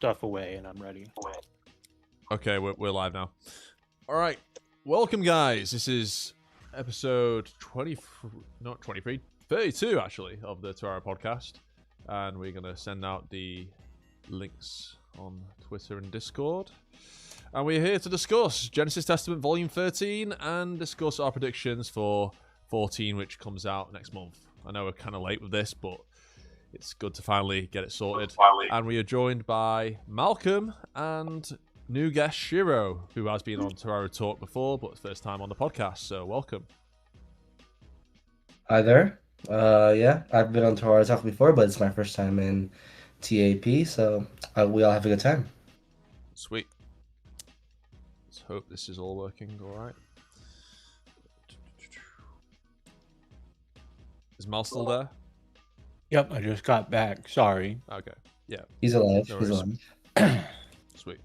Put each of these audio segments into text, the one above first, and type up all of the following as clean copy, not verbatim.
stuff away and I'm ready. Okay, we're live now. All right, welcome guys. This is episode 32 actually of the Toaru podcast, and we're gonna send out the links on Twitter and Discord. And we're here to discuss Genesis Testament Volume 13 and discuss our predictions for 14, which comes out next month. I know we're kind of late with this, but it's good to finally get it sorted. And we are joined by Malcolm and new guest Shiro, who has been on Toaru Talk before, but first time on the podcast, so welcome. Hi there. Yeah, I've been on Toaru Talk before, but it's my first time in TAP, so we all have a good time. Sweet. Let's hope this is all working all right. Is Mal still there? Yep, I just got back. Sorry. Okay. Yeah. He's alive. No He's worries. alive. Sweet.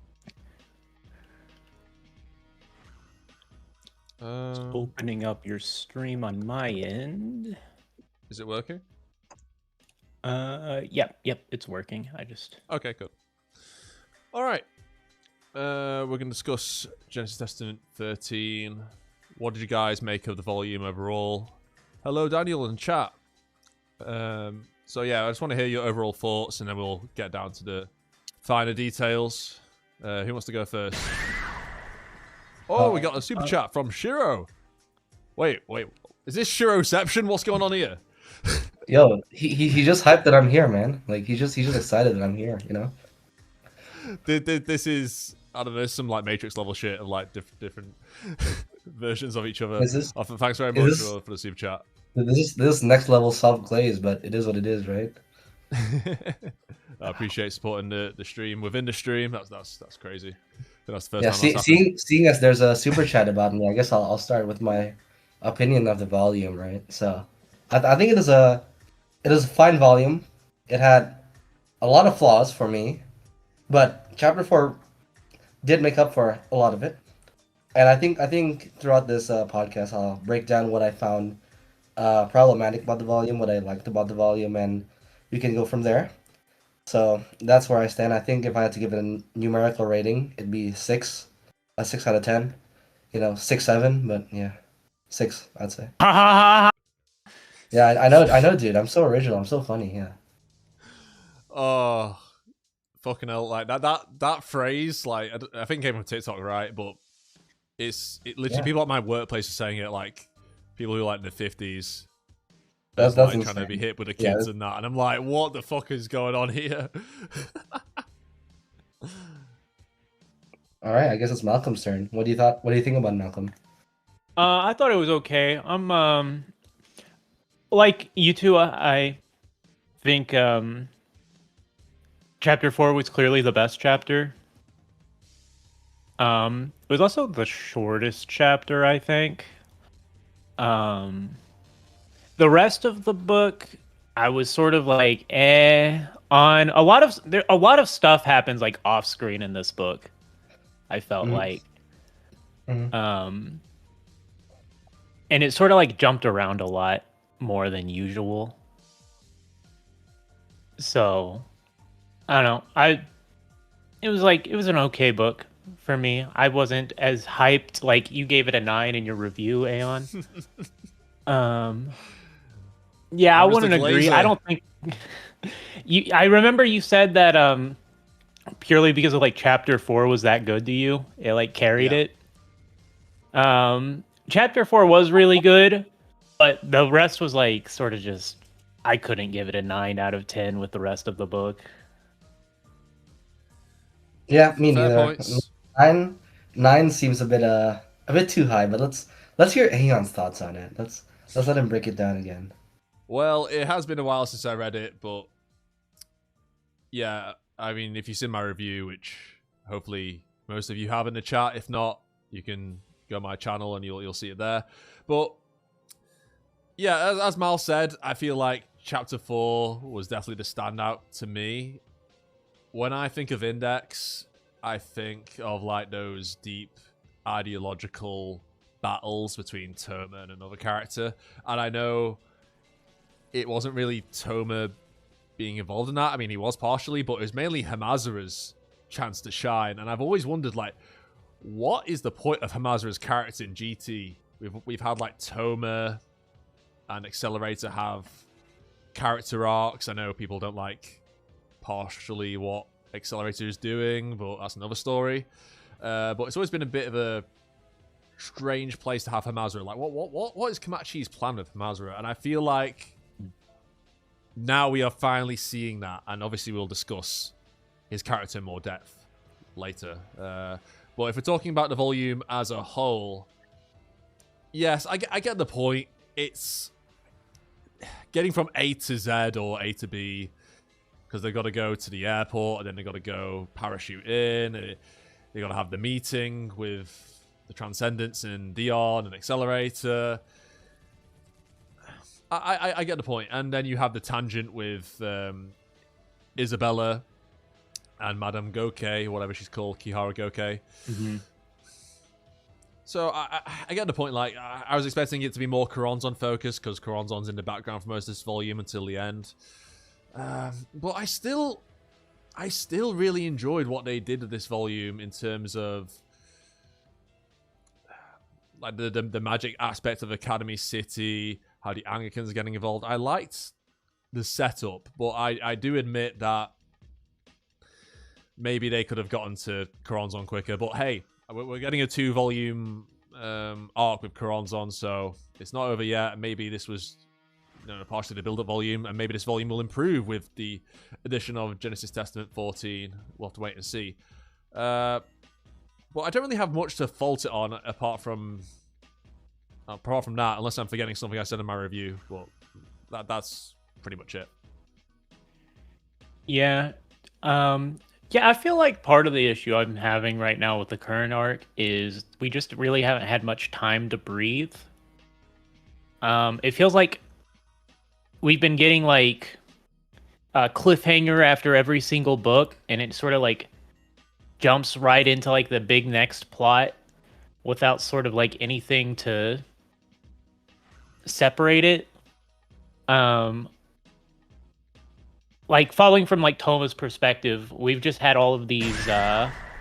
Opening up your stream on my end. Is it working? Yep, it's working. Okay, good. All right. We're going to discuss Genesis Testament 13. What did you guys make of the volume overall? Hello, Daniel, in chat. So yeah, I just want to hear your overall thoughts, and then we'll get down to the finer details. Who wants to go first? Oh, we got a super chat from Shiro. Wait, is this Shiroception? What's going on here? Yo, he just hyped that I'm here, man. Like he's just excited that I'm here, you know? This is, I don't know, some like Matrix level shit of like different versions of each other. Thanks very much for the super chat. This is next level soft glaze, but it is what it is, right? I appreciate supporting the stream within the stream. That's crazy. That's the first time seeing as there's a super chat about me, I guess I'll start with my opinion of the volume, right? So I think it is a fine volume. It had a lot of flaws for me, but chapter 4 did make up for a lot of it. And I think throughout this podcast I'll break down what I found problematic about the volume, what I liked about the volume, and we can go from there. So that's where I stand. I think if I had to give it a numerical rating, it'd be 6, a 6 out of 10. 6, 7, but yeah, 6, I'd say. Yeah, I know, dude. I'm so original. I'm so funny. Yeah. Oh, fucking hell! Like that phrase, like I think it came from TikTok, right? But it literally people at my workplace are saying it, like people who are like in the 50s. That's like trying to be hip with the kids and that, and I'm like, what the fuck is going on here? All right, I guess it's Malcolm's turn. What do you think about Malcolm? I thought it was okay. I'm like you two. I think chapter 4 was clearly the best chapter. It was also the shortest chapter, I think. The rest of the book, I was sort of like, on a lot of stuff happens like off screen in this book. I felt like, and it sort of like jumped around a lot more than usual. So, I don't know. It was an okay book for me. I wasn't as hyped. Like you gave it a 9 in your review, Aeon. Yeah, I wouldn't agree. I don't think I remember you said that purely because of like chapter 4 was that good to you. It like carried it. Chapter 4 was really good, but the rest was like sort of just I couldn't give it a 9 out of 10 with the rest of the book. Yeah, me neither. 9 seems a bit too high, but let's hear Aeon's thoughts on it. Let's let him break it down again. Well, it has been a while since I read it, but yeah, I mean, if you've seen my review, which hopefully most of you have in the chat, if not, you can go on my channel and you'll see it there. But yeah, as Mal said, I feel like chapter 4 was definitely the standout to me. When I think of Index, I think of like those deep ideological battles between Toma and another character, and I know it wasn't really Toma being involved in that. I mean, he was partially, but it was mainly Hamazuru's chance to shine. And I've always wondered, like, what is the point of Himazura's character in GT? We've had like Toma and Accelerator have character arcs. I know people don't like partially what Accelerator is doing, but that's another story. But it's always been a bit of a strange place to have Himazura. Like, what is Kamachi's plan with Himazura? And I feel like now we are finally seeing that, and obviously we'll discuss his character in more depth later. But if we're talking about the volume as a whole, yes, I get the point. It's getting from A to Z or A to B, because they've got to go to the airport, and then they've got to go parachute in, and they've got to have the meeting with the Transcendence and Dion and Accelerator. I get the point. And then you have the tangent with Isabella and Madame Goke, whatever she's called, Kihara Goke. Mm-hmm. So I get the point. Like, I was expecting it to be more Coronzon focused, because Coronzon's in the background for most of this volume until the end. But I still really enjoyed what they did with this volume in terms of like the magic aspect of Academy City, how the Anglicans are getting involved. I liked the setup, but I do admit that maybe they could have gotten to Coronzon quicker. But hey, we're getting a 2-volume arc with Coronzon, so it's not over yet. Maybe this was partially the build-up volume, and maybe this volume will improve with the addition of Genesis Testament 14. We'll have to wait and see. But I don't really have much to fault it on apart from that, unless I'm forgetting something I said in my review. Well, that's pretty much it. Yeah. Yeah, I feel like part of the issue I'm having right now with the current arc is we just really haven't had much time to breathe. It feels like we've been getting like a cliffhanger after every single book, and it sort of like jumps right into like the big next plot without sort of like anything to separate it. Like following from like Toma's perspective, we've just had all of these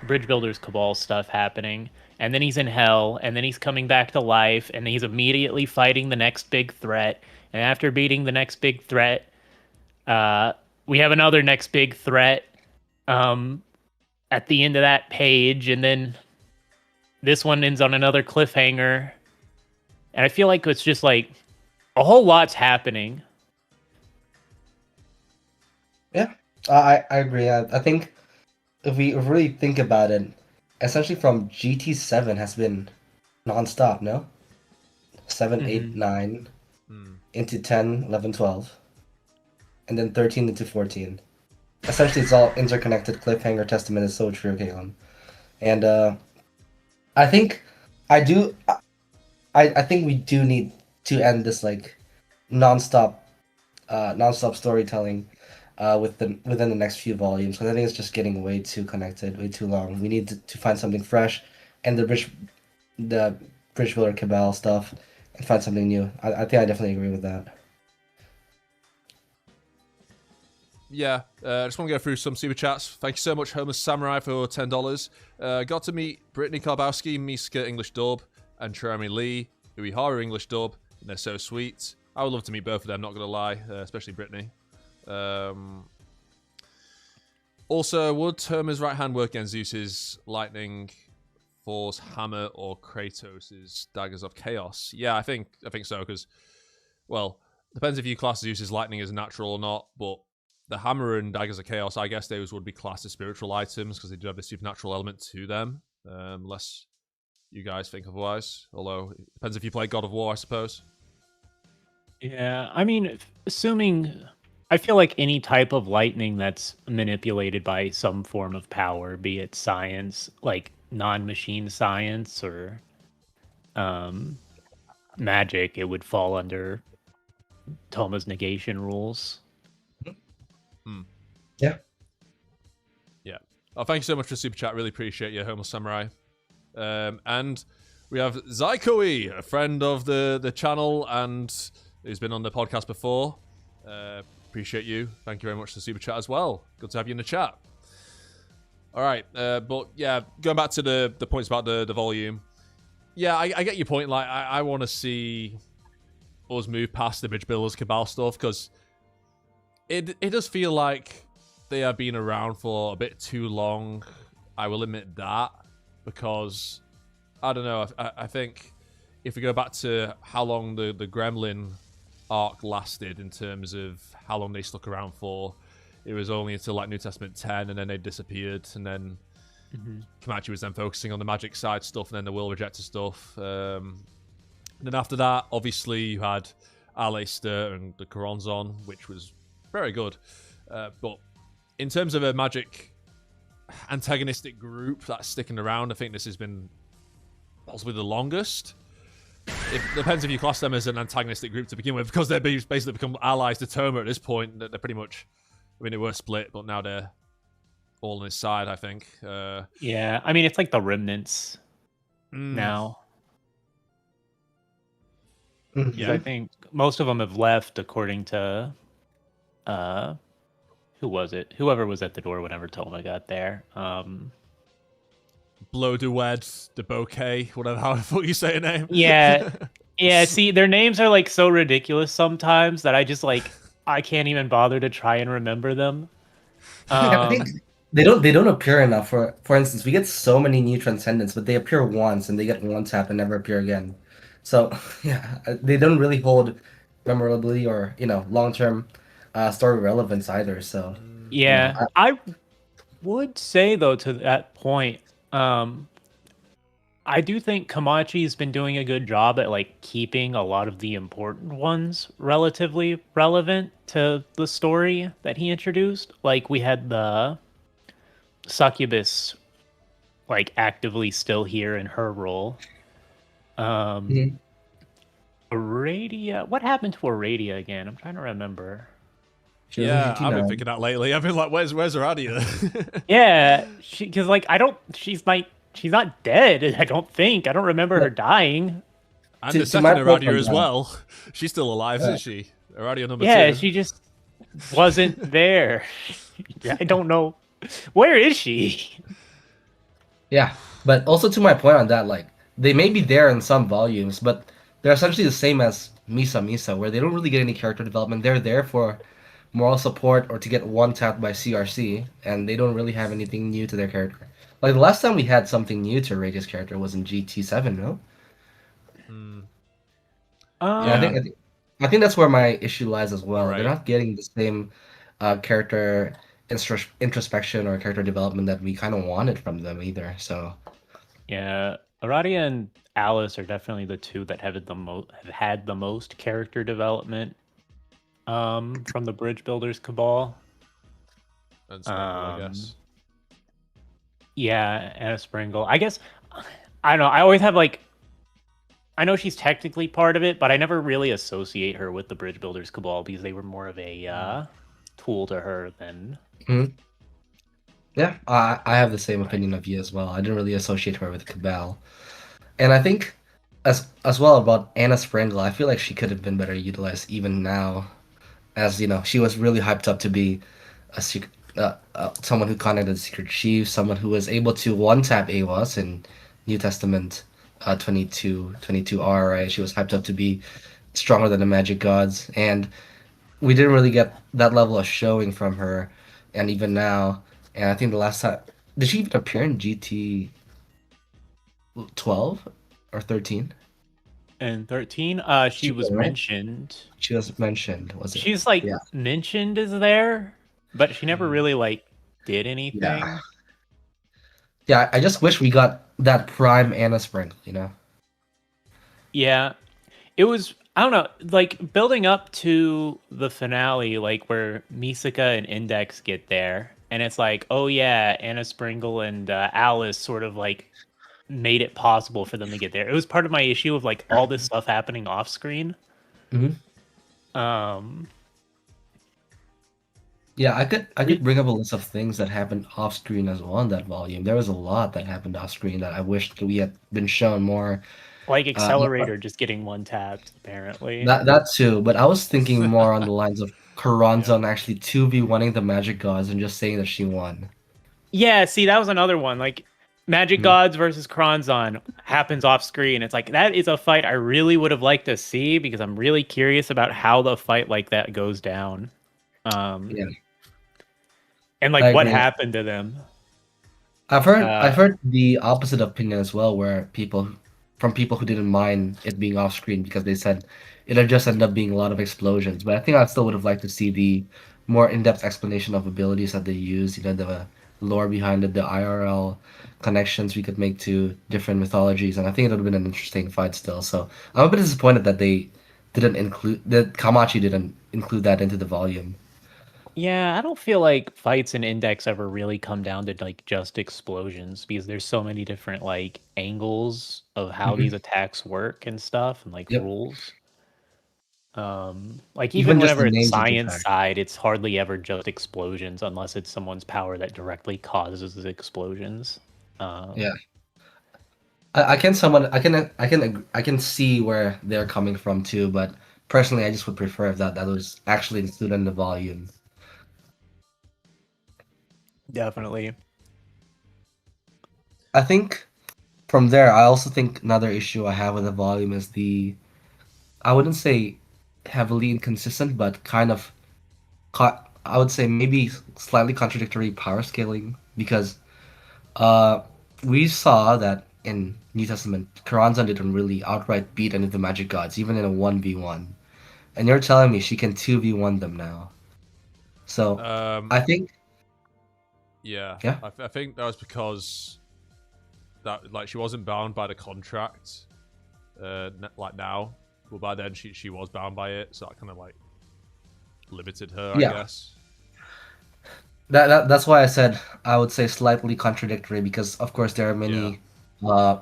Bridge Builders Cabal stuff happening, and then he's in hell, and then he's coming back to life, and he's immediately fighting the next big threat, and after beating the next big threat, we have another next big threat at the end of that page, and then this one ends on another cliffhanger, and I feel like it's just like a whole lot's happening. Yeah, I agree. I think if we really think about it, essentially from GT7 has been non-stop, no? 7, 8, 9, into 10, 11, 12, and then 13 into 14. Essentially, it's all interconnected. Cliffhanger Testament is so true, Kaelon. And I think I think we do need to end this like non-stop storytelling within the next few volumes, because I think it's just getting way too connected, way too long. We need to find something fresh, and the Bridge Builder Cabal stuff, and find something new. I think I definitely agree with that. Yeah, I just want to go through some super chats. Thank you so much, Homer Samurai, for $10. Got to meet Brittany Karbowski, Miska English dub, and Cherami Lee, Uehara English dub, and they're so sweet. I would love to meet both of them, not going to lie, especially Brittany. Also, would Homer's right hand work against Zeus's lightning, Thor's hammer, or Kratos' daggers of chaos? Yeah, I think so, because, well, depends if you class Zeus's lightning as natural or not, but the hammer and daggers of chaos, I guess those would be classed as spiritual items because they do have the supernatural element to them, unless you guys think otherwise. Although, it depends if you play God of War, I suppose. Yeah, I mean, assuming... I feel like any type of lightning that's manipulated by some form of power, be it science, like non-machine science, or magic, it would fall under Toma's negation rules. Yeah. Yeah. Oh, thank you so much for the super chat. Really appreciate you, Homo Samurai. And we have Zykoe, a friend of the channel and who's been on the podcast before. Appreciate you. Thank you very much for the super chat as well. Good to have you in the chat. All right, but yeah, going back to the points about the volume. Yeah, I get your point. Like, I want to see us move past the Bridge Builders Cabal stuff, because it does feel like they have been around for a bit too long. I will admit that, because I don't know. I think if we go back to how long the Gremlin arc lasted in terms of how long they stuck around for, it was only until like New Testament 10, and then they disappeared, and then Kamachi was then focusing on the magic side stuff, and then the Will Rejector stuff. And then after that, obviously, you had Aleister and the Coronzon, which was very good. But in terms of a magic antagonistic group that's sticking around, I think this has been possibly the longest. It depends if you class them as an antagonistic group to begin with, because they're basically become allies to Toma at this point. They're pretty much, I mean, they were split, but now they're all on his side, I think. Yeah, I mean, it's like the remnants now. Yeah. I think most of them have left, according to who was it? Whoever was at the door whenever Toma got there. Blow de Wed, the Bouquet, whatever, how the fuck you say your name. Yeah. Yeah, see, their names are like so ridiculous sometimes that I just like I can't even bother to try and remember them. I think they don't appear enough. For instance, we get so many new Transcendents, but they appear once and they get one tap and never appear again. So yeah, they don't really hold memorability or long-term story relevance either. So Yeah, I would say though to that point, I do think Kamachi's been doing a good job at like keeping a lot of the important ones relatively relevant to the story that he introduced. Like we had the Succubus like actively still here in her role. Aradia, what happened to Aradia again? I'm trying to remember. Yeah, I've been thinking that lately. I've been like, where's Aradia? Yeah, because like she's not dead. I don't think. I don't remember her dying. And the second Aradia as well. She's still alive, isn't she? Aradia number 2. Yeah, she just wasn't there. I don't know. Where is she? Yeah, but also to my point on that, like they may be there in some volumes, but they're essentially the same as Misa, where they don't really get any character development. They're there for moral support or to get one tapped by CRC, and they don't really have anything new to their character. Like the last time we had something new to Radia's character was in GT7, no? Yeah, I think that's where my issue lies as well. Right. They're not getting the same character introspection or character development that we kind of wanted from them either. So yeah, Aradia and Alice are definitely the two that have had the most character development from the Bridge Builders Cabal. And Springle, I guess. Yeah, Anna Springle. I guess I don't know. I always have like I know she's technically part of it, but I never really associate her with the Bridge Builders Cabal because they were more of a tool to her than. Yeah, I have the same opinion of you as well. I didn't really associate her with Cabal, and I think as well about Anna Springle. I feel like she could have been better utilized even now, as she was really hyped up to be a secret. Someone who contacted the Secret Chief, someone who was able to one-tap AWAS in New Testament 22R, right? She was hyped up to be stronger than the Magic Gods, and we didn't really get that level of showing from her, and even now, and I think the last time... Did she even appear in GT 12 or 13? And 13, she was mentioned. She was mentioned, was it? She's like mentioned is there, but she never really like did anything. Yeah, I just wish we got that prime Anna Springle, Yeah, it was, I don't know, like building up to the finale, like where Misaka and Index get there, and it's like, oh yeah, Anna Springle and Alice sort of like made it possible for them to get there. It was part of my issue of like all this stuff happening off screen. Yeah, I could bring up a list of things that happened off screen as well in that volume. There was a lot that happened off screen that I wished we had been shown more. Like Accelerator just getting one tapped, apparently. That too, but I was thinking more on the lines of Coronzon actually 2v1ing the Magic Gods and just saying that she won. Yeah, see, that was another one. Like, Magic Hmm. Gods versus Kronzon happens off screen. It's like that is a fight I really would have liked to see because I'm really curious about how the fight like that goes down. Yeah, And I like what agree. happened to them. I've Uh, heard the opposite opinion as well, where people who didn't mind it being off screen because they said it'll just end up being a lot of explosions. But I think I still would have liked to see the more in-depth explanation of abilities that they use, the lore behind it, the IRL connections we could make to different mythologies, and I think it would have been an interesting fight still. So I'm a bit disappointed that Kamachi didn't include that into the volume. yeah, I don't feel like fights in Index ever really come down to like just explosions because there's so many different like angles of how Hmm. these attacks work and stuff and like Yep. rules. Like Even even just the whenever it's names of the science attacks. side, it's hardly ever just explosions unless it's someone's power that directly causes the explosions. Yeah. I can see where they're coming from too, but personally, I just would prefer if that was actually included in the volume. Definitely. I think from there, I also think another issue I have with the volume is I wouldn't say heavily inconsistent, but kind of, I would say maybe slightly contradictory power scaling because uh, we saw that in New Testament, Karanzan didn't really outright beat any of the magic gods, even in a 1v1. And you're telling me she can 2v1 them now. So I think, Yeah, yeah, I think that was because that like she wasn't bound by the contract, like now. But by then she was bound by it, so that kind of like limited her, I yeah. guess. That's why I said I would say slightly contradictory because of course there are Yeah.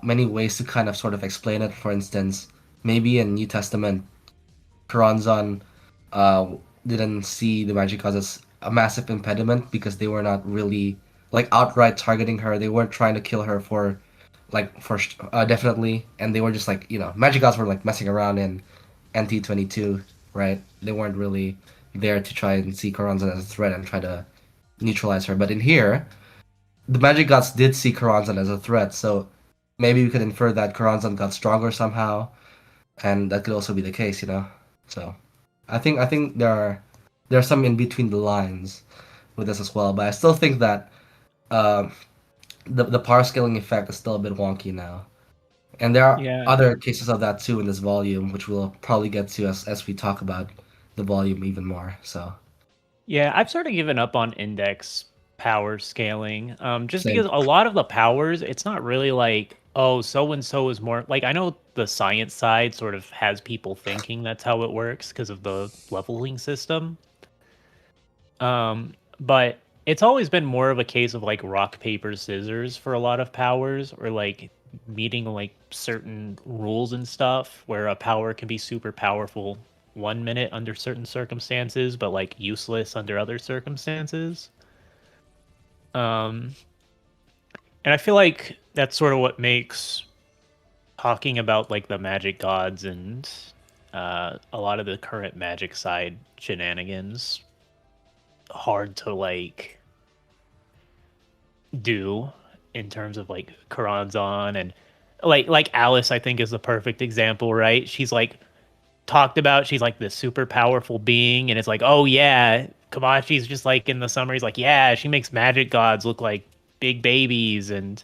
many ways to kind of sort of explain it. For instance, maybe in New Testament, Karanzan uh didn't see the magic gods as a massive impediment because they were not really like outright targeting her. They weren't trying to kill her definitely, and they were just like magic gods were like messing around in NT22, right? They weren't really there to try and see Karanzan as a threat and try to neutralize her. But in here, the magic gods did see Karanzan as a threat, so maybe we could infer that Karanzan got stronger somehow, and that could also be the case. So I think there are some in between the lines with this as well, but I still think that uh, the power scaling effect is still a bit wonky now. And there are Yeah. other cases of that too in this volume, which we'll probably get to as we talk about the volume even more. So Yeah, I've sort of given up on index power scaling. Just same. because a lot of the powers, it's not really like, oh, so and so is more like I know the science side sort of has people thinking that's how it works because of the leveling system. But it's always been more of a case of like rock, paper, scissors for a lot of powers, or like meeting like certain rules and stuff where a power can be super powerful 1 minute under certain circumstances, but like useless under other circumstances. Um, and I feel like that's sort of what makes talking about like the magic gods and a lot of the current magic side shenanigans hard to like do in terms of like Karanzan and like Alice I think is the perfect example, right? She's like talked about she's like this super powerful being and it's like, "Oh yeah, Kamachi's just like in the summary he's like, "Yeah, she makes magic gods look like big babies." And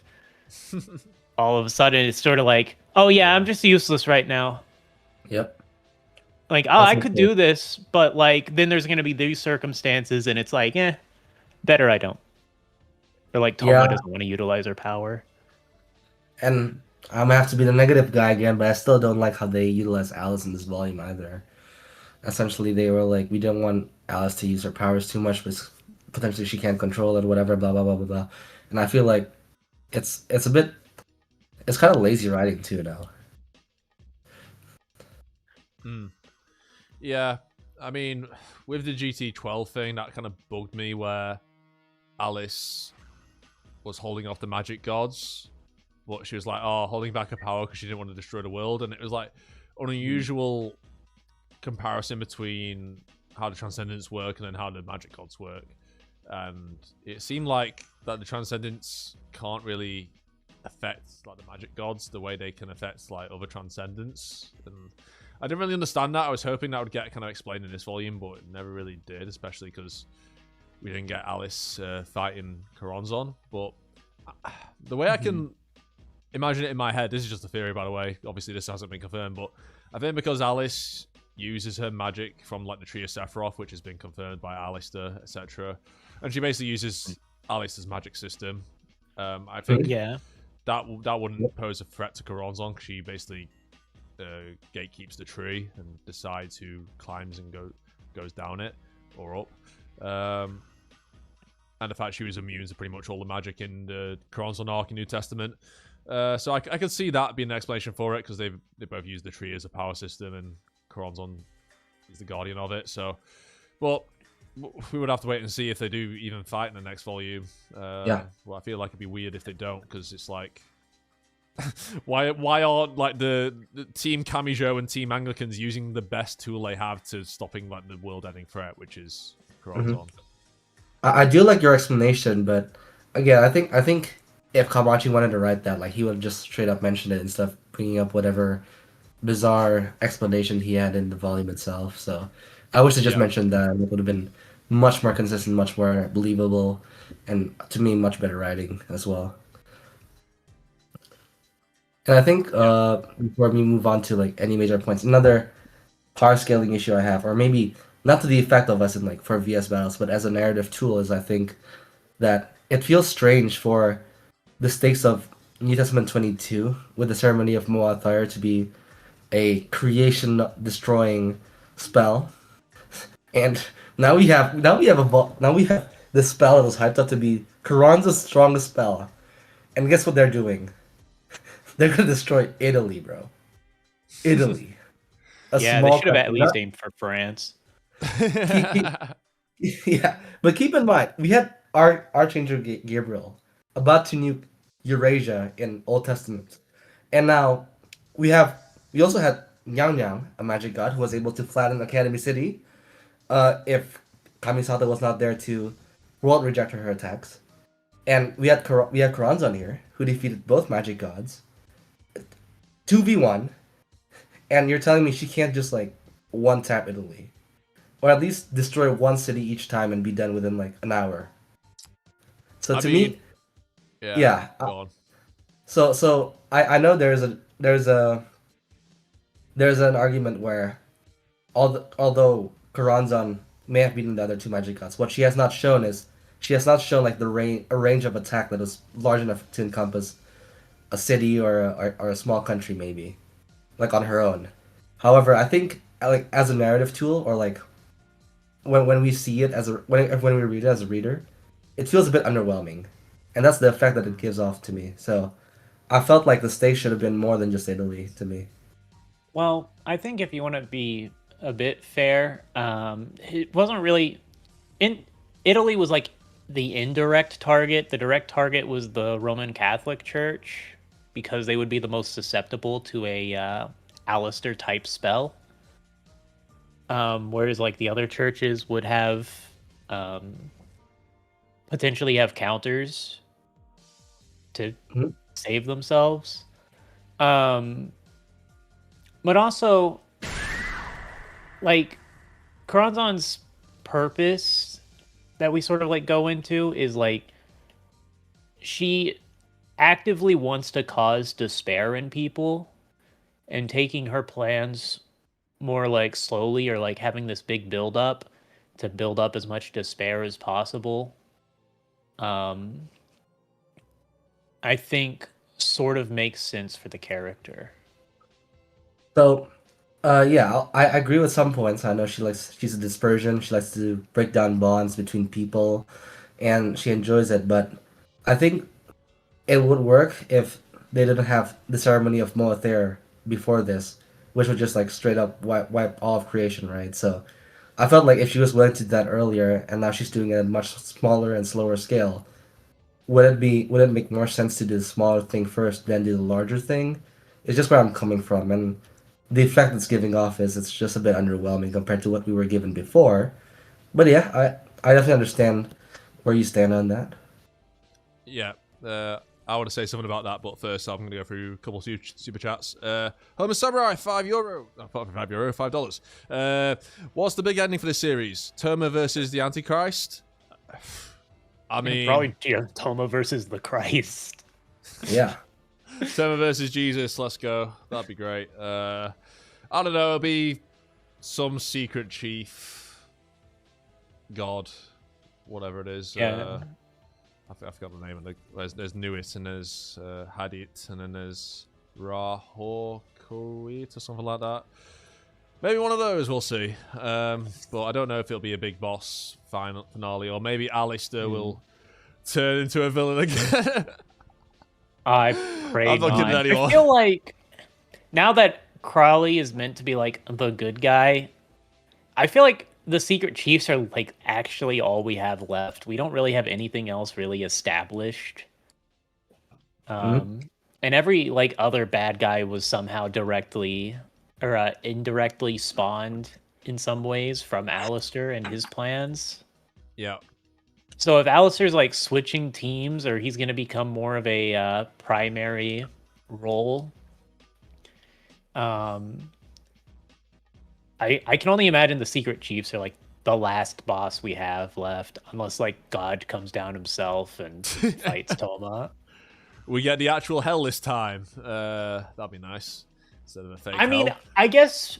all of a sudden it's sort of like, "Oh yeah, Yeah. I'm just useless right now." Yep. Like, "Oh, That's I the could case. do this, but like then there's going to be these circumstances and it's like, better I don't." Or like Toma Yeah, doesn't want to utilize her power. and I'm gonna have to be the negative guy again, but I still don't like how they utilize Alice in this volume either. Essentially, they were like, we didn't want Alice to use her powers too much, because potentially she can't control it, whatever, blah blah blah blah blah. And I feel like it's a bit, it's kind of lazy writing too now. Hmm. Yeah. I mean, with the GT12 thing, that kind of bugged me where Alice was holding off the magic gods, but she was like, oh, holding back her power because she didn't want to destroy the world. And it was like an unusual comparison between how the transcendents work and then how the magic gods work. and it seemed like that the transcendents can't really affect like the magic gods the way they can affect like other transcendents, and I didn't really understand that. I was hoping that would get kind of explained in this volume, but it never really did, especially because we didn't get Alice fighting Coronzon. But the way I can imagine it in my head, this is just a theory, by the way, obviously this hasn't been confirmed, but I think because Alice uses her magic from like the Tree of Sephiroth, which has been confirmed by Alistair, etc., and she basically uses Alice's magic system, I think that wouldn't pose a threat to Coronzon, because she basically gatekeeps the tree and decides who climbs and goes down it or up. And the fact she was immune to pretty much all the magic in the Coronzon arc in New Testament. So I could see that being an explanation for it, because they both use the tree as a power system, and Coronzon is the guardian of it. So, well, we would have to wait and see if they do even fight in the next volume. Well, I feel like it'd be weird if they don't, because it's like, why aren't like the Team Kamijo and Team Anglicans using the best tool they have to stopping like the world-ending threat, which is Coronzon? I do like your explanation, but again, I think if Kamachi wanted to write that, like, he would have just straight up mentioned it instead of bringing up whatever bizarre explanation he had in the volume itself. So I wish they just mentioned that. It would have been much more consistent, much more believable, and to me, much better writing as well. And I think before we move on to like any major points, another power scaling issue I have, or maybe not to the effect of us in like for VS battles, but as a narrative tool, is I think that it feels strange for the stakes of New Testament 22 with the ceremony of Moathar to be a creation destroying spell, and now we have this spell that was hyped up to be Quran's strongest spell, and guess what they're doing? They're gonna destroy Italy, bro. Italy. They should have at least aimed for France. Yeah, but keep in mind, we had Archangel Gabriel about to nuke Eurasia in Old Testament, and now we also had Nyang Nyang, a magic god who was able to flatten Academy City, if Kamisata was not there to world reject her attacks, and we had Coronzon here who defeated both magic gods, 2v1, and you're telling me she can't just like one tap Italy, or at least destroy one city each time and be done within like an hour. So So I know there's an argument where although Coronzon may have beaten the other two magic gods, what she has not shown like a range of attack that is large enough to encompass a city or a small country, maybe, like on her own. However, I think like as a narrative tool, or like when we see it when we read it as a reader, it feels a bit underwhelming, and that's the effect that it gives off to me. So I felt like the stakes should have been more than just Italy to me. Well, I think if you want to be a bit fair, it wasn't really Italy was like the indirect target. The direct target was the Roman Catholic Church, because they would be the most susceptible to a Alistair type spell. Whereas like the other churches would have potentially have counters to save themselves. But also, like, Coronzon's purpose that we sort of like go into is like she actively wants to cause despair in people, and taking her plans more like slowly, or like having this big build up to build up as much despair as possible, I think sort of makes sense for the character. So I agree with some points. I know she's a dispersion. She likes to break down bonds between people, and she enjoys it. But I think it would work if they didn't have the ceremony of Moathar before this, which would just like straight up wipe all of creation, right? So I felt like if she was willing to do that earlier, and now she's doing it at a much smaller and slower scale, would it make more sense to do the smaller thing first, then do the larger thing? It's just where I'm coming from, and the effect it's giving off is it's just a bit underwhelming compared to what we were given before. But yeah, I definitely understand where you stand on that. Yeah, I want to say something about that, but first I'm going to go through a couple of super chats. Homer Samurai, €5. €5, $5. What's the big ending for this series? Toma versus the Antichrist? I mean, probably Toma versus the Christ. Yeah. Toma versus Jesus. Let's go. That'd be great. I don't know. It'll be some secret chief, God, whatever it is. Yeah. I forgot the name of the. There's Newit and there's Hadit and then there's Rahokoit or something like that. Maybe one of those, we'll see. But I don't know if it'll be a big boss finale or maybe Alistair will turn into a villain again. I pray I'm not not. kidding anyone. I feel like now that Crowley is meant to be like the good guy, I feel like the Secret Chiefs are like actually all we have left. We don't really have anything else really established. And every like other bad guy was somehow directly or indirectly spawned in some ways from Alistair and his plans. Yeah. So if Alistair's like switching teams or he's going to become more of a primary role, I can only imagine the Secret Chiefs are like the last boss we have left, unless like God comes down himself and fights Toma. We get the actual hell this time. That'd be nice. Instead of a fake I mean, hell. I guess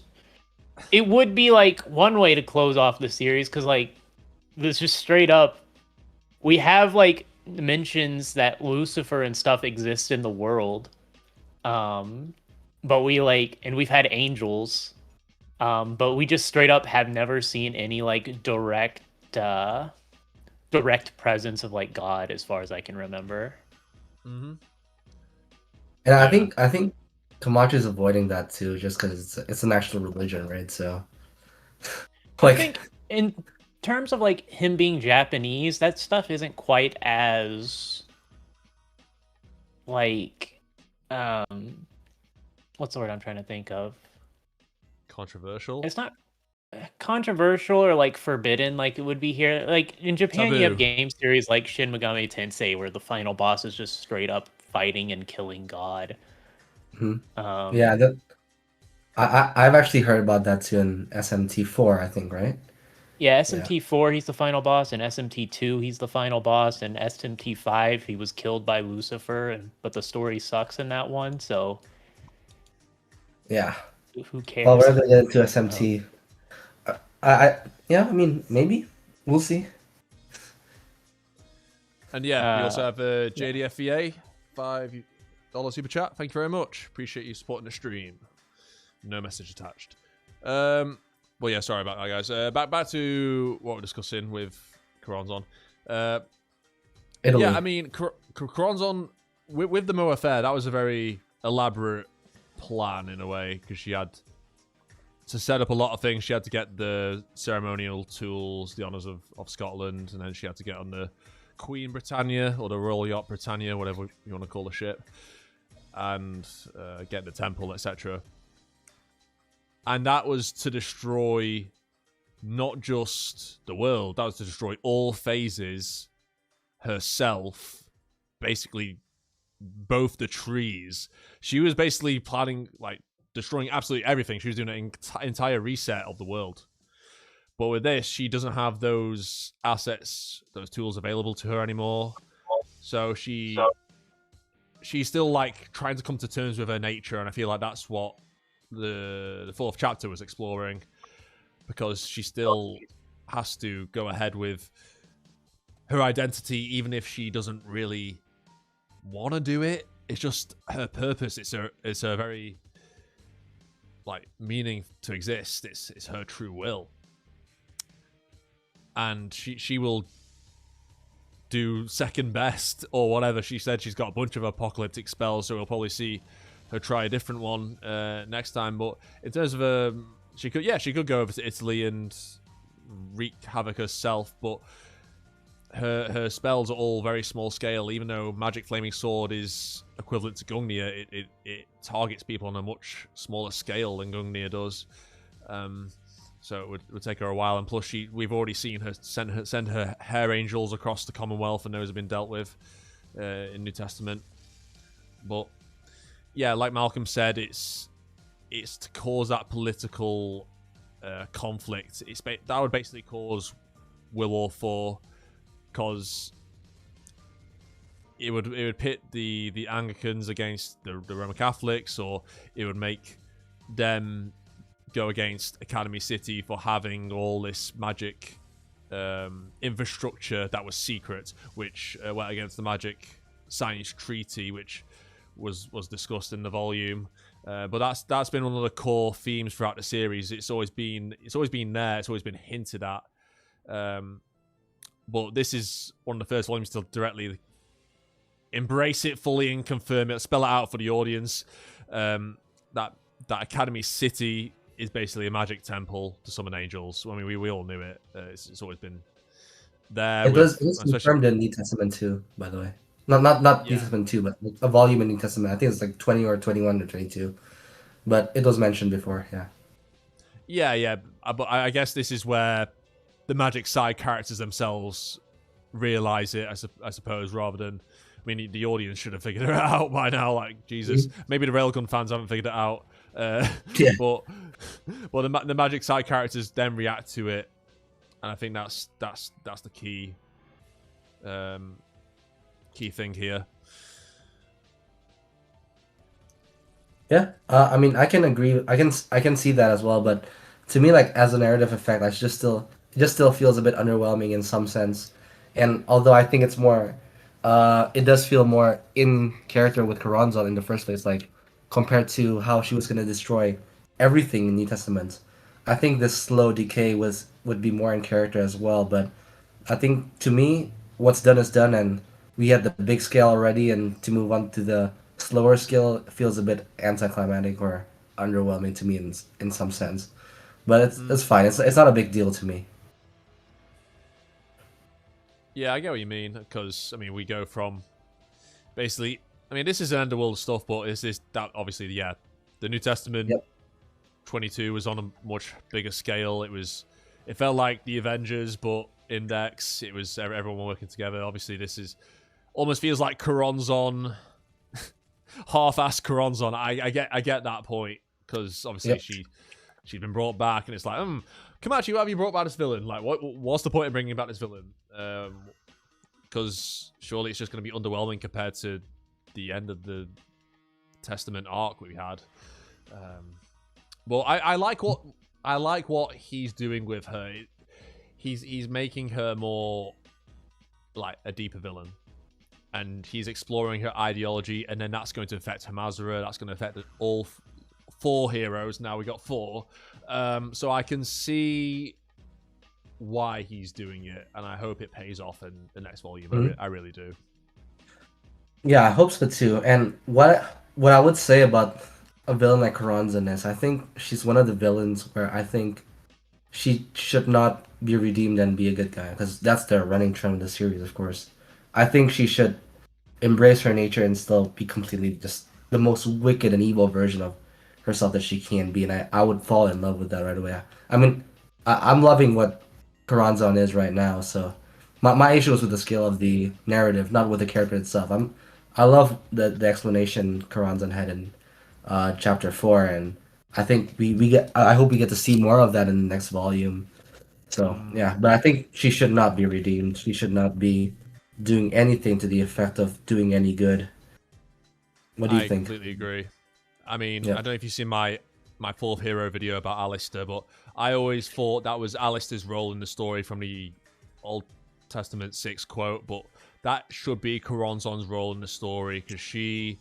it would be like one way to close off the series because like this just straight up, we have like mentions that Lucifer and stuff exist in the world, but we like, and we've had angels. But we just straight up have never seen any like direct presence of like God as far as I can remember. And I think Kamachi is avoiding that too, just because it's an actual religion, right? So, like, I think in terms of like him being Japanese, that stuff isn't quite as like what's the word I'm trying to think of? Controversial. It's not controversial or like forbidden like it would be here. Like in Japan, you have game series like Shin Megami Tensei where the final boss is just straight up fighting and killing God. yeah, I've actually heard about that too in SMT4, I think, right? Yeah, SMT4 he's the final boss, and SMT2 he's the final boss, and SMT5 he was killed by Lucifer, but the story sucks in that one, so yeah. Who cares? Well, we're gonna get into SMT. Yeah, I mean, maybe we'll see. And yeah, we also have JDFVA, $5 super chat. Thank you very much. Appreciate you supporting the stream. No message attached. Well, yeah, sorry about that, guys. Back to what we're discussing with Coronzon. Italy. Yeah, I mean, Coronzon with the Mo affair, that was a very elaborate plan in a way because she had to set up a lot of things. She had to get the ceremonial tools, the honours of Scotland, and then she had to get on the Queen Britannia or the Royal Yacht Britannia, whatever you want to call the ship, and get the temple, etc. And that was to destroy not just the world, that was to destroy all phases, herself, basically both the trees. She was basically planning, like, destroying absolutely everything. She was doing an entire reset of the world. But with this, she doesn't have those assets, those tools available to her anymore. So she's still, like, trying to come to terms with her nature, and I feel like that's what the fourth chapter was exploring, because she still has to go ahead with her identity, even if she doesn't really want to do it. It's just her purpose. It's her very, like, meaning to exist. It's her true will, and she will do second best or whatever. She said she's got a bunch of apocalyptic spells, so we'll probably see her try a different one next time. But in terms of she could go over to Italy and wreak havoc herself, but her spells are all very small scale. Even though Magic Flaming Sword is equivalent to Gungnir, it targets people on a much smaller scale than Gungnir does. So it would take her a while, and plus we've already seen her send her hair angels across the Commonwealth, and those have been dealt with in New Testament. But yeah, like Malcolm said, it's to cause that political conflict. That would basically cause World War 4, because it would pit the Anglicans against the Roman Catholics, or it would make them go against Academy City for having all this magic infrastructure that was secret, which went against the magic science treaty, which was discussed in the volume. But that's been one of the core themes throughout the series. It's always been there. It's always been hinted at. But this is one of the first volumes to directly embrace it fully and confirm it, spell it out for the audience. That Academy City is basically a magic temple to summon angels. I mean, we all knew it. It's always been there. It was confirmed in New Testament too, by the way. Not New Testament 2, but a volume in New Testament. I think it's like 20 or 21 or 22. But it was mentioned before, yeah. Yeah. But I guess this is where the magic side characters themselves realize it, I suppose, rather than... I mean, the audience should have figured it out by now, like, Jesus. Maybe the Railgun fans haven't figured it out. Yeah. But the magic side characters then react to it. And I think that's the key thing here. Yeah, I mean, I can agree. I can see that as well. But to me, like, as a narrative effect, it just still feels a bit underwhelming in some sense. And although I think it's more, it does feel more in character with Karanzan in the first place, like compared to how she was going to destroy everything in New Testament. I think this slow decay would be more in character as well. But I think, to me, what's done is done, and we had the big scale already, and to move on to the slower scale feels a bit anticlimactic or underwhelming to me in some sense. But it's fine. It's not a big deal to me. Yeah, I get what you mean, because, I mean, we go from basically... I mean, this is underworld stuff, but obviously, yeah, the New Testament 22 was on a much bigger scale. It felt like the Avengers, but Index. It was everyone working together. Obviously, this is almost feels like Karanzan, half-assed Karanzan. I get that point, because obviously she'd been brought back, and it's like, Kamachi, why have you brought back this villain? Like, what's the point of bringing back this villain? Because surely it's just going to be underwhelming compared to the end of the Testament arc we had. Well, I like what he's doing with her. He's making her more like a deeper villain, and he's exploring her ideology, and then that's going to affect Hamazura. That's going to affect all four heroes. Now we got four, so I can see why he's doing it, and I hope it pays off in the next volume. I really do. Yeah, I hope so too. And what I would say about a villain like Karanzan is, I think she's one of the villains where I think she should not be redeemed and be a good guy, because that's the running trend of the series, of course. I think she should embrace her nature and still be completely just the most wicked and evil version of herself that she can be, and I would fall in love with that right away. I mean, I'm loving what Karanzan is right now, so my issue is with the scale of the narrative, not with the character itself. I love the explanation Karanzan had in chapter 4, and I think I hope we get to see more of that in the next volume. So yeah, but I think she should not be redeemed. She should not be doing anything to the effect of doing any good. What do you think? I completely agree. I mean, I don't know if you've seen my fourth hero video about Alistair, but I always thought that was Alistair's role in the story from the Old Testament 6 quote, but that should be Karanzan's role in the story, because she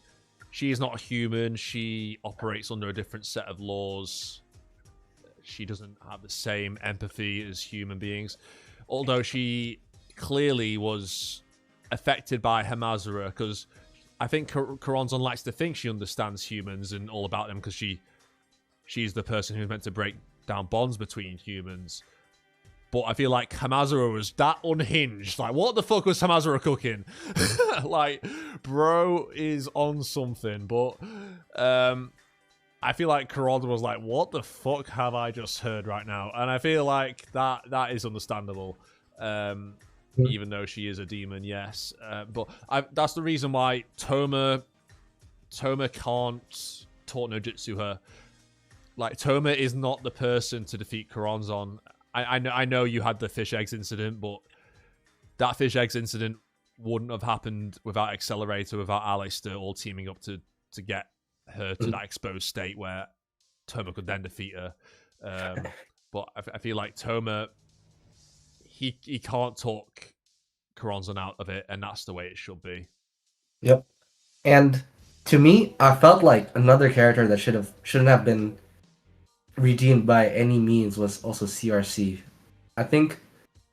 is not a human. She operates under a different set of laws. She doesn't have the same empathy as human beings, although she clearly was affected by Hamazura, because I think Karanzan likes to think she understands humans and all about them, because she's the person who's meant to break down bonds between humans. But I feel like Hamazura was that unhinged. Like, what the fuck was Hamazura cooking? Like, bro is on something. But I feel like Kuroda was like, what the fuck have I just heard right now? And I feel like that is understandable. Even though she is a demon, yes. But that's the reason why Toma can't taught no jutsu her. Like, Toma is not the person to defeat Kuronzon. I know you had the fish eggs incident, but that fish eggs incident wouldn't have happened without Accelerator, without Alistair all teaming up to get her to that exposed state where Toma could then defeat her. But I feel like Toma, he can't talk Kuronzon out of it, and that's the way it should be. Yep. And to me, I felt like another character that shouldn't have been redeemed by any means was also CRC. I think.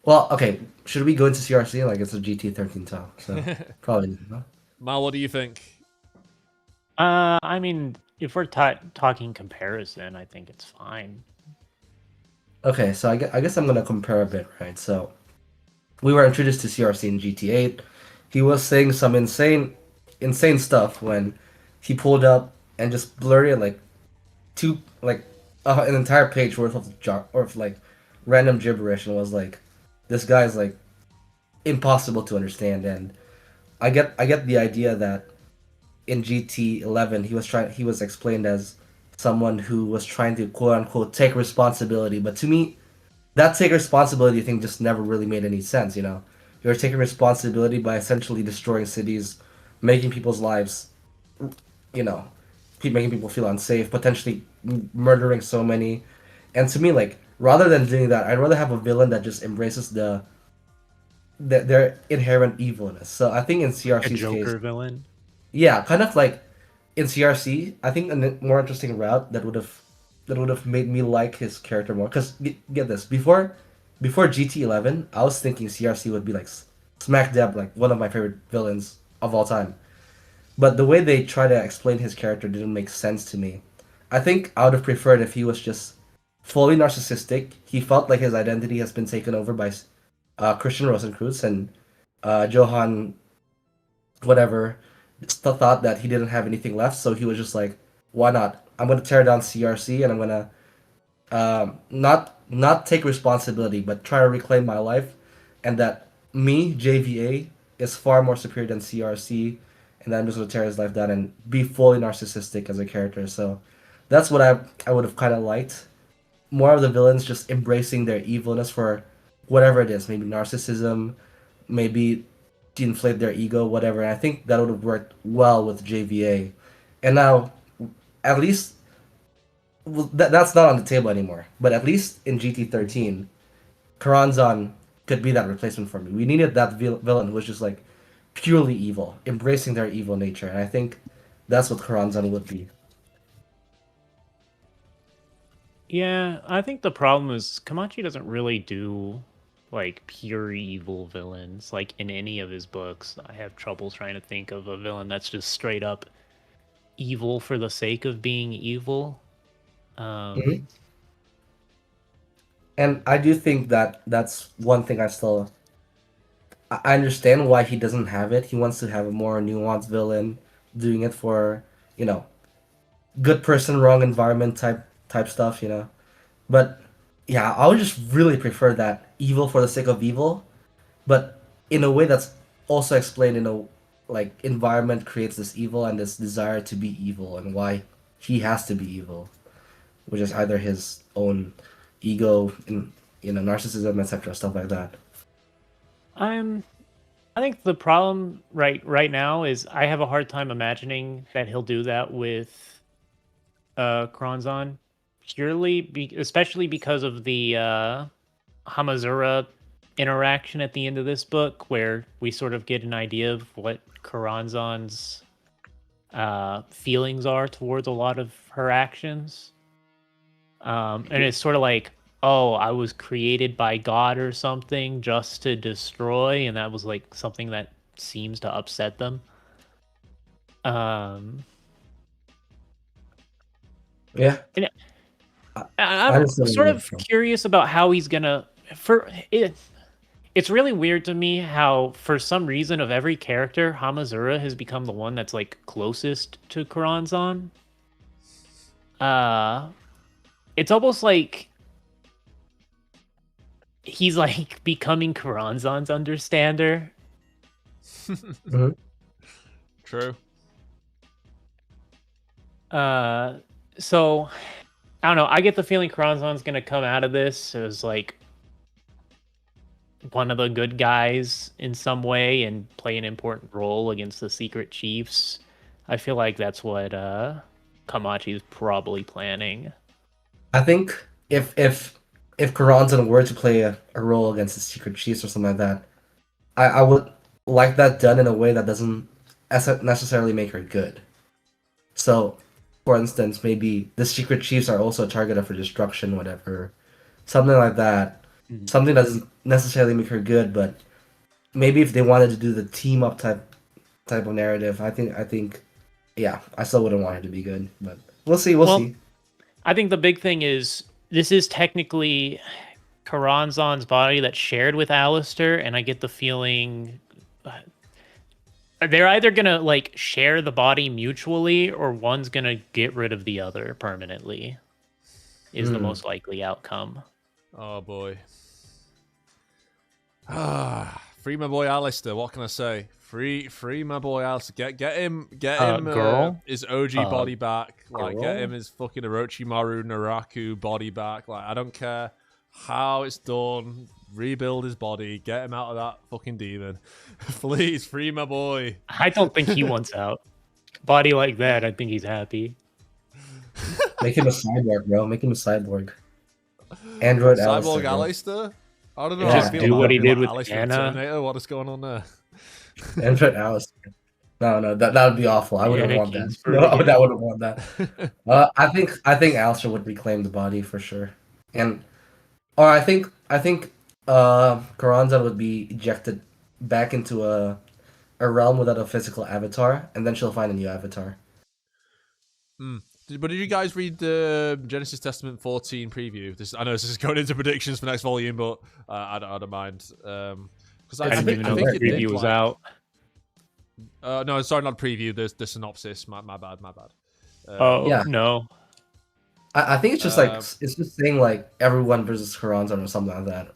Well, okay. Should we go into CRC? Like, it's a GT13 talk, so probably. No? Mal, what do you think? I mean, if we're talking comparison, I think it's fine. Okay, so I guess I'm gonna compare a bit, right? So, we were introduced to CRC in GT8. He was saying some insane stuff when he pulled up and just blurted like an entire page worth of like random gibberish, and was like, this guy's like impossible to understand. And I get the idea that in GT11 he was explained as someone who was trying to quote unquote take responsibility, but to me that take responsibility thing just never really made any sense. You're taking responsibility by essentially destroying cities, making people's lives, making people feel unsafe, potentially murdering so many. And to me, like, rather than doing that, I'd rather have a villain that just embraces their inherent evilness. So I think in CRC's a Joker case, villain. Yeah, kind of like in CRC, I think a more interesting route that would have made me like his character more. Because get this, before GT11, I was thinking CRC would be like smack dab like one of my favorite villains of all time. But the way they try to explain his character didn't make sense to me. I think I would have preferred if he was just fully narcissistic. He felt like his identity has been taken over by Christian Rosenkreuz, and Johann, whatever, thought that he didn't have anything left, so he was just like, why not? I'm going to tear down CRC, and I'm going to not take responsibility, but try to reclaim my life, and that me, JVA, is far more superior than CRC, and then I'm just going to tear his life down and be fully narcissistic as a character. So that's what I would have kind of liked. More of the villains just embracing their evilness for whatever it is, maybe narcissism, maybe to inflate their ego, whatever. And I think that would have worked well with JVA. And now, at least, that's not on the table anymore. But at least in GT13, Karanzan could be that replacement for me. We needed that villain who was just like purely evil, embracing their evil nature. And I think that's what Karanzan would be. Yeah, I think the problem is Kamachi doesn't really do like pure evil villains like in any of his books. I have trouble trying to think of a villain that's just straight up evil for the sake of being evil. And I do think that that's one thing I understand why he doesn't have it. He wants to have a more nuanced villain, doing it for, good person, wrong environment type stuff, But yeah, I would just really prefer that evil for the sake of evil, but in a way that's also explained in a like environment creates this evil and this desire to be evil and why he has to be evil, which is either his own ego and narcissism, etc., stuff like that. I think the problem right now is I have a hard time imagining that he'll do that with Kronzon, purely especially because of the Hamazura interaction at the end of this book, where we sort of get an idea of what Karanzan's feelings are towards a lot of her actions. And it's sort of like, oh, I was created by God or something just to destroy, and that was like something that seems to upset them. Yeah. And I'm sort of curious about how he's gonna. It's really weird to me how, for some reason, of every character, Hamazura has become the one that's like closest to Karanzan. it's almost like he's like becoming Karanzan's understander. Mhm. True. So I don't know. I get the feeling Karanzan's gonna come out of this as like one of the good guys in some way and play an important role against the secret chiefs. I feel like that's what Kamachi's probably planning. I think if Karanzan were to play a role against the Secret Chiefs or something like that, I would like that done in a way that doesn't necessarily make her good. So, for instance, maybe the Secret Chiefs are also a target for destruction, whatever, something like that. Mhm. Something that doesn't necessarily make her good, but maybe if they wanted to do the team up type of narrative, I think, yeah, I still wouldn't want her to be good, but we'll see. We'll Well, see. I think the big thing is this is technically Karanzan's body that's shared with Alistair, and I get the feeling they're either gonna like share the body mutually, or one's gonna get rid of the other permanently. Is the Hmm. most likely outcome. Oh boy. Free my boy Alistair. What can I say? Free my boy Alistair. Get him Girl? his OG body back. Like get girl? him his fucking Orochimaru Naraku body back. Like I don't care how it's done. Rebuild his body. Get him out of that fucking demon. Please, free my boy. I don't think he wants out. Body like that, I think he's happy. Make him a cyborg, bro. Make him a cyborg. Android Cyborg Alistair, bro. Alistair? I don't know. Yeah, how I just feel do about what it he being did like with Alistair the Anna. Terminator. What is going on there? Android Alistair. No, that would be awful. I wouldn't want that. Anakin's No, forget. I wouldn't want that. I think Alistair would reclaim the body for sure, or I think Karanzan would be ejected back into a realm without a physical avatar, and then she'll find a new avatar. But did you guys read the Genesis Testament 14 preview? I know this is going into predictions for next volume, but I don't mind. Because I didn't even know the it did, preview was like- out. No, sorry, not preview. The synopsis. My bad. Yeah. No. I think it's just like Um, it's just saying like everyone versus Karanzan or something like that,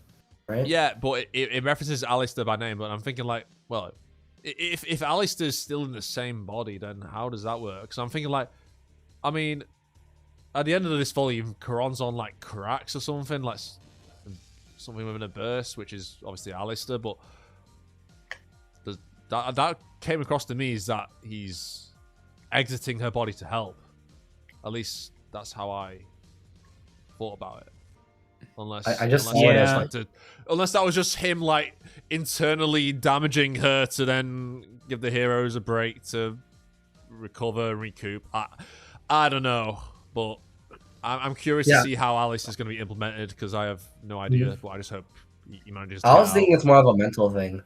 right? Yeah, but it references Alistair by name. But I'm thinking like, well, if Alistair's still in the same body, then how does that work? Because I'm thinking like, I mean, at the end of this volume, Karanzan like cracks or something, like something within a burst, which is obviously Alistair. But that came across to me is that he's exiting her body to help. At least that's how I thought about it. Unless I just unless, saw it that as, was, like, unless that was just him like internally damaging her to then give the heroes a break to recover and recoup. I don't know, but I'm curious to Yeah. see how Alice is going to be implemented because I have no idea. But I just hope he manages. To I get was out. thinking it's more of a mental thing.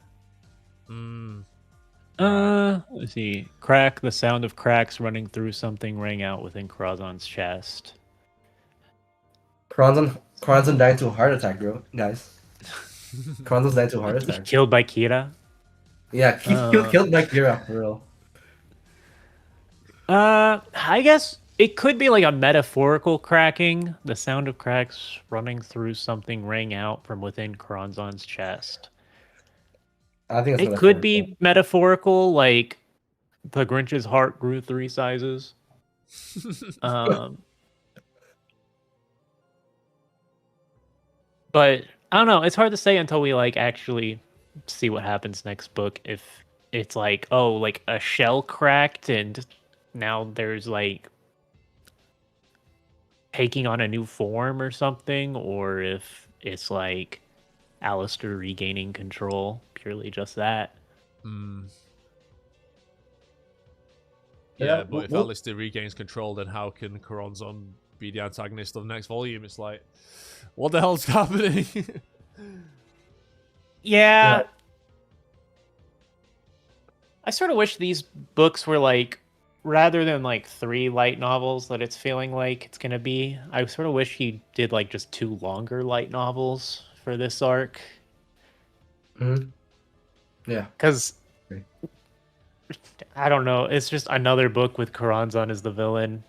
Let's see. Crack. The sound of cracks running through something rang out within Karanzan's chest. Karanzan died to a heart attack, bro, guys. Karanzan's died to a heart attack. Killed by Kira. Yeah, killed by Kira, for real. I guess it could be like a metaphorical cracking. The sound of cracks running through something rang out from within Karanzan's chest. I think it's It could metaphorical. be metaphorical, like the Grinch's heart grew 3 sizes. But I don't know. It's hard to say until we like actually see what happens next book. If it's like, oh, like a shell cracked and now there's like taking on a new form or something, or if it's like Alistair regaining control, purely just that. Yeah, Yeah, but if well- Alistair regains control, then how can Karanzan be the antagonist of the next volume? It's like, what the hell's happening? Yeah. I sort of wish these books were like, rather than like 3 light novels that it's feeling like it's gonna be, I sort of wish he did like just 2 longer light novels for this arc. Mhm. Yeah. Because I don't know, it's just another book with Karanzan as the villain.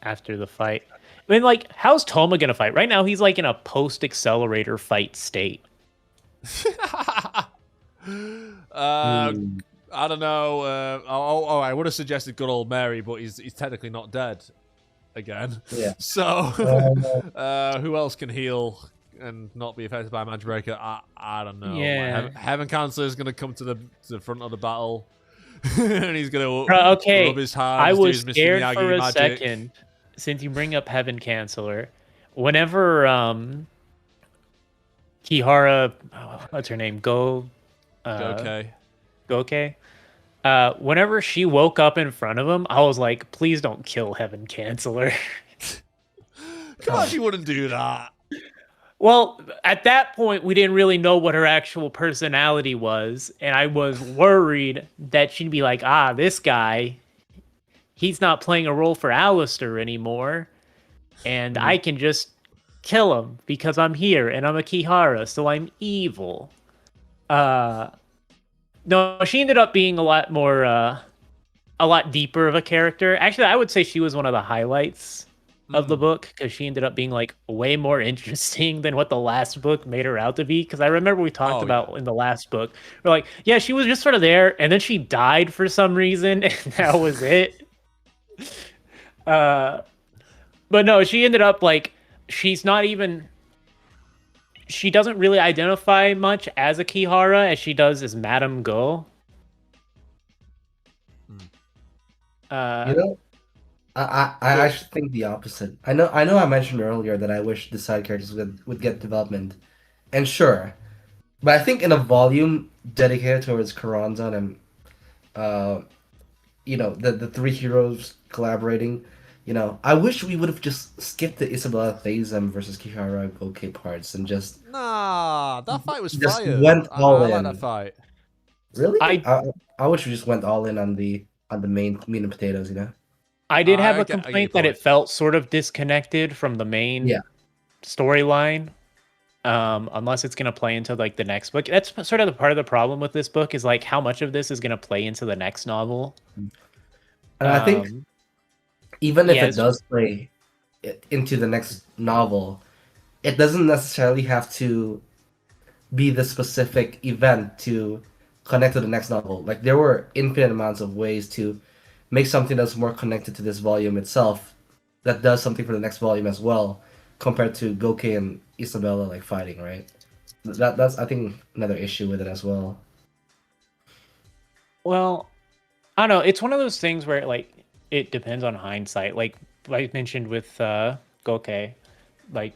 after the fight. I mean, like, how's Toma gonna fight? Right now, he's like in a post-accelerator fight state. I don't know. I would have suggested good old Mary, but he's technically not dead again. Yeah. So, who else can heal and not be affected by Magic Breaker? I don't know. Yeah. Heaven Counselor is going to come to the front of the battle, and he's going to rub his hands. I was do his Mr. scared Miyagi for a magic. second. Since you bring up Heaven Canceller, whenever Kihara, what's her name? Okay. Goke. Whenever she woke up in front of him, I was like, please don't kill Heaven Canceller. God, she wouldn't do that. Well, at that point, we didn't really know what her actual personality was, and I was worried that she'd be like, this guy, he's not playing a role for Alistair anymore, and I can just kill him because I'm here, and I'm a Kihara, so I'm evil. No, she ended up being a lot more, a lot deeper of a character. Actually, I would say she was one of the highlights of the book, because she ended up being like way more interesting than what the last book made her out to be. Because I remember we talked about in the last book, we're like, yeah, she was just sort of there, and then she died for some reason, and that was it. But no, she ended up like, she's not even, she doesn't really identify much as a Kihara as she does as Madame Go. I actually think the opposite. I know I mentioned earlier that I wish the side characters would get development. And sure. But I think in a volume dedicated towards Karanzan and the three heroes collaborating, I wish we would have just skipped the Isabella Theism versus Kihara Goke parts and just that fight was just fire. went all I like in. that fight. Really? I wish we just went all in on the main meat and potatoes, I did have a complaint that it felt sort of disconnected from the main storyline, unless it's going to play into like the next book. That's sort of the part of the problem with this book, is like how much of this is going to play into the next novel. And I think even if it does play into the next novel, it doesn't necessarily have to be the specific event to connect to the next novel. Like, there were infinite amounts of ways to make something that's more connected to this volume itself, that does something for the next volume as well, compared to Goke and Isabella like fighting, right? That's I think another issue with it as well. Well, I don't know. It's one of those things where like it depends on hindsight. Like I mentioned with Goke, like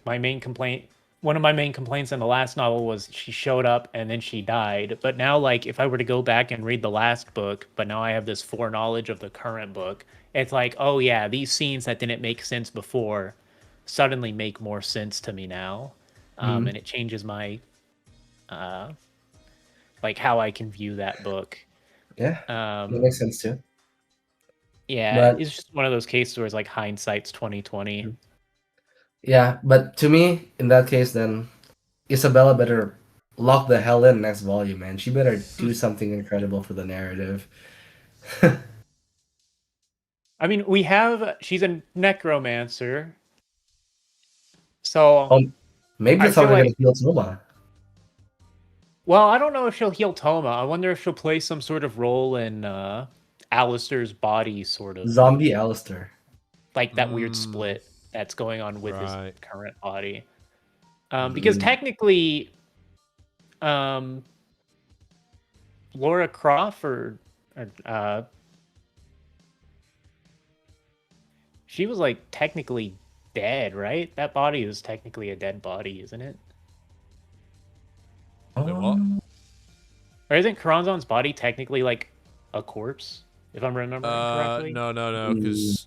one of my main complaints in the last novel was she showed up and then she died. But now, like, if I were to go back and read the last book, but now I have this foreknowledge of the current book, it's like, oh yeah, these scenes that didn't make sense before suddenly make more sense to me now. And it changes my, like, how I can view that book. Yeah, that makes sense too. Yeah, it's just one of those cases where it's like hindsight's 2020. Yeah, but to me, in that case, then Isabella better lock the hell in next volume, man. She better do something incredible for the narrative. I mean, she's a necromancer, so maybe that's how we're gonna heal Toma. Well, I don't know if she'll heal Toma. I wonder if she'll play some sort of role in Alistair's body, sort of zombie Alistair, like that weird split that's going on with his current body. Because technically, Laura Croft she was like technically dead, right? That body is technically a dead body, isn't it? Wait, what? Or isn't Karanzan's body technically like a corpse, if I'm remembering correctly? No, because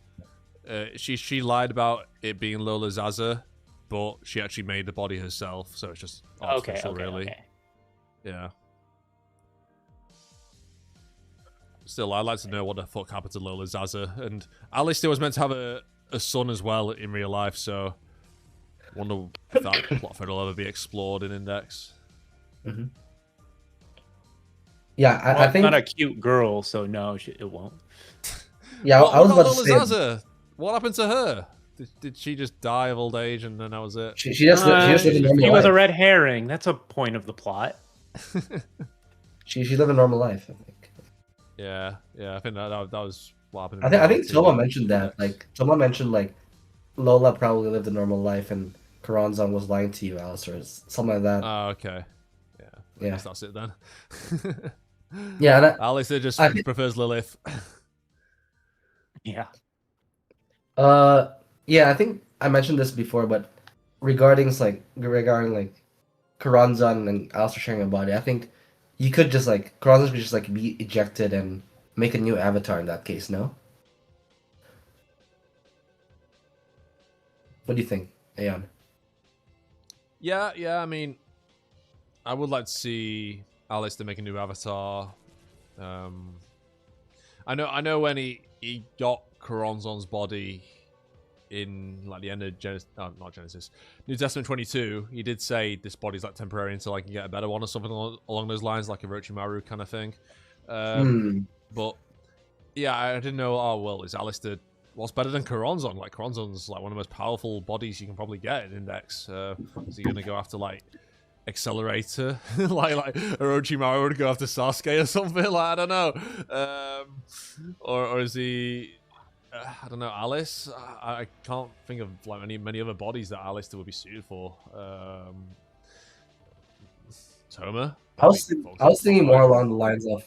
she lied about it being Lola Zaza, but she actually made the body herself, so it's just artificial, really. Okay. Yeah. Still, I'd like to know what the fuck happened to Lola Zaza. And Alistair was meant to have a son as well in real life, so I wonder if that plot thread will ever be explored in Index. Mm-hmm. Yeah, I think not a cute girl, so no, it won't. Yeah, I was about to say Zaza. What happened to her? Did she just die of old age and then that was it? She just lived a normal She was life. a red herring. That's a point of the plot. She lived a normal life, I think. Yeah, I think that was what happened. I think Toma mentioned that. Like Toma mentioned like Lola probably lived a normal life and Karanzan was lying to you, Alice, or something like that. Oh, okay. Yeah. I guess that's it then. Yeah, and Alice just prefers Lilith. Yeah. Yeah, I think I mentioned this before, but regarding like Karanzan and Alistair sharing a body, I think you could just like Karanzan could just like be ejected and make a new avatar in that case, no? What do you think, Aeon? Yeah, I mean, I would like to see Alice to make a new avatar. I know when he got Karanzan's body in like the end of not Genesis, New Testament 22, he did say this body's like temporary until I can get a better one or something along those lines, like a Orochimaru kind of thing. But yeah, I didn't know. Oh well, is Alistair what's better than Karanzan? Like Karanzan's like one of the most powerful bodies you can probably get in Index. Is he gonna go after like Accelerator, like Orochimaru would go after Sasuke or something? Like I don't know. Or is he? I don't know, Alice. I can't think of like many other bodies that Alice would be suited for. Toma. I was thinking more along the lines of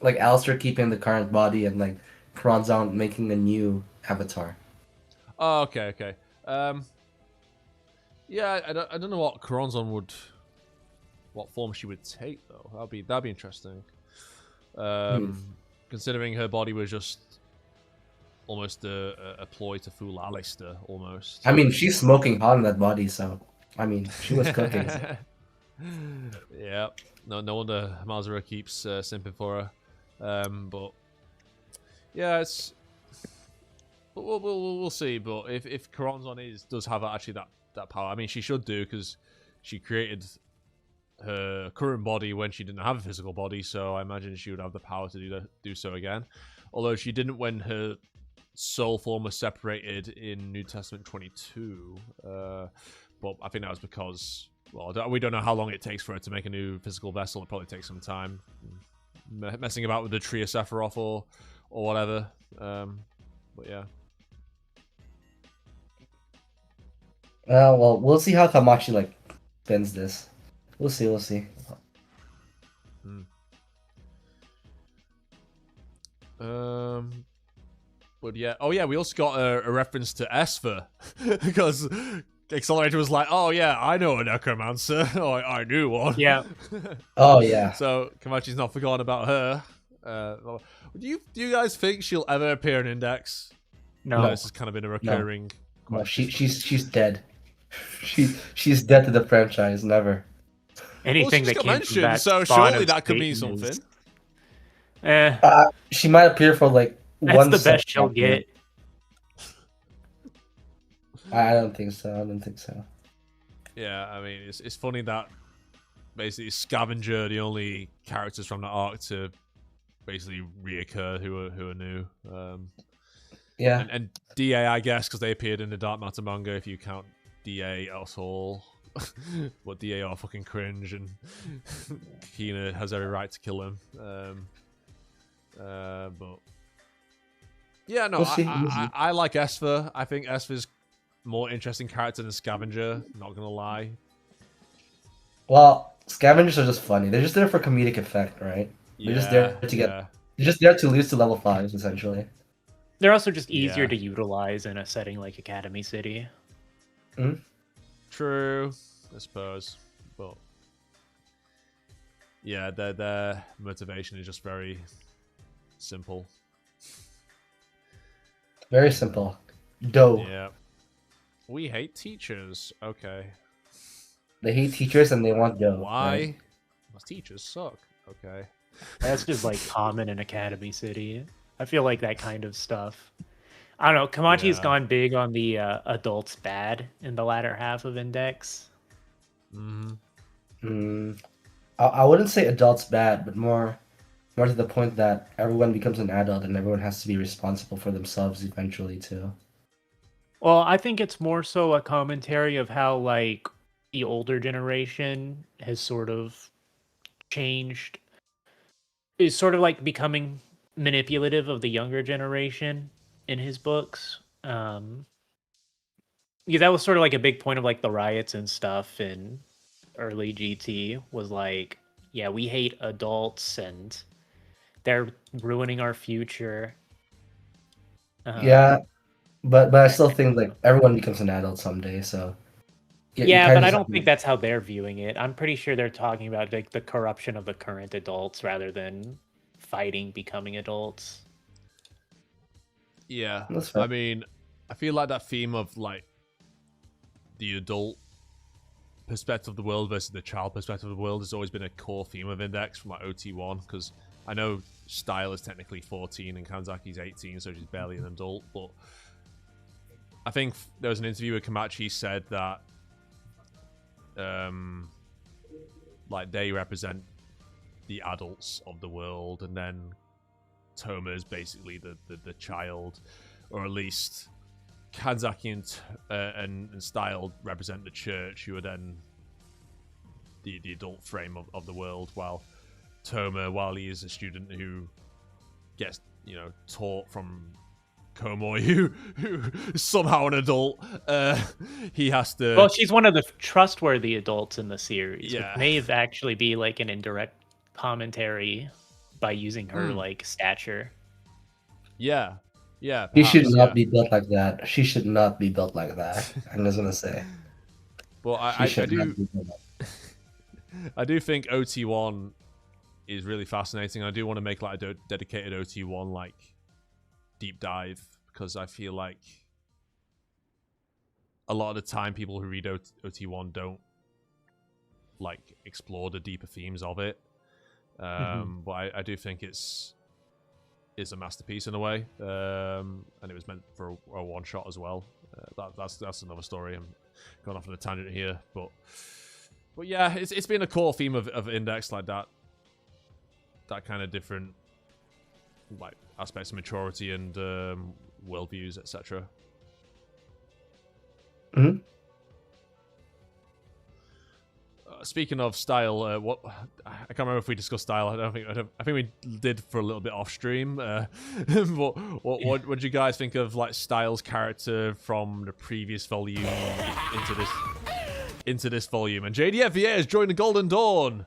like Alistair keeping the current body and like Karanzan making a new avatar. Oh, okay. Yeah, I don't know what Karanzan what form she would take though. That'd be interesting. Considering her body was just almost a ploy to fool Alistair, almost. I mean, she's smoking hot in that body, so I mean, she was cooking. Yeah, no wonder Mazura keeps simping for her. But yeah, we'll see. But if Karanzan does have actually that power, I mean, she should do because she created her current body when she didn't have a physical body, so I imagine she would have the power to do so again. Although she didn't when her soul form was separated in New Testament 22, but I think that was because, well, we don't know how long it takes for her to make a new physical vessel. It probably takes some time, messing about with the tree of Sephiroth or whatever. But yeah. Well, we'll see how Kamachi like spins this. We'll see. But yeah, oh yeah, we also got a reference to Esper because Accelerator was like, "Oh yeah, I know a necromancer. Oh, I knew one." Yeah. Oh yeah. So Kamachi's not forgotten about her. Do you guys think she'll ever appear in Index? No. This has kind of been a recurring. No, she's dead. She's dead to the franchise. Never. Anything that that came mentioned, that so spawn surely of that could mean Satan something. She might appear for like that's one. the best she'll get. I don't think so. Yeah, I mean, it's funny that basically Scavenger, the only characters from the arc to basically reoccur who are new. Yeah. And DA, I guess, because they appeared in the Dark Matter manga, if you count DA at all. But DA are fucking cringe, and Kina has every right to kill him. But yeah, no, I like Esper. I think Esper's more interesting character than Scavenger, not gonna lie. Well, Scavengers are just funny. They're just there for comedic effect, right? They're just there to get. They're just there to lose to level 5s, essentially. They're also just easier to utilize in a setting like Academy City. True, I suppose, but yeah, their motivation is just very simple. Very simple. Dough. Yeah. We hate teachers. Okay. They hate teachers and they want dough. Why? Right? Because teachers suck. Okay. That's just like common in Academy City. I feel like that kind of stuff. I don't know. Kamachi's gone big on the adults bad in the latter half of Index. I wouldn't say adults bad, but more more to the point that everyone becomes an adult and everyone has to be responsible for themselves eventually too. Well, I think it's more so a commentary of how like the older generation has sort of changed, is sort of like becoming manipulative of the younger generation in his books. Yeah, that was sort of like a big point of like the riots and stuff in early GT was like, yeah, we hate adults and they're ruining our future. Yeah, but I still think like everyone becomes an adult someday, so Yeah, but I don't think that's how they're viewing it. I'm pretty sure they're talking about like the corruption of the current adults rather than fighting becoming adults. Yeah, I mean, I feel like that theme of like the adult perspective of the world versus the child perspective of the world has always been a core theme of Index from like OT1, because I know Style is technically 14 and Kanzaki's 18, so she's barely an adult, but I think there was an interview with Kamachi said that like they represent the adults of the world, and then Toma is basically the child, or at least Kanzaki and Style represent the church, who are then the adult frame of the world, while Toma, while he is a student who gets, you know, taught from Komoi, who is somehow an adult, he has to... Well, she's one of the trustworthy adults in the series. Yeah. Which may actually be like an indirect commentary by using her like stature. Yeah. Yeah. He should not be built like that. She should not be built like that. I'm just gonna say. Well, I do think OT1 is really fascinating. I do want to make like a dedicated OT1 like deep dive, because I feel like a lot of the time people who read OT1 don't like explore the deeper themes of it. But I do think it's a masterpiece in a way, and it was meant for a one shot as well. That's another story. I'm going off on a tangent here, but yeah, it's been a core theme of Index, like that kind of different like aspects of maturity and worldviews, etc. Speaking of Style, what I can't remember if we discussed Style. I think we did for a little bit off stream. What did you guys think of like Style's character from the previous volume into this volume? And JDFVA has joined the Golden Dawn,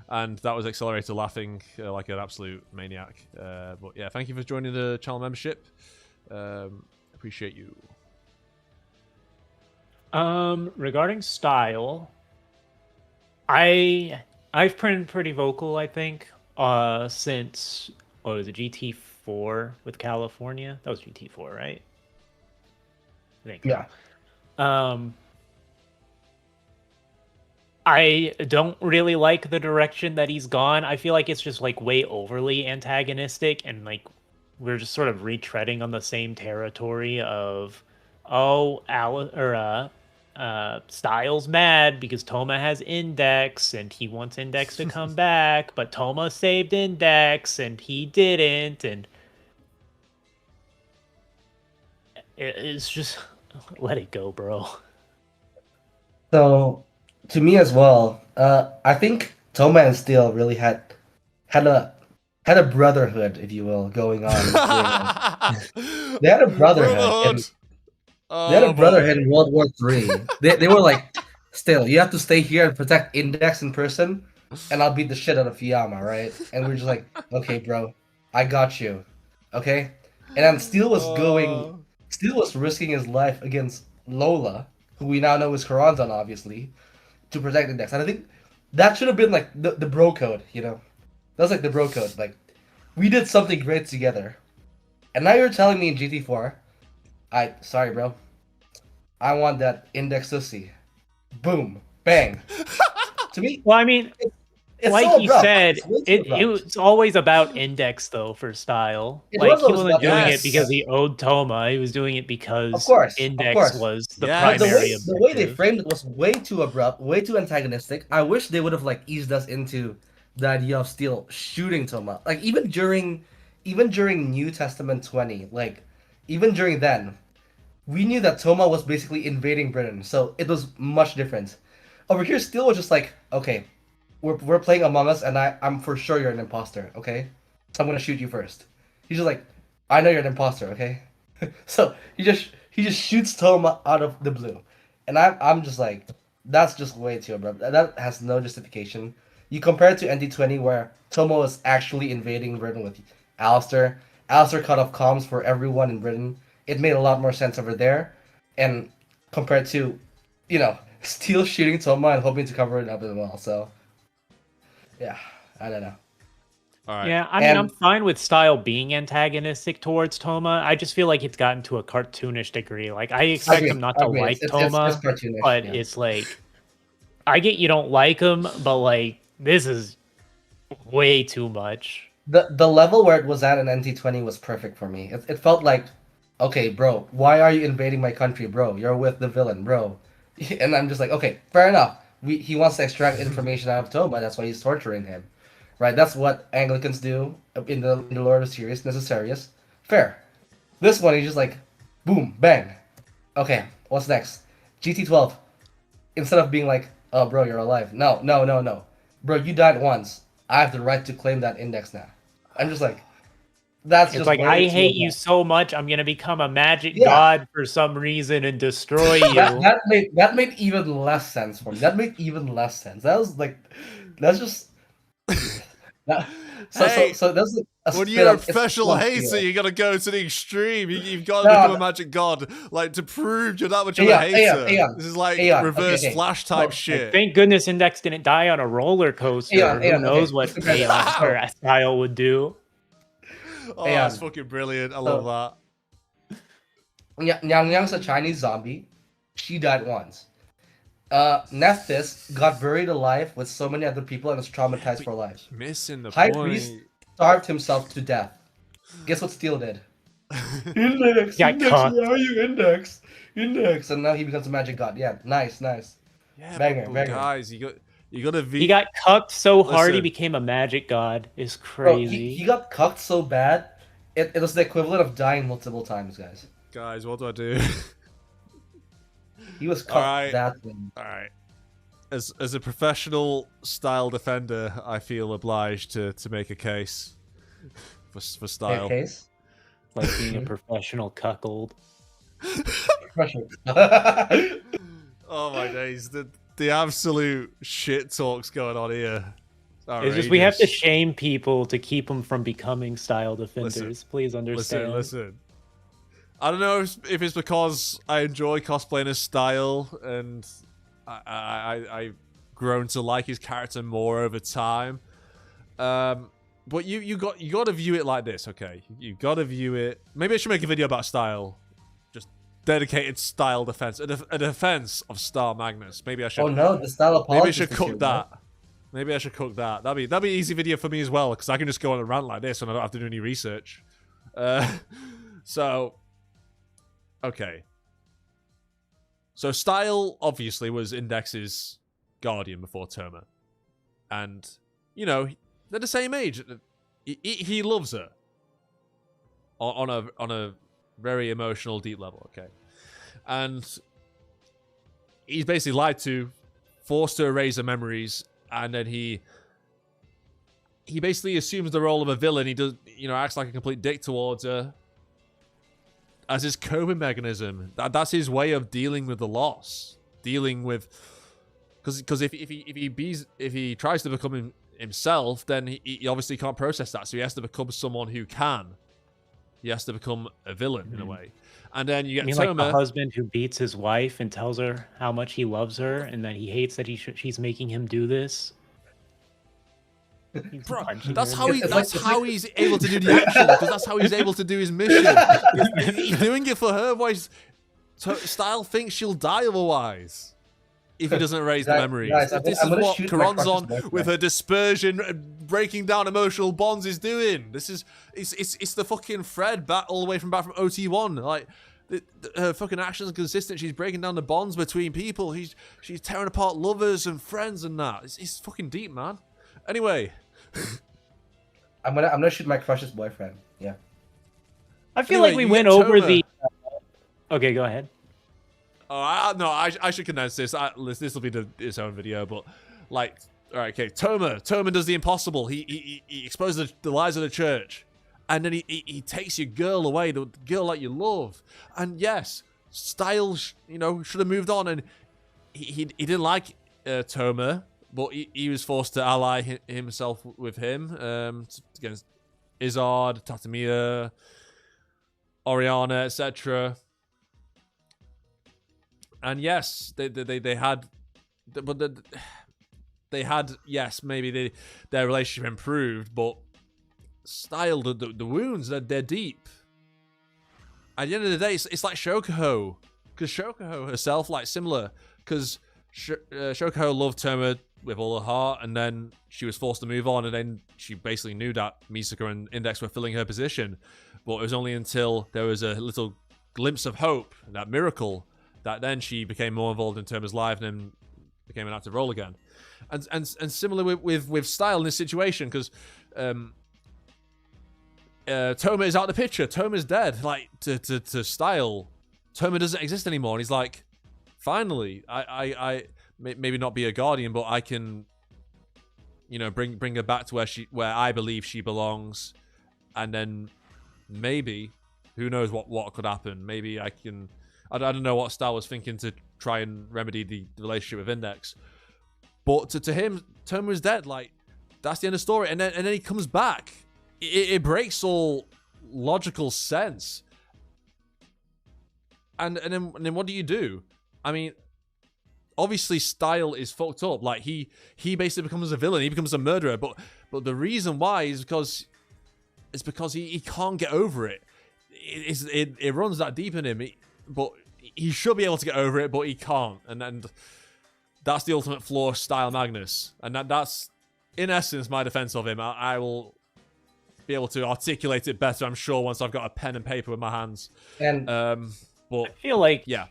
and that was Accelerator laughing like an absolute maniac. But yeah, thank you for joining the channel membership. Appreciate you. Regarding Style, I've been pretty vocal, I think, since what was it, GT4 with California? That was GT4, right? I think. Yeah. I don't really like the direction that he's gone. I feel like it's just like way overly antagonistic, and like we're just sort of retreading on the same territory of, Style's mad because Toma has Index and he wants Index to come back, but Toma saved Index and he didn't, and it's just let it go, bro. So, to me as well, I think Toma and Steel really had a brotherhood, if you will, going on. They had a brotherhood. They had a brotherhood in World War III. They were like, Steel, you have to stay here and protect Index in person, and I'll beat the shit out of Fuyama, right? And we're just like, okay, bro, I got you, okay? And then Steel was risking his life against Lola, who we now know is Karanzan, obviously, to protect Index. And I think that should have been like the bro code, you know? That was like the bro code. Like, we did something great together. And now you're telling me in GT4, sorry, bro. I want that Index Sussy. Boom. Bang. To me, well, I mean, it's like so he abrupt. said, it's always about Index, though, for Style. Like, he wasn't doing it because he owed Toma. He was doing it because Index was the primary objective. The way they framed it was way too abrupt, way too antagonistic. I wish they would have like eased us into the idea of Steel shooting Toma. Like even during New Testament 20, like even during then, we knew that Toma was basically invading Britain, so it was much different. Over here, Steel was just like, okay, we're playing Among Us, and I'm for sure you're an imposter, okay? So I'm gonna shoot you first. He's just like, I know you're an imposter, okay? So he just shoots Toma out of the blue, and I'm just like, that's just way too abrupt. That has no justification. You compare it to NT20 where Toma was actually invading Britain with Alistair. Alistair cut off comms for everyone in Britain. It made a lot more sense over there, and compared to, Steel shooting Toma and hoping to cover it up as well. So, yeah, I don't know. All right. Yeah, I mean, I'm fine with Style being antagonistic towards Toma. I just feel like it's gotten to a cartoonish degree. Like, I expect him not to like Toma, it's cartoonish, but yeah. it's like, I get you don't like him, but like, this is way too much. The level where it was at in NT20 was perfect for me. It felt like, okay, bro, why are you invading my country, bro? You're with the villain, bro. And I'm just like, okay, fair enough. He wants to extract information out of Toma. That's why he's torturing him, right? That's what Anglicans do in the Lord of Serious Necessarius. Fair. This one, he's just like, boom, bang. Okay, what's next? GT12. Instead of being like, oh, bro, you're alive. No. Bro, you died once. I have the right to claim that index now. I'm just like, that's it's just like, I hate you much. so much, I'm gonna become a magic god for some reason and destroy you. that made even less sense for me. That made even less sense. That was like, that's just. That, so that's like when you're a professional hater, you gotta go to the extreme. You've got to become a magic god, like to prove you're that much of a hater. This is like reverse Flash type shit. Thank goodness Index didn't die on a roller coaster. Who knows what Chaos or Style would do? Oh, that's fucking brilliant. I love that. Nyang Nyang's a Chinese zombie. She died once. Nephthys got buried alive with so many other people and was traumatized for life. Missing the High point. Priest starved himself to death. Guess what Steel did? Index, where are you, Index? And now he becomes a magic god. Yeah, nice. Yeah, banger. Guys, you gotta He got cucked so hard he became a magic god. It's crazy. Bro, he got cucked so bad, it was the equivalent of dying multiple times, guys. Guys, what do I do? He was cucked that way. Alright. As a professional Style defender, I feel obliged to make a case for Style. A case? Like being a professional cuckold. Oh my days, the absolute shit talks going on here. It's just we have to shame people to keep them from becoming Style defenders. Please understand. Listen. I don't know if it's because I enjoy cosplaying as Style and I've grown to like his character more over time. But you got to view it like this, okay? You got to view it. Maybe I should make a video about Style. Dedicated Style defense, a defense of Star Magnus. Maybe I should. Oh no, the Style apology. Maybe I should cook that. Maybe I should cook that. That'd be an easy video for me as well, because I can just go on a rant like this and I don't have to do any research. So, okay. So Style obviously was Index's guardian before Toma, and they're the same age. He loves her on a very emotional, deep level, okay? And he's basically lied to, forced to erase her memories, and then he basically assumes the role of a villain. He does, acts like a complete dick towards her as his coping mechanism. That's his way of dealing with the loss, dealing with, because if he tries to become himself, then he obviously can't process that. So he has to become someone who can. He has to become a villain in a way. And then you get Toma, like the husband who beats his wife and tells her how much he loves her and that he hates that she's making him do this. Bro, that's how he's able to do the action, because that's how he's able to do his mission. He's doing it for her. Why Style thinks she'll die otherwise if he doesn't erase the memories. This is what Karonzon with her dispersion, breaking down emotional bonds is doing. It's the fucking thread back all the way back from OT1. Like her fucking actions are consistent. She's breaking down the bonds between people. She's tearing apart lovers and friends and that. It's fucking deep, man. Anyway, I'm gonna shoot my crush's boyfriend. Yeah. I feel Anyway, like we you went get over Toma. the. Okay, go ahead. Oh, no, I should condense this. This will be its own video, but like, all right, okay. Toma does the impossible. He exposes the lies of the church, and then he takes your girl away, the girl that you love. And yes, Styles, should have moved on, and he didn't like Toma, but he was forced to ally himself with him against Izard, Tatamiya, Oriana, etc. And yes, they had, but they had, yes, maybe their relationship improved, but Style, the wounds, they're deep. At the end of the day, it's like Shokuho, because Shokuho herself, like, similar, because Shokuho loved Toma with all her heart, and then she was forced to move on, and then she basically knew that Misaka and Index were filling her position, but it was only until there was a little glimpse of hope, that miracle, that then she became more involved in Toma's life and then became an active role again. And similar with Style in this situation, because Toma is out of the picture. Toma's dead. Like, to Style, Toma doesn't exist anymore. And he's like, finally, I maybe not be a guardian, but I can, bring her back to where I believe she belongs. And then maybe, who knows what could happen. Maybe I can... I don't know what Style was thinking to try and remedy the relationship with Index. But to him, Toma is dead. Like, that's the end of the story. And then he comes back. It breaks all logical sense. And then what do you do? I mean, obviously Style is fucked up. Like, he basically becomes a villain. He becomes a murderer. But the reason why is because he can't get over it. It runs that deep in him. But he should be able to get over it, but he can't. And that's the ultimate flaw of Style Magnus. And that's, in essence, my defense of him. I will be able to articulate it better, I'm sure, once I've got a pen and paper in my hands. And but I feel like yeah.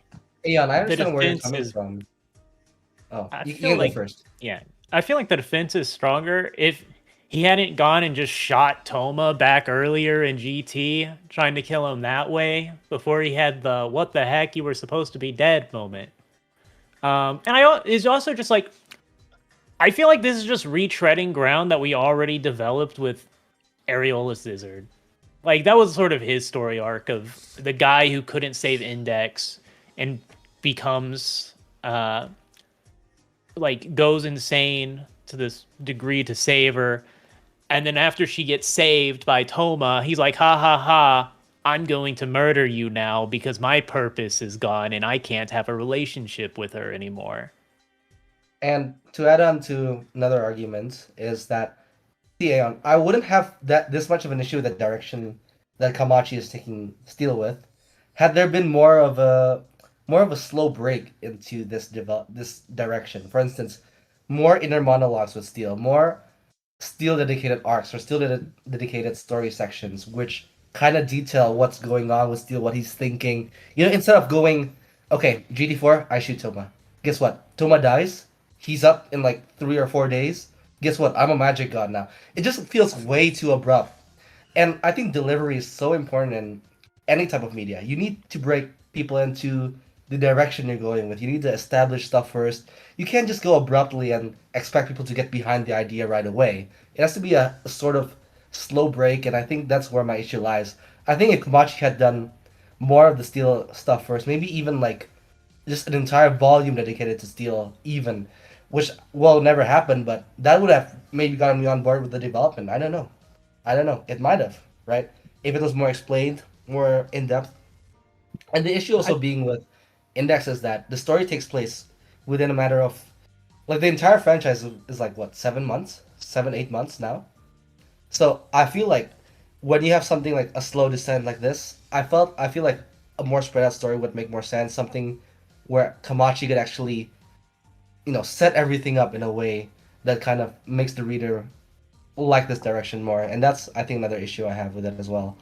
Aeon, I understand where you're defense coming is- from. Oh, I you feel can go like- first. Yeah, I feel like the defense is stronger if he hadn't gone and just shot Toma back earlier in GT, trying to kill him that way before he had the "what the heck, you were supposed to be dead" moment. It's also just like, I feel like this is just retreading ground that we already developed with Areola Lizard. Like, that was sort of his story arc of the guy who couldn't save Index and becomes goes insane to this degree to save her. And then after she gets saved by Toma, he's like, ha ha ha, I'm going to murder you now because my purpose is gone and I can't have a relationship with her anymore. And to add on to another argument is that Aeon, I wouldn't have this much of an issue with the direction that Kamachi is taking Steel with, had there been more of a slow break into this direction. For instance, more inner monologues with Steel, more Steel dedicated arcs or Steel dedicated story sections, which kind of detail what's going on with Steel, what he's thinking. Instead of going, okay, GT4, I shoot Toma. Guess what? Toma dies. He's up in like 3 or 4 days. Guess what? I'm a magic god now. It just feels way too abrupt. And I think delivery is so important in any type of media. You need to break people into the direction you're going with. You need to establish stuff first. You can't just go abruptly and expect people to get behind the idea right away. It has to be a sort of slow break, and I think that's where my issue lies. I think if Kamachi had done more of the Steel stuff first, maybe even like just an entire volume dedicated to Steel, even, which will never happen, but that would have maybe gotten me on board with the development. I don't know. It might have, right? If it was more explained, more in-depth. And the issue also being with Index is that the story takes place within a matter of, like, the entire franchise is like, what, 7 months? 7-8 months now? So I feel like when you have something like a slow descent like this, I feel like a more spread out story would make more sense. Something where Kamachi could actually, set everything up in a way that kind of makes the reader like this direction more. And that's, I think, another issue I have with it as well.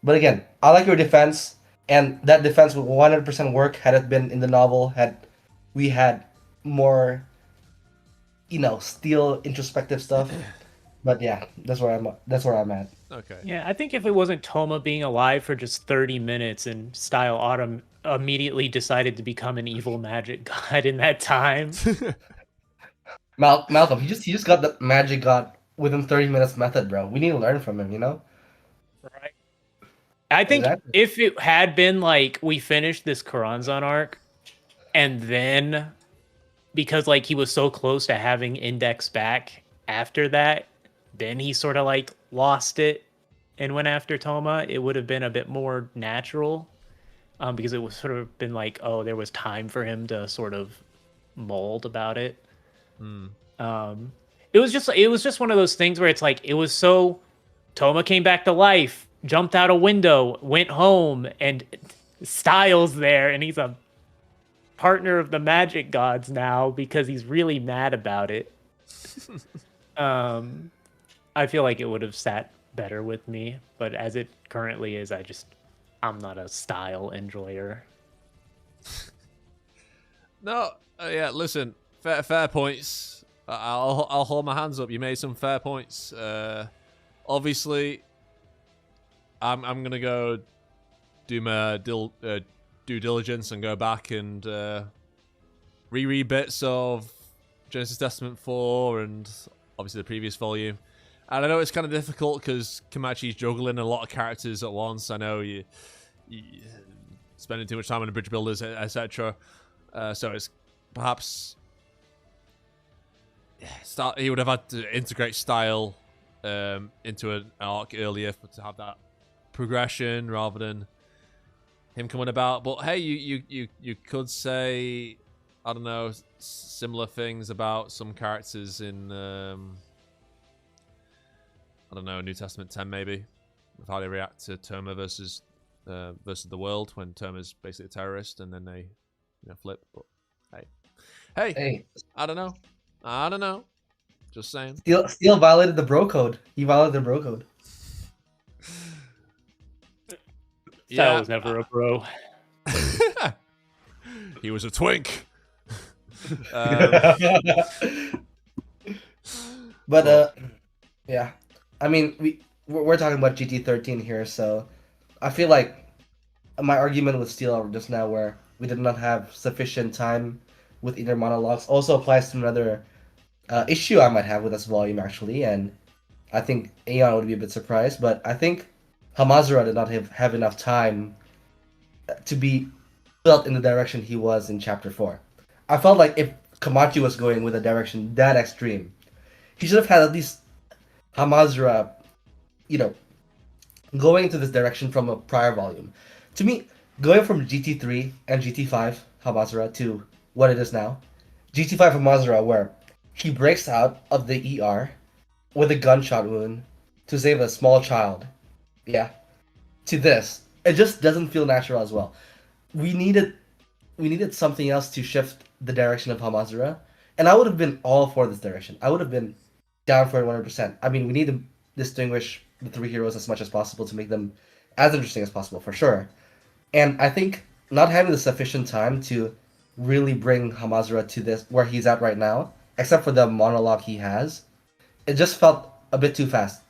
But again, I like your defense, and that defense would 100% work had it been in the novel, had we had more, Steel introspective stuff. But yeah, that's where I'm at. Okay. Yeah, I think if it wasn't Toma being alive for just 30 minutes and Style Autumn immediately decided to become an evil magic god in that time. Malcolm, he just got the magic god within 30 minutes method, bro. We need to learn from him, you know? Right. I think Exactly. if it had been like we finished this Karanzan arc and then because like he was so close to having Index back after that, then he sort of like lost it and went after Toma, it would have been a bit more natural. Because it was sort of been like, oh, there was time for him to sort of mold about it. Um, it was just one of those things where it's like it was so Toma came back to life, jumped out a window, went home, and Styles there, and he's a partner of the magic gods now because he's really mad about it. I feel like it would have sat better with me, but as it currently is, I'm not a style enjoyer. No, yeah. Listen, fair points. I'll hold my hands up. You made some fair points. Obviously, I'm gonna go do my due diligence and go back and reread bits of Genesis Testament 4 and obviously the previous volume. And I know it's kind of difficult because Kamachi's juggling a lot of characters at once. I know you spending too much time on the bridge builders, etc. So it's perhaps he would have had to integrate style into an arc earlier to have that progression rather than him coming about. But hey, you could say, I don't know, similar things about some characters in I don't know, New Testament 10 maybe, with how they react to Toma versus the world when Toma's basically a terrorist and then they flip. But hey, I don't know. Just saying. Steel violated the bro code. He violated the bro code. Style was never a bro. He was a twink. But yeah. I mean, we're talking about GT13 here, so I feel like my argument with Steel just now, where we did not have sufficient time with inner monologues, also applies to another issue I might have with this volume, actually, and I think Aeon would be a bit surprised, but I think Hamazura did not have enough time to be built in the direction he was in Chapter 4. I felt like if Kamachi was going with a direction that extreme, he should have had at least Hamazura, going into this direction from a prior volume. To me, going from GT3 and GT5 Hamazura to what it is now, GT5 Hamazura, where he breaks out of the ER with a gunshot wound to save a small child, to this, it just doesn't feel natural as well. We needed something else to shift the direction of Hamazura, and I would have been all for this direction. I would have been down for it 100%. I mean, we need to distinguish the three heroes as much as possible to make them as interesting as possible, for sure. And I think not having the sufficient time to really bring Hamazura to this where he's at right now, except for the monologue he has, it just felt a bit too fast.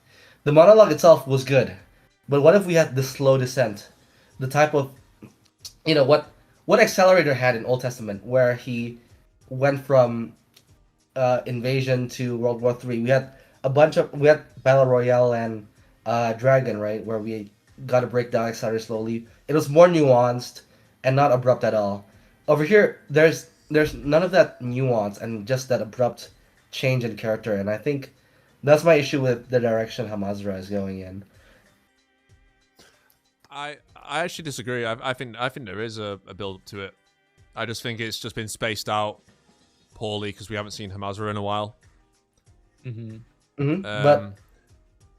The monologue itself was good, but what if we had this slow descent, the type of, what Accelerator had in Old Testament, where he went from Invasion to World War III. We had Battle Royale and Dragon, right, where we got to break down Accelerator slowly. It was more nuanced and not abrupt at all. Over here, there's none of that nuance and just that abrupt change in character, and I think that's my issue with the direction Hamazura is going in. I actually disagree. I think there is a build up to it. I just think it's just been spaced out poorly because we haven't seen Hamazura in a while. But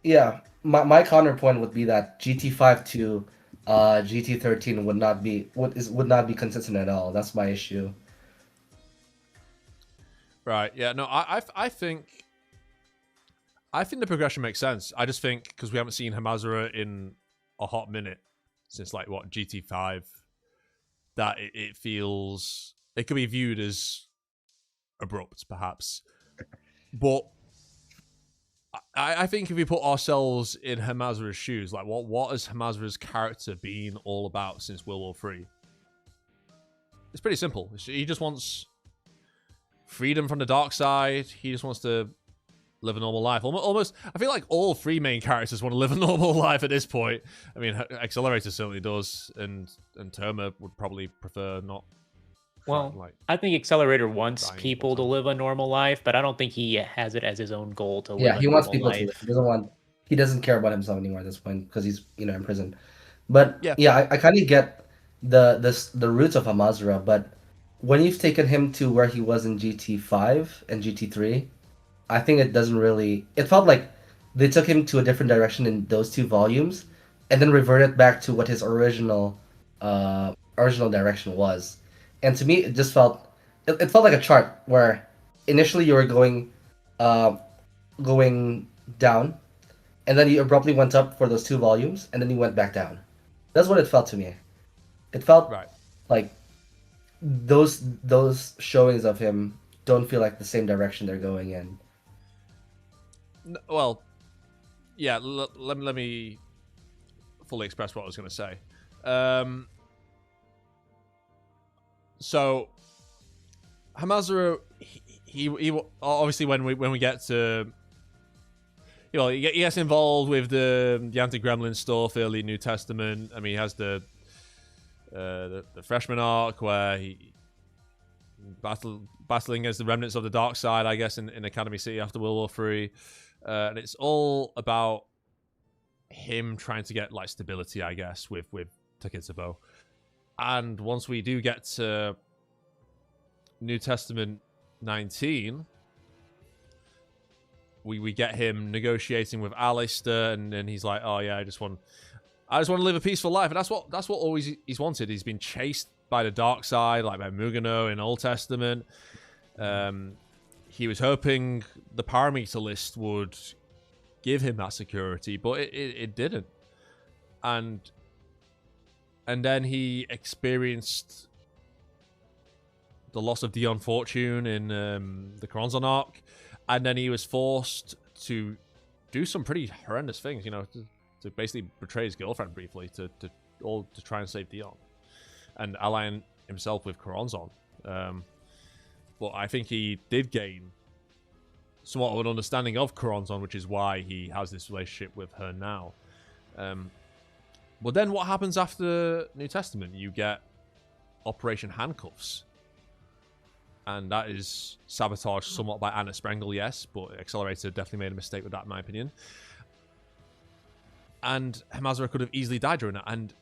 yeah, my counterpoint would be that GT5 to GT13 would not be consistent at all. That's my issue. Right. Yeah. No. I think the progression makes sense. I just think because we haven't seen Hamazura in a hot minute since GT5, that it feels it could be viewed as abrupt, perhaps. But I think if we put ourselves in Hamazuru's shoes, like what has Hamazuru's character been all about since World War III? It's pretty simple. He just wants freedom from the dark side. He just wants to live a normal life. Almost, I feel like all three main characters want to live a normal life at this point. I mean, Accelerator certainly does, and Toma would probably prefer not. Well, like, I think Accelerator wants dying people all the to time. live a normal life, but I don't think he has it as his own goal to live Yeah, a he wants normal people to life. live. He doesn't want. He doesn't care about himself anymore at this point because he's in prison. But Yeah. yeah, I kind of get the roots of Hamazura, but when you've taken him to where he was in GT5 and GT3, I think it doesn't really. It felt like they took him to a different direction in those two volumes, and then reverted back to what his original direction was. And to me, it just felt it felt like a chart where initially you were going down, and then you abruptly went up for those two volumes, and then you went back down. That's what it felt to me. It felt Right. like those showings of him don't feel like the same direction they're going in. Well, yeah. Let me fully express what I was going to say. So Hamazura, he obviously when we get to, he gets involved with the anti-gremlin stuff, early New Testament. I mean, he has the freshman arc where he battling against the remnants of the dark side, I guess, in Academy City after World War III, and it's all about him trying to get like stability, I guess, with Taketsubo. And once we do get to New Testament 19, we get him negotiating with Alistair, and then he's like, "Oh yeah, I just want to live a peaceful life," and that's what always he's wanted. He's been chased by the dark side, like by Mugano in Old Testament. He was hoping the parameter list would give him that security, but it didn't. And then he experienced the loss of Dion Fortune in the Coronzon arc, and then he was forced to do some pretty horrendous things, to basically betray his girlfriend briefly to try and save Dion, and align himself with Coronzon. But I think he did gain somewhat of an understanding of Coronzon, which is why he has this relationship with her now. But then what happens after New Testament? You get Operation Handcuffs. And that is sabotaged somewhat by Anna Sprengel, yes, but Accelerator definitely made a mistake with that, in my opinion. And Hamazura could have easily died during that, and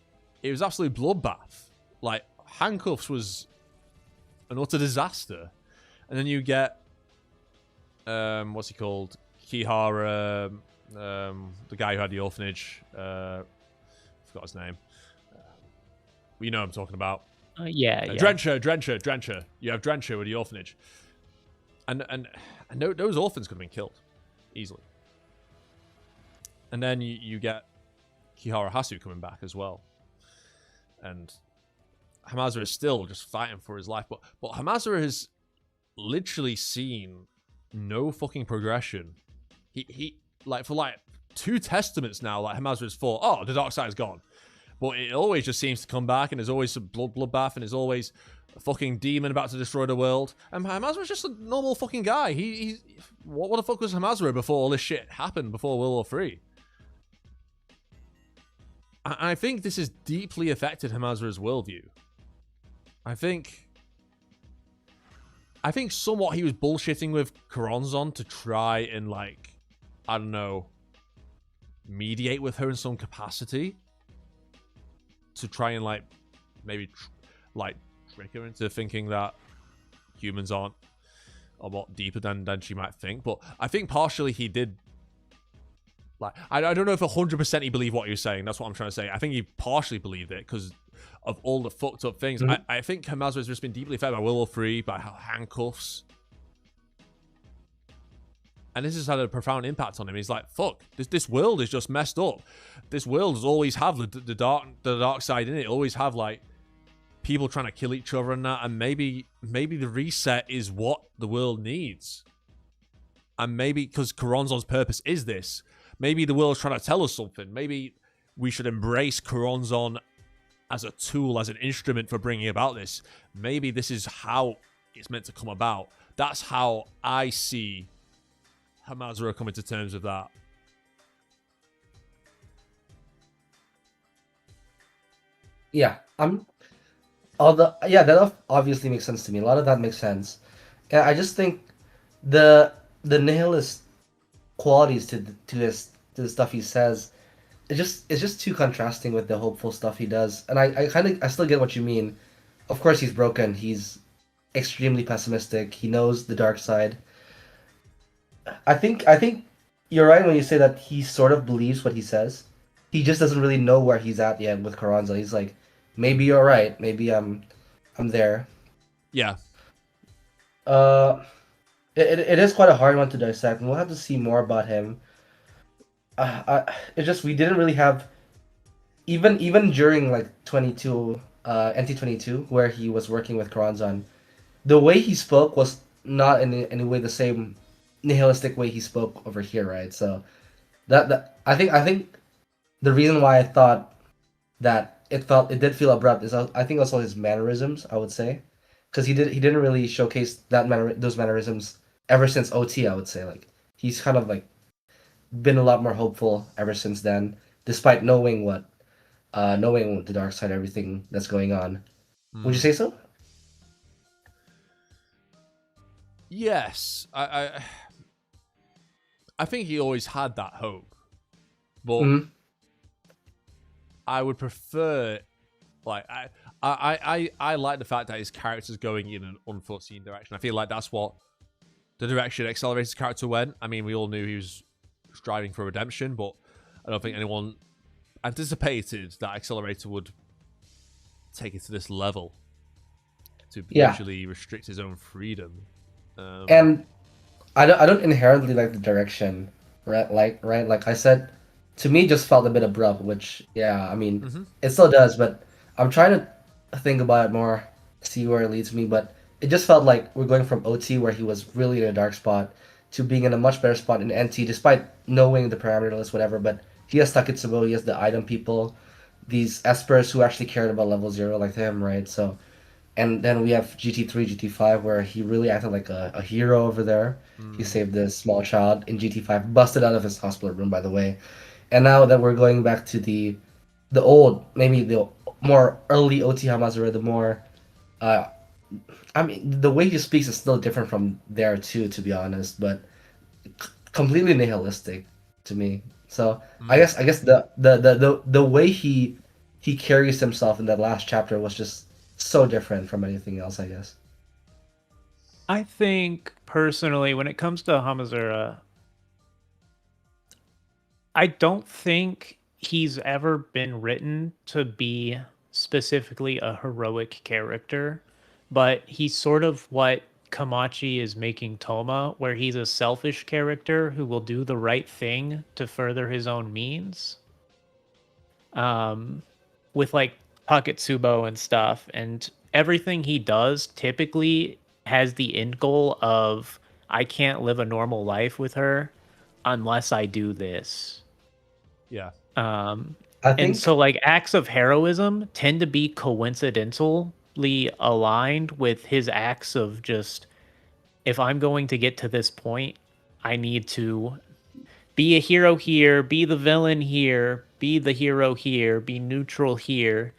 it was absolute bloodbath. Like, Handcuffs was an utter disaster. And then you get, what's he called? Kihara, the guy who had the orphanage. Forgot his name. You know what I'm talking about. Yeah. Drencher. You have Drencher with the orphanage. And those orphans could have been killed. Easily. And then you get Kihara Hasu coming back as well. And Hamazura is still just fighting for his life. But Hamazura has literally seen no fucking progression. He like, for like 2 testaments now, like Hamazura's fought, oh, the dark side is gone. But it always just seems to come back, and there's always a bloodbath, and there's always a fucking demon about to destroy the world. And Hamazura's just a normal fucking guy. He's what the fuck was Hamazura before all this shit happened, before World War III? I think this has deeply affected Hamazura's worldview. I think somewhat he was bullshitting with Coronzon to try and, like, I don't know, mediate with her in some capacity. To try and, like, maybe, trick her into thinking that humans aren't a lot deeper than she might think. But I think partially he did. Like, I don't know if 100% he believed what he was saying. That's what I'm trying to say. I think he partially believed it because of all the fucked up things. Mm-hmm. I think Hamazura has just been deeply affected by World War III, by Handcuffs. And this has had a profound impact on him. He's like, fuck, this world is just messed up. This world has always have the dark side in it. Always have, like, people trying to kill each other and that. And maybe the reset is what the world needs. And maybe because Koronzon's purpose is this, maybe the world's trying to tell us something. Maybe we should embrace Koronzon as a tool, as an instrument for bringing about this. Maybe this is how it's meant to come about. That's how I see Haimura coming to terms with that. Yeah, that obviously makes sense to me. A lot of that makes sense. And I just think the nihilist qualities to the stuff he says, it's just too contrasting with the hopeful stuff he does. And I still get what you mean. Of course he's broken. He's extremely pessimistic. He knows the dark side. I think you're right when you say that he sort of believes what he says. He just doesn't really know where he's at yet with Carranza. He's like, maybe you're right. Maybe I'm there. Yeah. It is quite a hard one to dissect, and we'll have to see more about him. It's just we didn't really have even during like 22 NT22 where he was working with Karanzan, the way he spoke was not in any way the same nihilistic way he spoke over here, right? So that I think the reason why I thought that it did feel abrupt is I think also his mannerisms, I would say, because he didn't really showcase those mannerisms ever since OT. I would say like he's kind of like been a lot more hopeful ever since then, despite knowing the dark side, everything that's going on. Would you say so? Yes, I think he always had that hope, but I would prefer, like, I like the fact that his character's going in an unforeseen direction. I feel like that's what the direction Accelerator's character went. I mean, we all knew he was striving for redemption, but I don't think anyone anticipated that Accelerator would take it to this level to potentially restrict his own freedom. And I don't inherently like the direction, right? Like I said, to me, it just felt a bit abrupt. Which, I mean, it still does, but I'm trying to think about it more, see where it leads me. But it just felt like we're going from OT, where he was really in a dark spot, to being in a much better spot in NT, despite knowing the parameter list, whatever. But he has Taketsubo, he has the item people, these espers who actually cared about level 0 like him, right? So, and then we have GT3, GT5, where he really acted like a hero over there. He saved this small child in GT5, busted out of his hospital room, by the way. And now that we're going back to the old, maybe the more early OT Hamazura, the more, I mean, the way he speaks is still different from there too, to be honest, but completely nihilistic to me. So I guess the way he carries himself in that last chapter was just so different from anything else, I guess. I think personally, when it comes to Hamazura, I don't think he's ever been written to be specifically a heroic character, but he's sort of what Kamachi is making Toma, where he's a selfish character who will do the right thing to further his own means. With like Taketsubo and stuff, and everything he does typically has the end goal of, I can't live a normal life with her unless I do this. Yeah. And so like acts of heroism tend to be coincidentally aligned with his acts of just, if I'm going to get to this point, I need to be a hero here, be the villain here, be the hero here, be neutral here.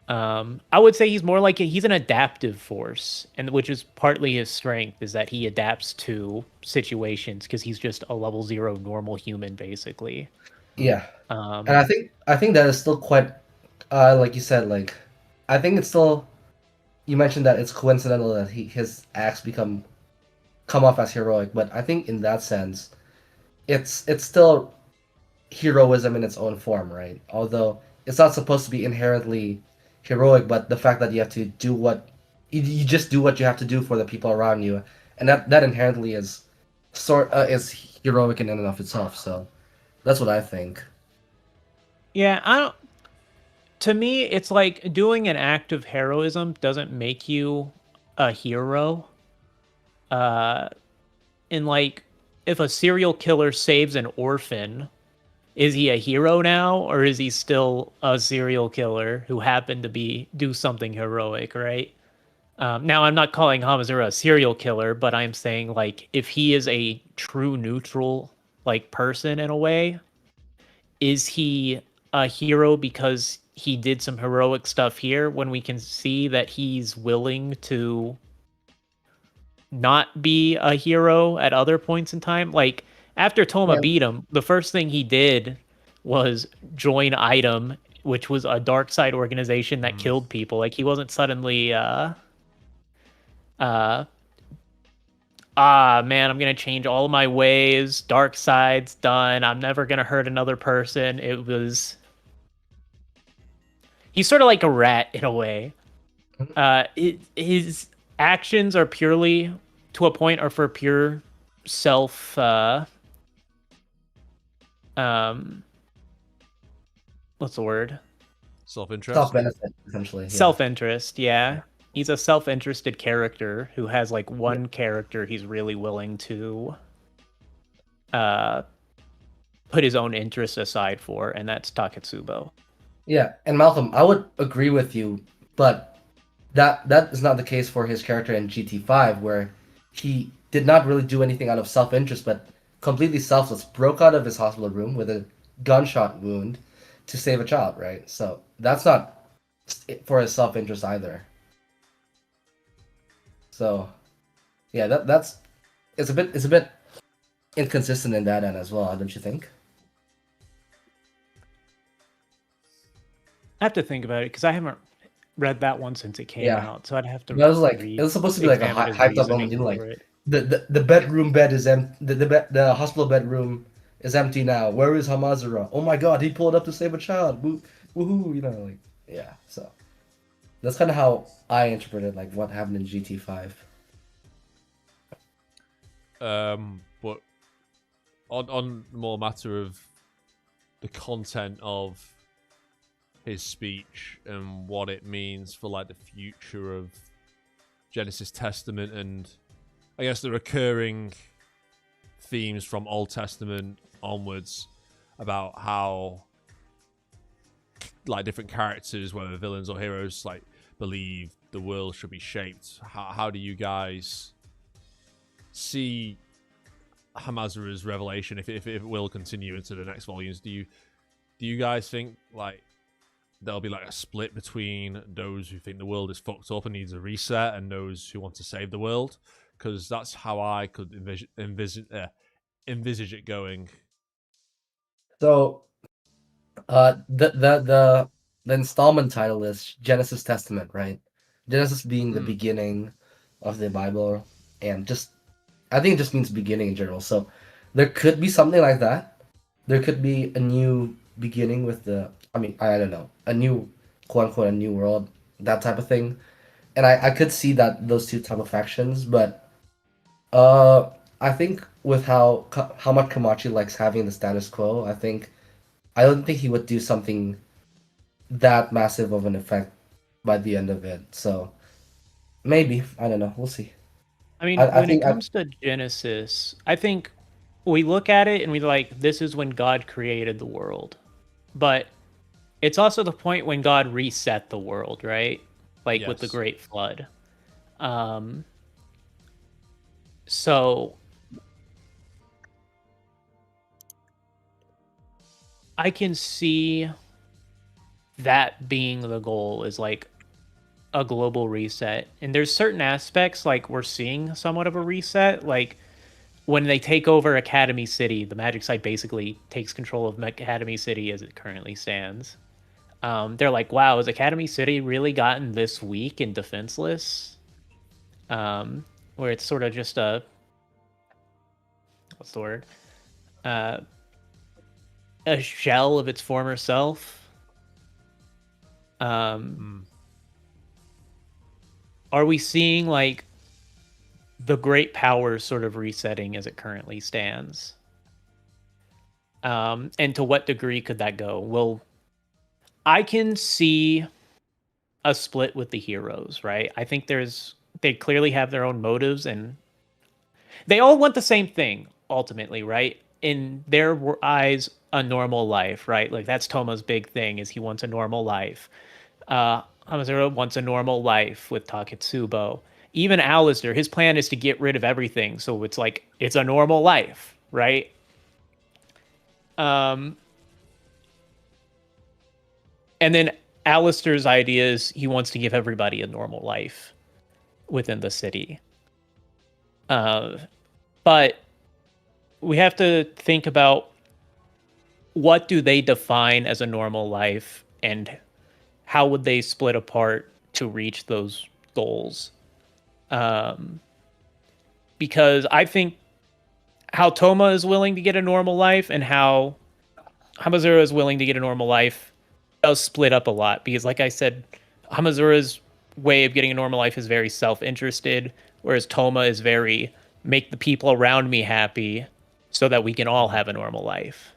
I would say he's more like he's an adaptive force, and which is partly his strength, is that he adapts to situations because he's just a level 0 normal human, basically. Yeah. And I think that is still quite, like you said, like, I think it's still, you mentioned that it's coincidental that his acts come off as heroic, but I think in that sense, it's still heroism in its own form, right? Although it's not supposed to be inherently heroic, but the fact that you have to do you just do what you have to do for the people around you, and that inherently is heroic in and of itself. So that's what I think. Yeah, to me, it's like doing an act of heroism doesn't make you a hero. And like if a serial killer saves an orphan, is he a hero now, or is he still a serial killer who happened to do something heroic, right? Now, I'm not calling Hamazura a serial killer, but I'm saying, like, if he is a true neutral, like, person in a way, is he a hero because he did some heroic stuff here when we can see that he's willing to not be a hero at other points in time? Like, after Toma Yeah. beat him, the first thing he did was join Item, which was a dark side organization that killed people. Like, he wasn't suddenly man, I'm gonna change all of my ways, dark side's done, I'm never gonna hurt another person. He's sort of like a rat in a way. His actions are purely, to a point, are for pure self what's the word? Self-interest. Self-benefit, essentially. Yeah. Self-interest, yeah. He's a self-interested character who has like one character he's really willing to put his own interests aside for, and that's Taketsubo. Yeah, and Malcolm, I would agree with you, but that is not the case for his character in GT5, where he did not really do anything out of self-interest, but completely selfless, broke out of his hospital room with a gunshot wound to save a child, right? So that's not for his self-interest either. So, yeah, that's it's a bit inconsistent in that end as well, don't you think? I have to think about it because I haven't read that one since it came out, so I'd have to. It was like it was supposed to be like a hyped up moment, like the bedroom bed is empty, the hospital bedroom is empty now. Where is Hamazura? Oh my God, he pulled up to save a child. Woohoo! You know, like yeah. So that's kind of how I interpreted like what happened in GT5. But on more matter of the content of his speech and what it means for like the future of Genesis Testament, and I guess the recurring themes from Old Testament onwards about how like different characters, whether villains or heroes, like believe the world should be shaped. How do you guys see Hamazura's revelation if it will continue into the next volumes? Do you guys think like there'll be like a split between those who think the world is fucked up and needs a reset and those who want to save the world? Because that's how I could envisage it going. So, the installment title is Genesis Testament, right? Genesis being the beginning of the Bible, and I think it just means beginning in general. So, there could be something like that. There could be a new beginning with I don't know, a new, quote unquote, a new world, that type of thing. And I could see that those two type of factions, but I think with how much Kamachi likes having the status quo, I don't think he would do something that massive of an effect by the end of it. So maybe, I don't know, we'll see. I mean, when it comes to Genesis, I think we look at it and we like, this is when God created the world. But it's also the point when God reset the world, right? Like with the Great Flood. So I can see that being the goal, is like a global reset. And there's certain aspects like we're seeing somewhat of a reset, like when they take over Academy City, the Magic Side basically takes control of Academy City as it currently stands. They're like, wow, has Academy City really gotten this weak and defenseless? Where it's sort of just a, what's the word? A shell of its former self. Are we seeing like the great powers sort of resetting as it currently stands? And to what degree could that go? Well, I can see a split with the heroes, right? I think they clearly have their own motives, and they all want the same thing. ultimately, right? In their eyes, a normal life, right? Like that's Toma's big thing is he wants a normal life. Hamazura wants a normal life with Taketsubo. Even Alistair, his plan is to get rid of everything, so it's like it's a normal life, right? And then Alistair's idea is he wants to give everybody a normal life within the city. But we have to think about what do they define as a normal life and how would they split apart to reach those goals? Because I think how Toma is willing to get a normal life and how Hamazura is willing to get a normal life does split up a lot. Because, like I said, Hamazura's way of getting a normal life is very self-interested, whereas Toma is very make the people around me happy so that we can all have a normal life.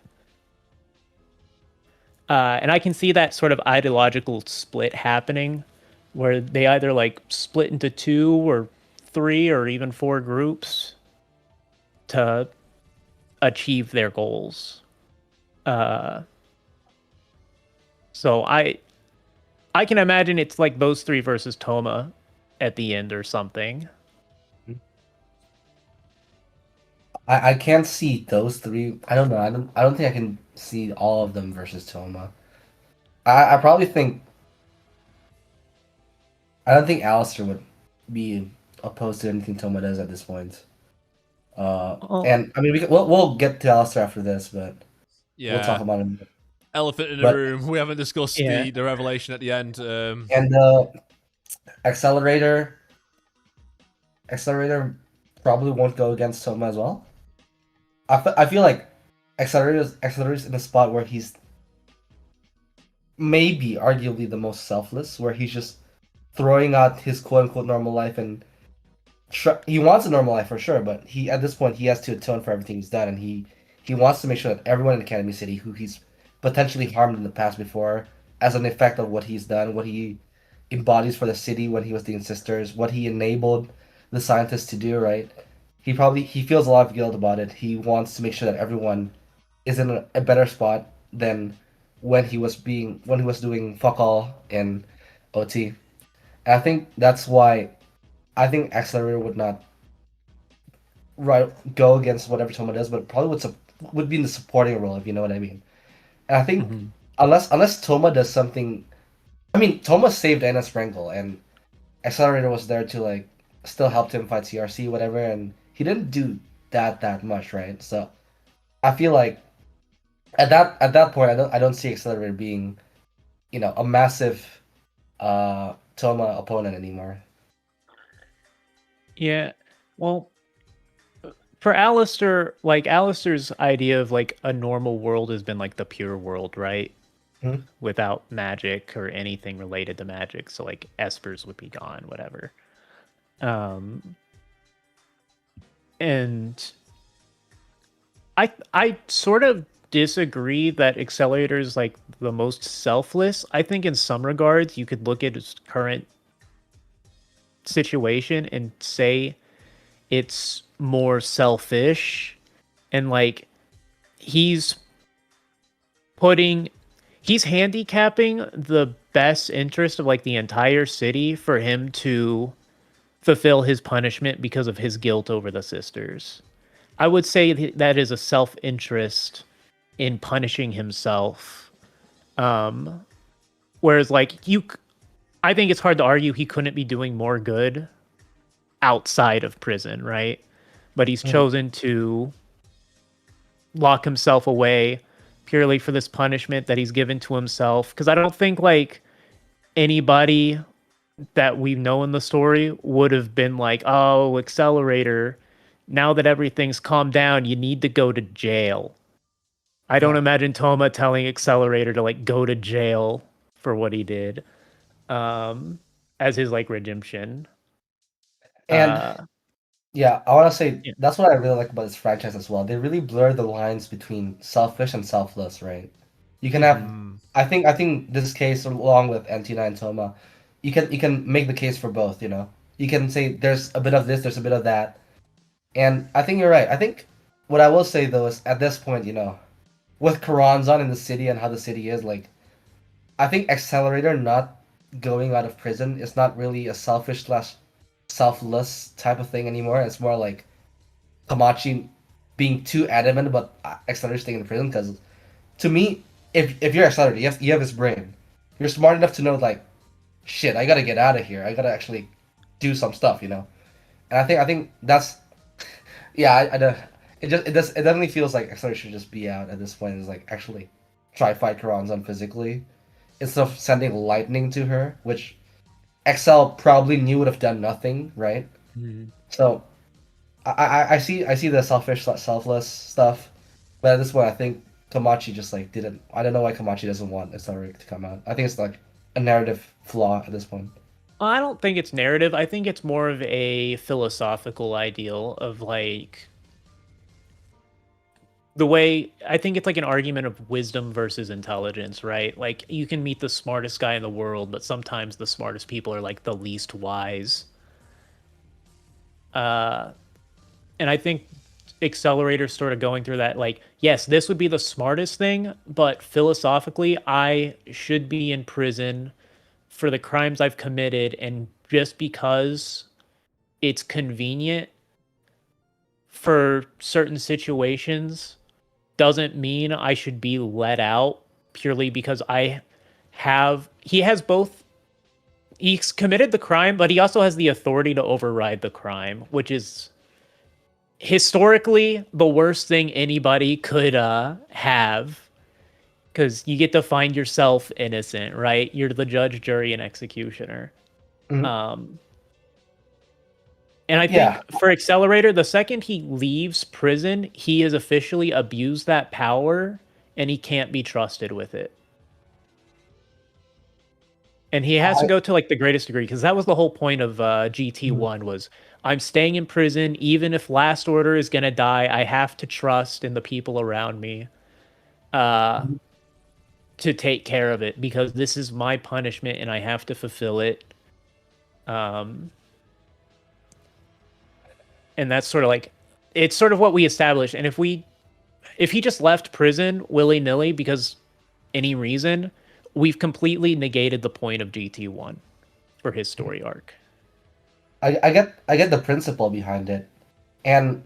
And I can see that sort of ideological split happening where they either like split into 2 or 3 or even 4 groups to achieve their goals. So I can imagine it's like those 3 versus Toma at the end or something. I can't see those 3. I don't know. I don't think I can see all of them versus Toma. I probably think I don't think Alistair would be opposed to anything Toma does at this point. And I mean we'll get to Alistair after this, but we'll talk about him. Elephant in the room. We haven't discussed the revelation at the end. And Accelerator probably won't go against Toma as well. I feel like Accelerator's in a spot where he's maybe arguably the most selfless, where he's just throwing out his quote-unquote normal life, and he wants a normal life for sure, but at this point he has to atone for everything he's done, and he wants to make sure that everyone in Academy City who he's potentially harmed in the past before, as an effect of what he's done, what he embodies for the city when he was the Insisters, what he enabled the scientists to do, right? He feels a lot of guilt about it. He wants to make sure that everyone is in a better spot than when he was doing fuck all in OT. And I think that's why I think Accelerator would not go against whatever Toma does, but probably would be in the supporting role, if you know what I mean. And I think unless Toma does something, I mean, Toma saved Anna Sprengel, and Accelerator was there to like still help him fight CRC, whatever, and he didn't do that much, right? So I feel like at that point, I don't see Accelerator being, a massive Toma opponent anymore. Yeah, well, for Alistair, like Alistair's idea of like a normal world has been like the pure world, right? Without magic or anything related to magic. So like espers would be gone, whatever. And I sort of disagree that Accelerator is like the most selfless. I think in some regards you could look at his current situation and say it's more selfish, and like he's handicapping the best interest of like the entire city for him to fulfill his punishment because of his guilt over the sisters. I would say that is a self-interest in punishing himself. Whereas like I think it's hard to argue he couldn't be doing more good outside of prison, right? But he's chosen to lock himself away purely for this punishment that he's given to himself. Because I don't think like anybody that we know in the story would have been like, oh, Accelerator, now that everything's calmed down, you need to go to jail. I don't imagine Toma telling Accelerator to like go to jail for what he did as his like redemption. And I want to say that's what I really like about this franchise as well. They really blur the lines between selfish and selfless, right? You can have, I think this case along with Antina and Toma, you can make the case for both. You can say there's a bit of this, there's a bit of that, and I think you're right. I think what I will say though is at this point, with Karanzan in the city and how the city is, like, I think Accelerator not going out of prison is not really a selfish slash selfless type of thing anymore. It's more like Kamachi being too adamant about Accelerator staying in prison. Because to me, if you're Accelerator, you have his brain. You're smart enough to know, like, shit, I gotta get out of here. I gotta actually do some stuff, And I think that's yeah. I don't. It definitely feels like Accelerator should just be out at this point. Is like actually try fight Karanzan physically instead of sending lightning to her, which XL probably knew would have done nothing, right? Mm-hmm. So I see the selfish, selfless stuff, but at this point I think Kamachi just like didn't. I don't know why Kamachi doesn't want Accelerator to come out. I think it's like a narrative flaw at this point. I don't think it's narrative. I think it's more of a philosophical ideal of like the way I think it's like an argument of wisdom versus intelligence, right? Like you can meet the smartest guy in the world, but sometimes the smartest people are like the least wise. And I think Accelerator's sort of going through that, like, yes, this would be the smartest thing, but philosophically, I should be in prison for the crimes I've committed, and just because it's convenient for certain situations doesn't mean I should be let out purely because he has both. He's committed the crime, but he also has the authority to override the crime, which is historically the worst thing anybody could have, because you get to find yourself innocent, right? You're the judge, jury, and executioner. Mm-hmm. And I think for Accelerator, the second he leaves prison, he has officially abused that power, and he can't be trusted with it. And he has to go to like the greatest degree, because that was the whole point of GT1 was I'm staying in prison, even if Last Order is going to die, I have to trust in the people around me to take care of it, because this is my punishment and I have to fulfill it. And that's sort of like, it's sort of what we established. And if he just left prison willy-nilly because any reason, we've completely negated the point of GT1 for his story arc. I get the principle behind it, and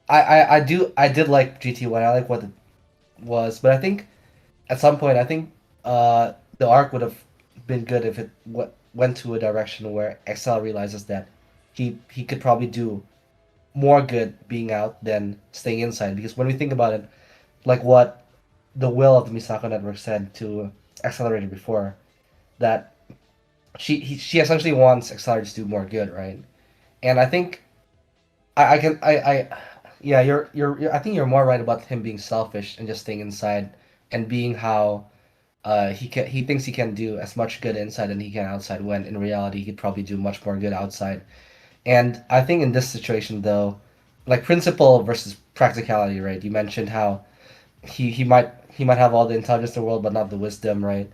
I did like GT1. I like what it was, but I think at some point the arc would have been good if it went to a direction where XL realizes that he could probably do more good being out than staying inside. Because when we think about it, like what the will of the Misako Network said to Accelerator before, that she essentially wants Accelerator to do more good, right? And I think I think you're more right about him being selfish and just staying inside and being how he thinks he can do as much good inside than he can outside, when in reality he could probably do much more good outside. And I think in this situation though, like principle versus practicality, right? You mentioned how he might have all the intelligence in the world but not the wisdom, right?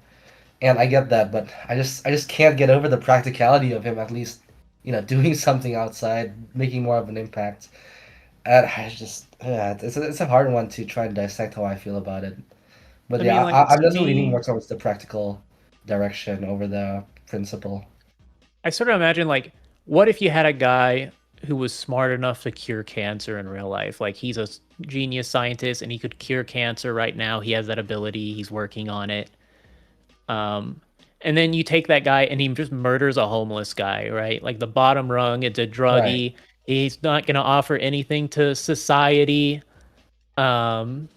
And I get that, but I just can't get over the practicality of him at least, doing something outside, making more of an impact. And it's a hard one to try and dissect how I feel about it. But I yeah, mean, like, I'm to definitely leaning me, more towards the practical direction over the principle. I sort of imagine, like, what if you had a guy who was smart enough to cure cancer in real life? Like, he's a genius scientist and he could cure cancer right now. He has that ability. He's working on it. And then you take that guy and he just murders a homeless guy, right? Like the bottom rung, it's a druggie. Right. He's not going to offer anything to society. So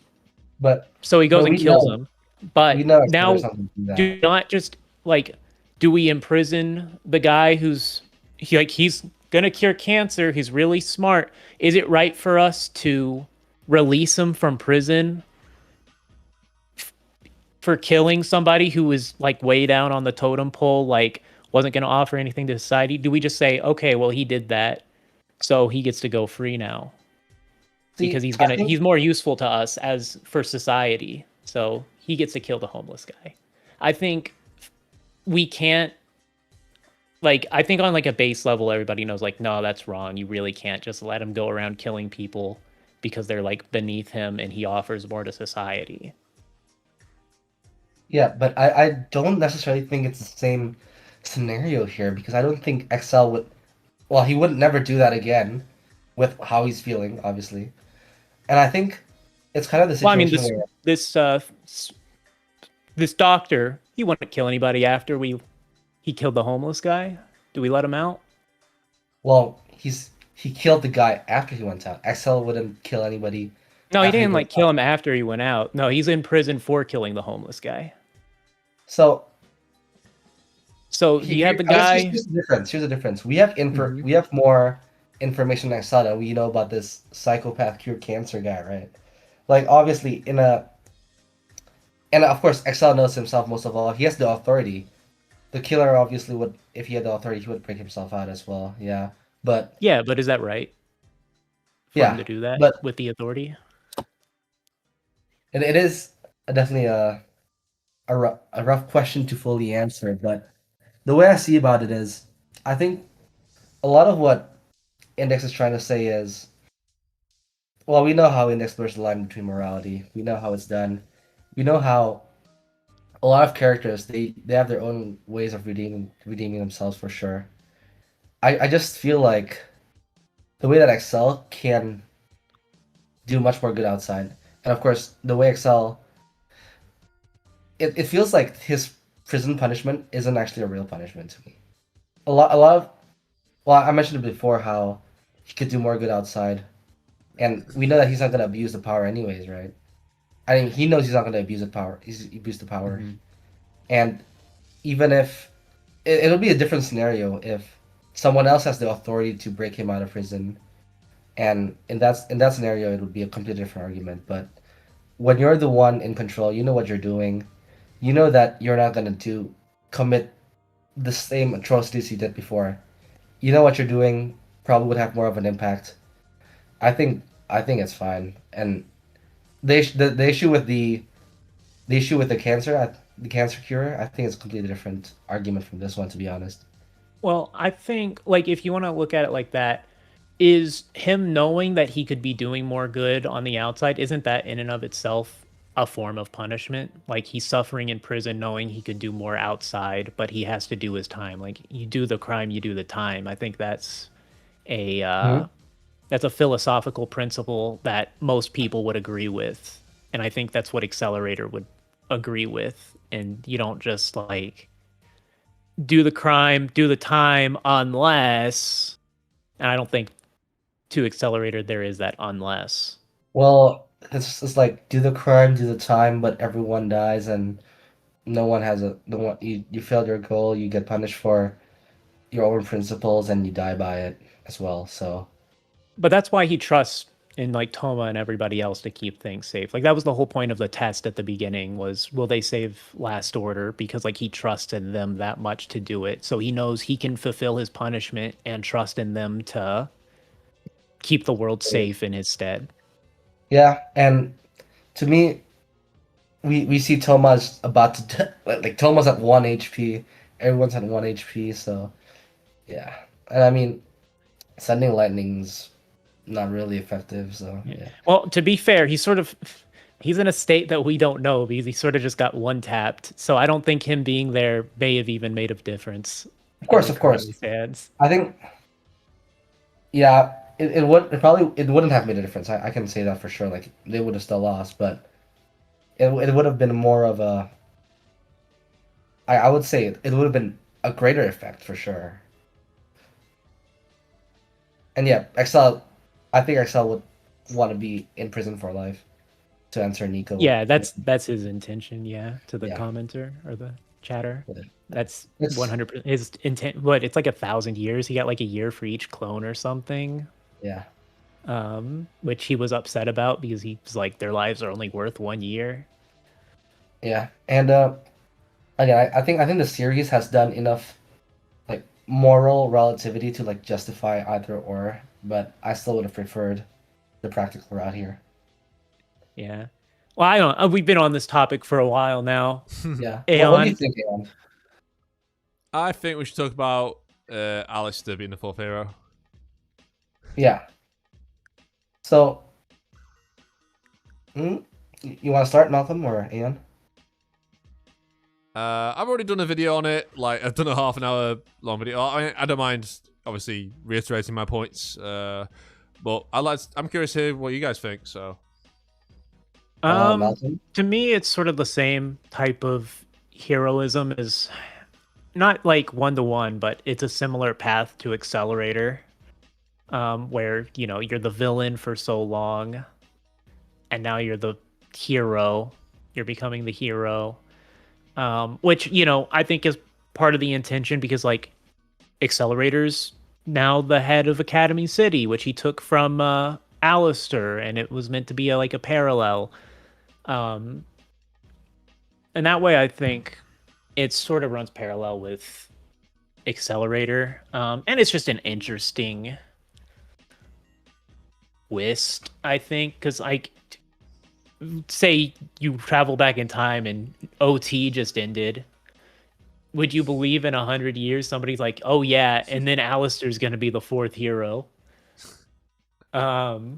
But he goes and we kills know him. But there's now, something to that. do not just like, do we imprison the guy he's gonna cure cancer? He's really smart. Is it right for us to release him from prison for killing somebody who was like way down on the totem pole, like wasn't gonna offer anything to society? Do we just say, okay, well he did that, so he gets to go free now? Because he's more useful to us as for society, so he gets to kill the homeless guy. I think we can't, like, I think on like a base level everybody knows, like, no, that's wrong. You really can't just let him go around killing people because they're like beneath him and he offers more to society. Yeah, but I don't necessarily think it's the same scenario here because I don't think Excel would. Well, he would never do that again, with how he's feeling, obviously. And I think it's kind of the Well, I mean, situation where this doctor, he wouldn't kill anybody after he killed the homeless guy. Do we let him out? well, he killed the guy after he went out. Excel wouldn't kill anybody. No, he after didn't goes like kill out. him after he went out. No, he's in prison for killing the homeless guy. So So you have the I guess guy. here's the difference. Here's the difference. We have Mhm. we have more information than Excel, and we know about this psychopath cure cancer guy, right? Like obviously and of course Excel knows himself most of all. He has the authority. The killer obviously would, if he had the authority, he would break himself out as well. Yeah, but Yeah, but is that right for him yeah, to do that but with the authority? it is definitely a rough question to fully answer. But the way I see about it is, I think a lot of what Index is trying to say is, well, we know how Index blurs the line between morality. We know how it's done. We know how a lot of characters they have their own ways of redeeming themselves for sure. I just feel like the way that Excel can do much more good outside, and of course the way Excel, it feels like his prison punishment isn't actually a real punishment to me. A lot of, well, I mentioned it before how he could do more good outside, and we know that he's not gonna abuse the power anyways, right? I mean, he knows he's not gonna abuse the power. He's abuse the power, Mhm. and even if it'll be a different scenario if someone else has the authority to break him out of prison, and in that scenario it would be a completely different argument. But when you're the one in control, you know what you're doing. You know that you're not gonna commit the same atrocities you did before. You know what you're doing probably would have more of an impact. I think it's fine. And the issue with the issue with the cancer, the cancer cure, I think it's a completely different argument from this one, to be honest. Well, I think like if you want to look at it like that, is him knowing that he could be doing more good on the outside, isn't that in and of itself a form of punishment? Like he's suffering in prison knowing he could do more outside, but he has to do his time. Like you do the crime, you do the time. I think a Hmm. that's a philosophical principle that most people would agree with. And I think that's what Accelerator would agree with. And you don't just like do the crime, do the time, unless, and I don't think to Accelerator there is that unless. Well, it's like do the crime, do the time, but everyone dies and no one has a no one you failed your goal, you get punished for your own principles and you die by it as well. So But that's why he trusts in like Toma and everybody else to keep things safe. Like that was the whole point of the test at the beginning was will they save Last Order, because like he trusted them that much to do it. So he knows he can fulfill his punishment and trust in them to keep the world safe in his stead. yeah, and to me, we see Toma's about to like Toma's at 1 HP, everyone's at 1 HP, so yeah. And I mean, sending lightning's not really effective, so yeah. Well, to be fair, he's in a state that we don't know because he sort of just got one tapped. So I don't think him being there may have even made a difference. Of course. Stands. I think, yeah, it wouldn't have made a difference. I can say that for sure. Like they would have still lost, but it would have been more of a. I would say it would have been a greater effect for sure. And yeah, Excel, I think Excel would want to be in prison for life to answer Nico. Yeah, that's his intention. Yeah, to the Yeah. commenter or the chatter. Yeah. That's It's- 100% his intent. What, it's like 1,000 years. He got like a year for each clone or something. Yeah. Which he was upset about because he was like, their lives are only worth 1 year. Yeah, and again, I think the series has done enough like moral relativity to like justify either or, but I still would have preferred the practical route here. Yeah. Well, I don't. We've been on this topic for a while now. Yeah. Aeon. What do you think, Aeon? I think we should talk about Alistair being the fourth hero. Yeah. So Mm? You want to start, Malcolm or Aeon? I've already done a video on it. Like, I've done a half an hour long video. I don't mind, obviously, reiterating my points. But I'm curious to hear what you guys think. So, Malcolm? To me, it's sort of the same type of heroism as not like 1-to-1, but it's a similar path to Accelerator, where you're the villain for so long, and now you're the hero. You're becoming the hero, which I think is part of the intention because like Accelerator's now the head of Academy City, which he took from Alistair, and it was meant to be like a parallel. And that way, I think it sort of runs parallel with Accelerator, and it's just an interesting twist, I think, because like, say you travel back in time and OT just ended. Would you believe in 100 years somebody's like, oh yeah, and then Alistair's gonna be the fourth hero? Nah,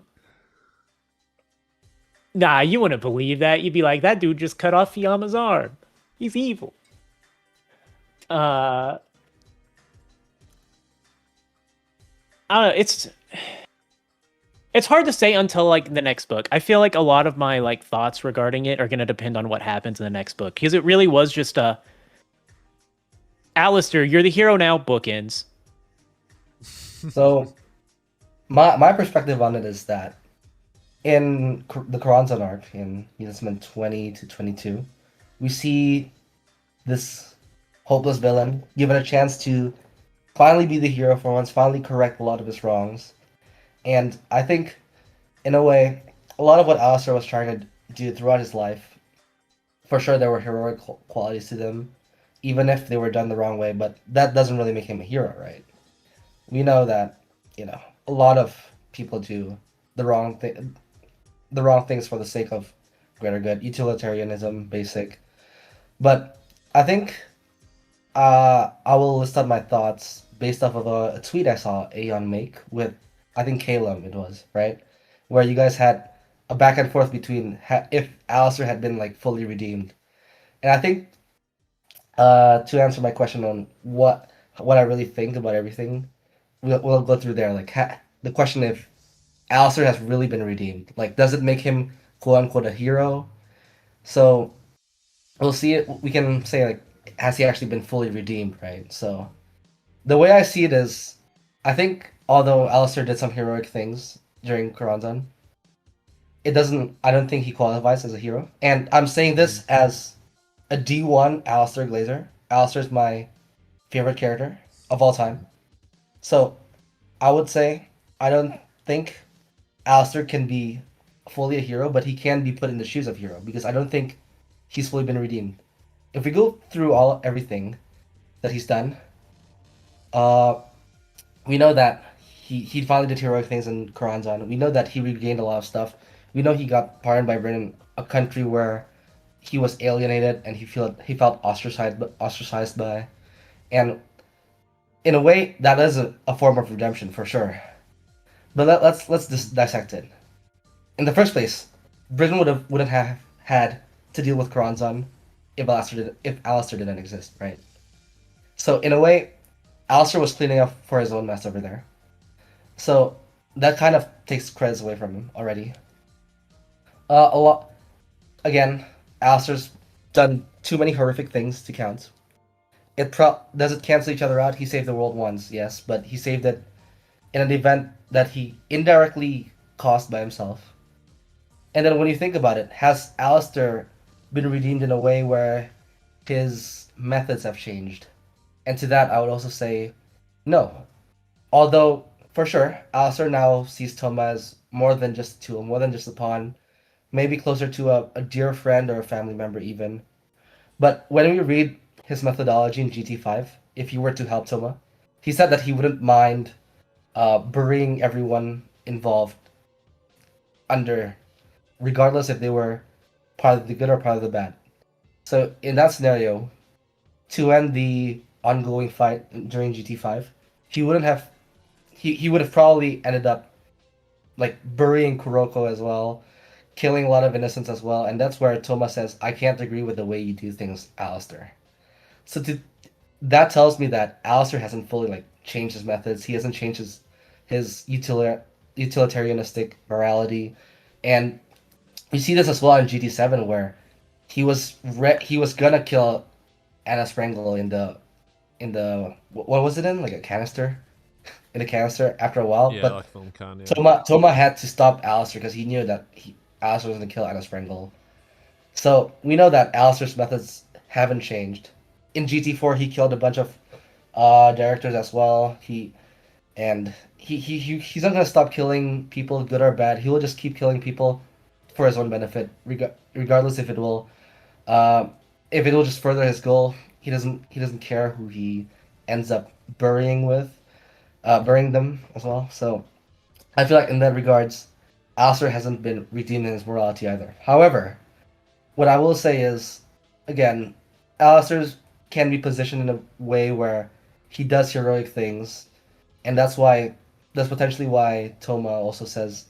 you wouldn't believe that. You'd be like, that dude just cut off Fiyama's arm. He's evil. I don't know, it's hard to say until like the next book. I feel like a lot of my like thoughts regarding it are gonna depend on what happens in the next book. Because it really was just Alistair, you're the hero now, bookends. So, my perspective on it is that in the Karanzan arc, in Unitsman 20 to 22, we see this hopeless villain given a chance to finally be the hero for once, finally correct a lot of his wrongs. And I think, in a way, a lot of what Alistair was trying to do throughout his life, for sure there were heroic qualities to them, even if they were done the wrong way, but that doesn't really make him a hero, right? We know that, a lot of people do the wrong things for the sake of greater good, utilitarianism, basic. But I think I will list out my thoughts based off of a tweet I saw Aeon make with, I think Calum it was, right? Where you guys had a back and forth between if Alistair had been like fully redeemed. And I think to answer my question on what I really think about everything, we'll go through there. Like the question if Alistair has really been redeemed, like does it make him quote unquote a hero? So we'll see it. We can say like has he actually been fully redeemed, right? So the way I see it is, I think although Alistair did some heroic things during Karanzan, I don't think he qualifies as a hero. And I'm saying this as a D1 Alistair Glazer. Alistair's my favorite character of all time. So I would say I don't think Alistair can be fully a hero, but he can be put in the shoes of hero because I don't think he's fully been redeemed. If we go through everything that he's done, we know that he finally did heroic things in Karanzan. We know that he regained a lot of stuff. We know he got pardoned by Britain, a country where he was alienated and he felt ostracized by, and in a way that is a form of redemption for sure. But let's just dissect it. In the first place, Britain wouldn't have had to deal with Karanzan if Alistair didn't exist, right? So in a way, Alistair was cleaning up for his own mess over there. So that kind of takes credits away from him already. A lot. Again, Alistair's done too many horrific things to count. Does it cancel each other out? He saved the world once, yes, but he saved it in an event that he indirectly caused by himself. And then when you think about it, has Alistair been redeemed in a way where his methods have changed? And to that, I would also say no. Although, for sure, Alistair now sees Toma as more than just a tool, more than just a pawn, maybe closer to a dear friend or a family member even. But when we read his methodology in GT5, if you were to help Toma, he said that he wouldn't mind burying everyone involved under, regardless if they were part of the good or part of the bad. So in that scenario, to end the ongoing fight during GT5, he would have probably ended up like burying Kuroko as well, killing a lot of innocents as well, and that's where Toma says, "I can't agree with the way you do things, Alistair." So that tells me that Alistair hasn't fully like changed his methods. He hasn't changed his utilitarianistic morality, and you see this as well in GT7 where he was gonna kill Anna Sprengel in the what was it in, like a canister, in a canister after a while, Yeah, but like film can. Yeah. Toma had to stop Alistair because he knew that Alistair was gonna kill Anna Sprengel. So we know that Alistair's methods haven't changed. In GT4, he killed a bunch of directors as well. He's not gonna stop killing people, good or bad. He will just keep killing people for his own benefit, regardless if it will just further his goal. He doesn't care who he ends up burying them as well. So I feel like in that regards, Alistair hasn't been redeeming his morality either. However, what I will say is, again, Alistair can be positioned in a way where he does heroic things, and that's potentially why Toma also says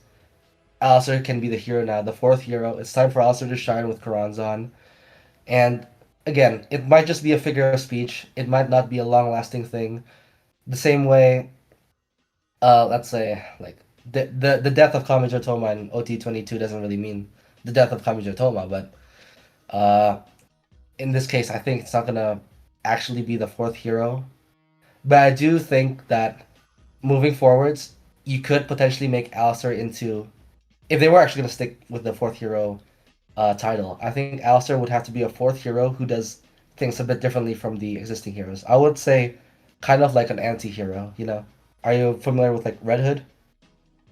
Alistair can be the hero now, the fourth hero. It's time for Alistair to shine with Karanzan. And again, it might just be a figure of speech. It might not be a long-lasting thing. The same way, let's say, like the death of Kamijo Toma in OT22 doesn't really mean the death of Kamijo Toma, but uh, in this case, I think it's not gonna actually be the fourth hero. But I do think that moving forwards, you could potentially make Alistair into, if they were actually gonna stick with the fourth hero title, I think Alistair would have to be a fourth hero who does things a bit differently from the existing heroes. I would say kind of like an anti-hero, you know? Are you familiar with like Red Hood?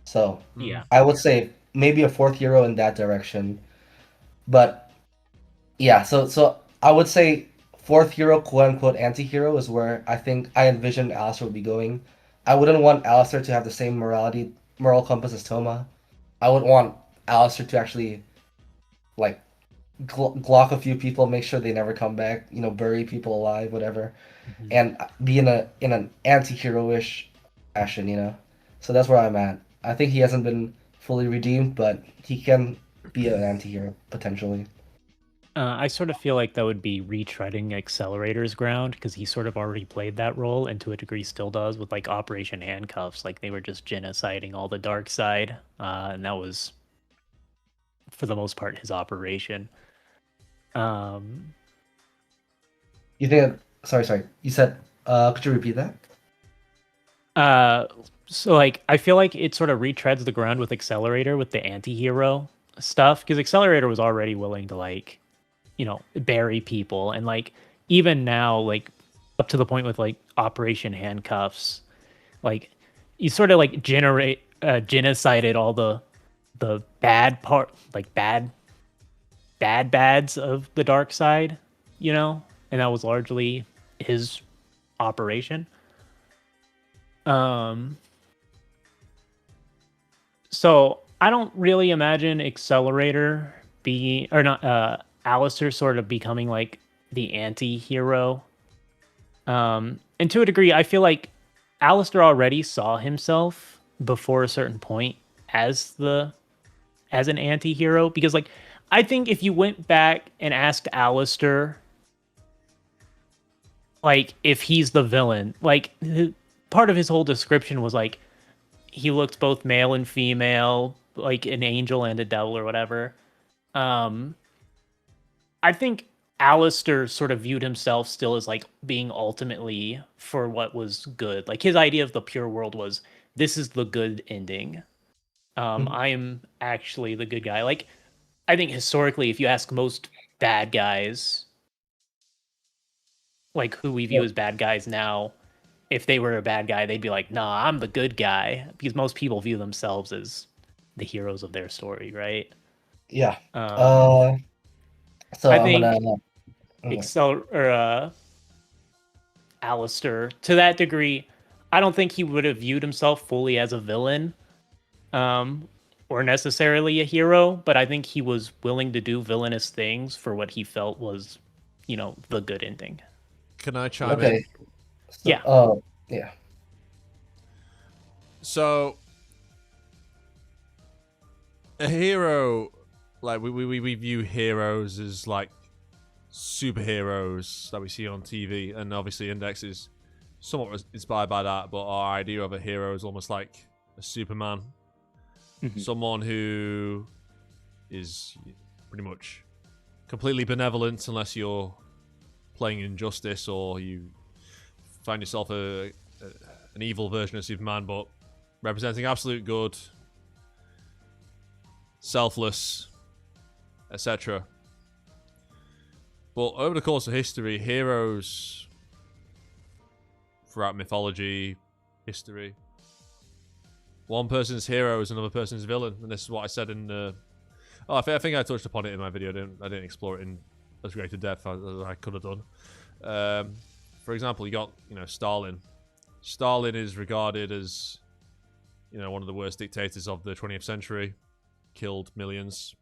So Yeah. I would say maybe a fourth hero in that direction. But yeah, so I would say fourth hero, quote unquote anti-hero is where I think I envision Alistair would be going. I wouldn't want Alistair to have the same moral compass as Toma. I would want Alistair to actually like Glock a few people, make sure they never come back, you know, bury people alive, whatever, and be in an anti-hero-ish fashion, you know. So that's where I'm at. I think he hasn't been fully redeemed, but he can be an anti-hero potentially. I sort of feel like that would be retreading Accelerator's ground because he sort of already played that role and to a degree still does with like Operation Handcuffs. Like they were just genociding all the dark side, and that was for the most part his operation. Um, You think? Sorry. You said. Could you repeat that? so like I feel like it sort of retreads the ground with Accelerator with the anti-hero stuff because Accelerator was already willing to like, bury people and like even now like up to the point with like Operation Handcuffs, like you sort of like genocided all the bad part, like bads of the dark side, and that was largely his operation. So I don't really imagine Accelerator being or not Alistair sort of becoming like the anti-hero. And to a degree, I feel like Alistair already saw himself before a certain point as an anti-hero because like I think if you went back and asked Alistair like if he's the villain, like part of his whole description was like he looked both male and female, like an angel and a devil or whatever. I think Alistair sort of viewed himself still as like being ultimately for what was good. Like his idea of the pure world was this is the good ending. I am actually the good guy. Like I think historically, if you ask most bad guys, like who we view as bad guys now, if they were a bad guy, they'd be like, nah, I'm the good guy. Because most people view themselves as the heroes of their story, right? Yeah. Um, So I I'm think gonna. Alistair, to that degree, I don't think he would have viewed himself fully as a villain, or necessarily a hero, but I think he was willing to do villainous things for what he felt was, the good ending. Can I chime in? Okay. So, Yeah. Yeah. So, a hero like we view heroes as like superheroes that we see on TV, and obviously Index is somewhat inspired by that, but our idea of a hero is almost like a Superman. Someone who is pretty much completely benevolent unless you're playing injustice or you find yourself an evil version of Superman, but representing absolute good, selfless, etc. But over the course of history, heroes throughout mythology, history, one person's hero is another person's villain, and this is what I said in. I think I touched upon it in my video. I didn't explore it in as great a depth as I could have done. For example, you got Stalin. Stalin is regarded as one of the worst dictators of the 20th century. Killed millions,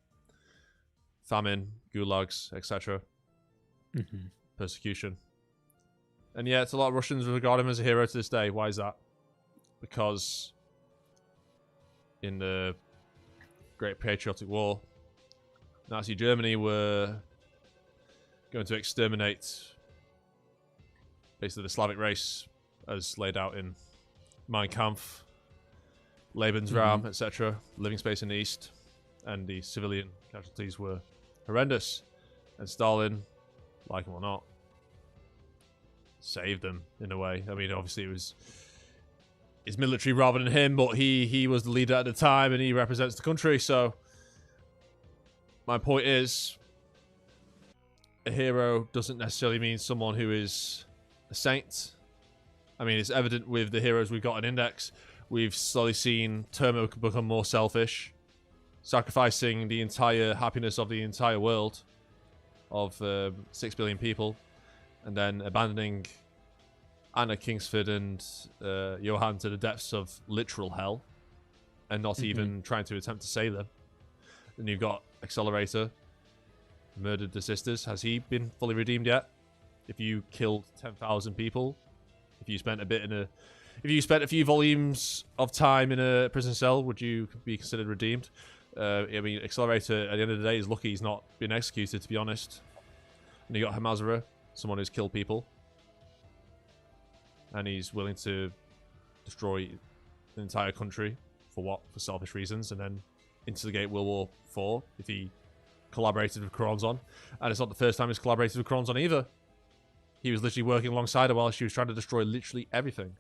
famine, gulags, etc. Persecution, and yet a lot of Russians regard him as a hero to this day. Why is that? Because in the Great Patriotic War, Nazi Germany were going to exterminate basically the Slavic race as laid out in Mein Kampf, Lebensraum, etc., living space in the East, and the civilian casualties were horrendous. And Stalin, like him or not, saved them in a way. I mean, obviously it was his military rather than him, but he was the leader at the time and he represents the country. So my point is, a hero doesn't necessarily mean someone who is a saint. I mean, it's evident with the heroes we've got in Index. We've slowly seen Terma become more selfish, sacrificing the entire happiness of the entire world of 6 billion people, and then abandoning Anna Kingsford and Johan to the depths of literal hell, and not even trying to attempt to save them. And you've got Accelerator, murdered the sisters. Has he been fully redeemed yet? If you killed 10,000 people, if you spent a few volumes of time in a prison cell, would you be considered redeemed? I mean, Accelerator, at the end of the day, is lucky he's not been executed, to be honest. And you got Hamazura, someone who's killed people. And he's willing to destroy the entire country. For what? For selfish reasons. And then instigate World War IV if he collaborated with Kronzon. And it's not the first time he's collaborated with Kronzon either. He was literally working alongside her while she was trying to destroy literally everything.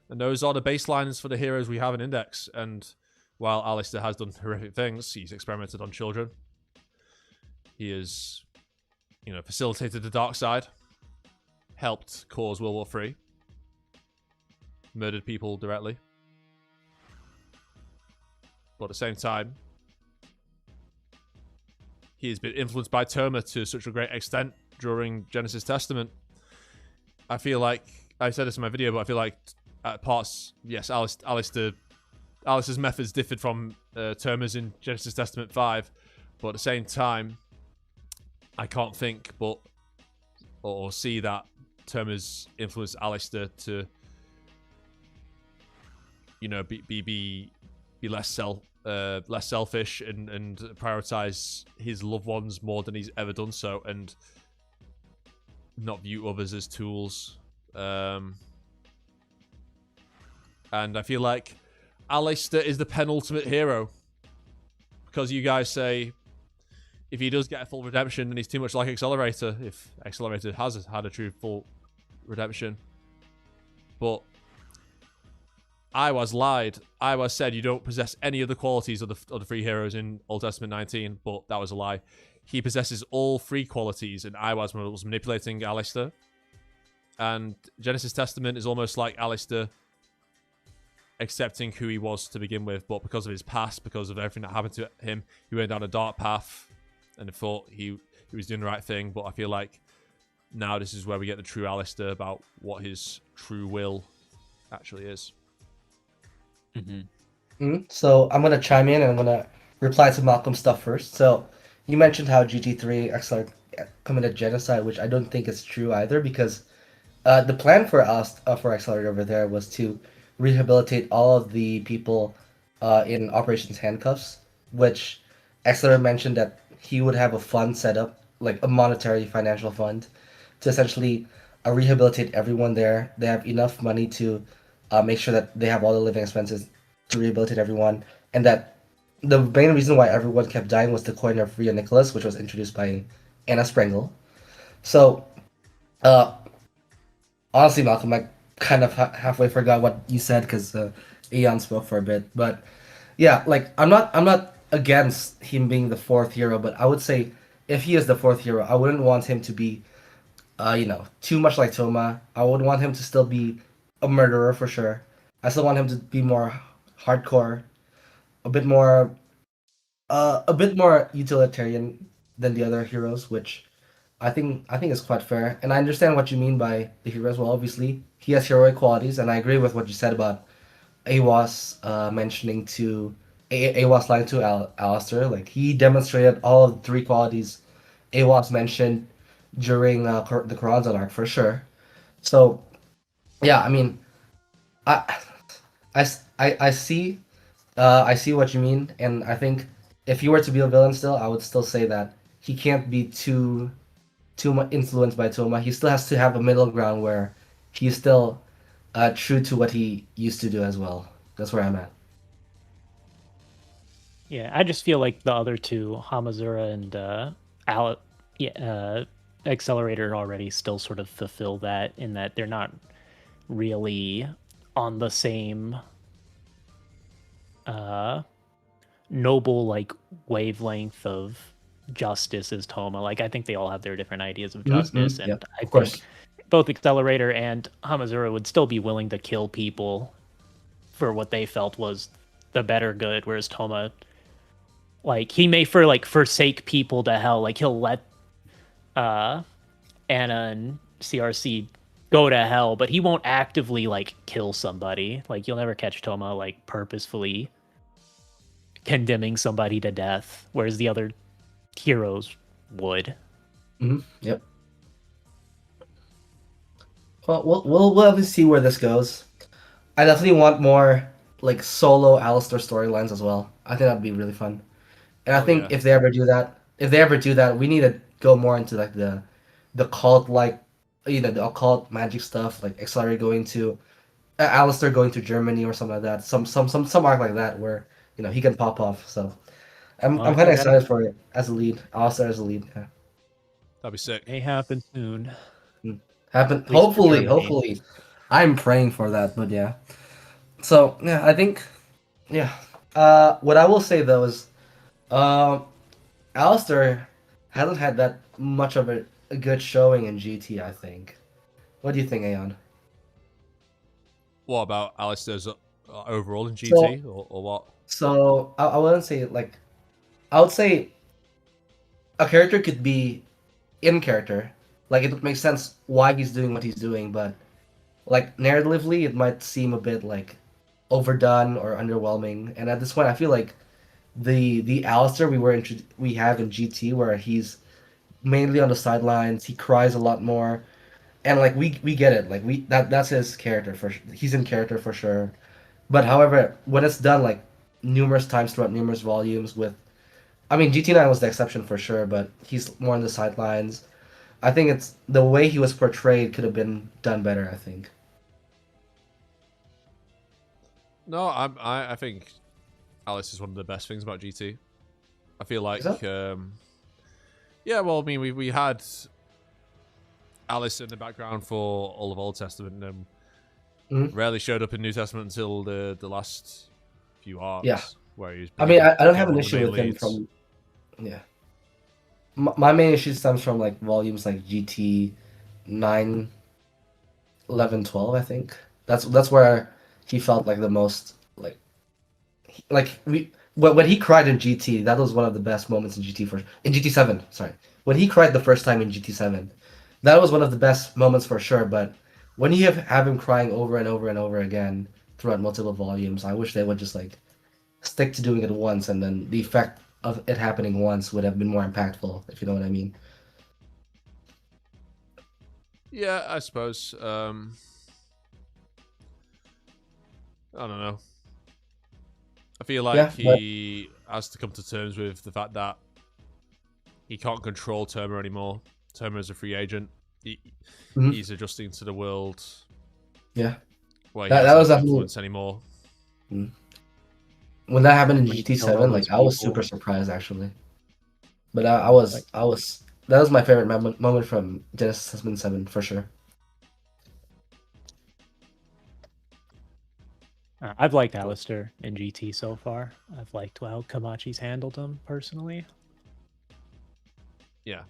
And those are the baselines for the heroes we have in Index. And while Alistair has done horrific things, he's experimented on children. He has, facilitated the dark side. Helped cause World War III. Murdered people directly. But at the same time, he has been influenced by Terma to such a great extent during Genesis Testament. I feel like, I said this in my video, but I feel like at parts, yes, Alistair's methods differed from Terma's in Genesis Testament 5, but at the same time, I can't think or see that Terma's influenced Alistair to, be less selfish and prioritize his loved ones more than he's ever done so, and not view others as tools. And I feel like Alistair is the penultimate hero, because you guys say if he does get a full redemption, then he's too much like Accelerator. If Accelerator has had a true full redemption, but I was lied. I was said you don't possess any of the qualities of the three heroes in Old Testament 19, but that was a lie. He possesses all three qualities, and I was manipulating Alistair. And Genesis Testament is almost like Alistair accepting who he was to begin with, but because of his past, because of everything that happened to him, he went down a dark path and thought he was doing the right thing. But I feel like now this is where we get the true Alistair about what his true will actually is. So I'm gonna chime in and I'm gonna reply to Malcolm's stuff first. So you mentioned how GT3 Accelerator committed genocide, which I don't think is true either, because the plan for us for Accelerator over there was to rehabilitate all of the people in Operations Handcuffs, which Accelerator mentioned that he would have a fund set up, like a monetary financial fund, to essentially rehabilitate everyone there. They have enough money to make sure that they have all the living expenses to rehabilitate everyone, and that the main reason why everyone kept dying was the coin of Ria Nicholas, which was introduced by Anna Sprengel. So, uh, honestly, Malcolm, I kind of halfway forgot what you said because Aeon spoke for a bit. But yeah, like I'm not against him being the fourth hero, but I would say if he is the fourth hero, I wouldn't want him to be, too much like Toma. I would want him to still be a murderer for sure. I still want him to be more hardcore, a bit more, a bit more utilitarian than the other heroes, which I think is quite fair, and I understand what you mean by the hero as well. Obviously, he has heroic qualities, and I agree with what you said about Awas mentioning to Awas lying to Alistair. Like he demonstrated all of the three qualities Awas mentioned during the Corazon arc for sure. So yeah, I mean, I I see I see what you mean, and I think if he were to be a villain still, I would still say that he can't be too much influenced by Toma. He still has to have a middle ground where he's still true to what he used to do as well. That's where I'm at. Yeah, I just feel like the other two, Hamazura and Al- yeah, Accelerator, already still sort of fulfill that in that they're not really on the same noble like wavelength of justice as Toma. Like I think they all have their different ideas of justice, Yeah, and I of think course. both Accelerator and Hamazura would still be willing to kill people for what they felt was the better good, whereas Toma, like he may forsake people to hell. Like he'll let uh Anna and CRC go to hell, but he won't actively like kill somebody. Like you'll never catch Toma like purposefully condemning somebody to death, whereas the other heroes would. Yep. Well, we'll have to see where this goes. I definitely want more like solo Alistair storylines as well. I think that'd be really fun. And I Oh think yeah. if they ever do that, we need to go more into like the cult like the occult magic stuff, like Accelerator going to Alistair going to Germany or something like that. Some arc like that where he can pop off. So I'm Well, kind of I got it. excited for it as a lead. Alistair as a lead. Yeah. That'd be sick. May happen soon, at Happen. least for Hopefully, Germany. hopefully. I'm praying for that, but yeah. So yeah, I think yeah. What I will say though is, um, Alistair hasn't had that much of a good showing in GT. I think. What do you think, Aeon? What about Alistair's overall in So GT or what? I wouldn't say like I would say a character could be in character, like it would make sense why he's doing what he's doing, but like narratively, it might seem a bit like overdone or underwhelming. And at this point, I feel like the Alistair we have in GT, where he's mainly on the sidelines, he cries a lot more, and like we get it, like that's his character he's in character for sure. But however, when it's done like numerous times throughout numerous volumes with, I mean, GT9 was the exception for sure, but he's more on the sidelines. I think it's the way he was portrayed could have been done better. I think. No, I think Alice is one of the best things about GT. I feel like, So? yeah. Well, I mean, we had Alice in the background for all of Old Testament, and Mhm. rarely showed up in New Testament until the last few Yeah. arcs, where he's I mean, I don't became have an one of the issue main with him leads. from, yeah. My main issue stems from like volumes like GT 9, 11, 12. I think that's where he felt like the most like when he cried in GT, that was one of the best moments in GT7. Sorry, when he cried the first time in GT7, that was one of the best moments for sure. But when you have him crying over and over and over again throughout multiple volumes, I wish they would just like stick to doing it once, and then the effect of it happening once would have been more impactful, if you know what I mean. Yeah, I suppose. I don't know. I feel like Yeah, he has to come to terms with the fact that he can't control Toma anymore. Toma is a free agent. He's adjusting to the world. Yeah. Where he That has was no definitely influence anymore. when that happened in When he killed all GT7. Like those I was people. super surprised actually. But I was that was my favorite moment from Genesis Testament 7 for sure. I've liked Alistair in GT so far. I've liked how Kamachi's handled him personally. Yeah.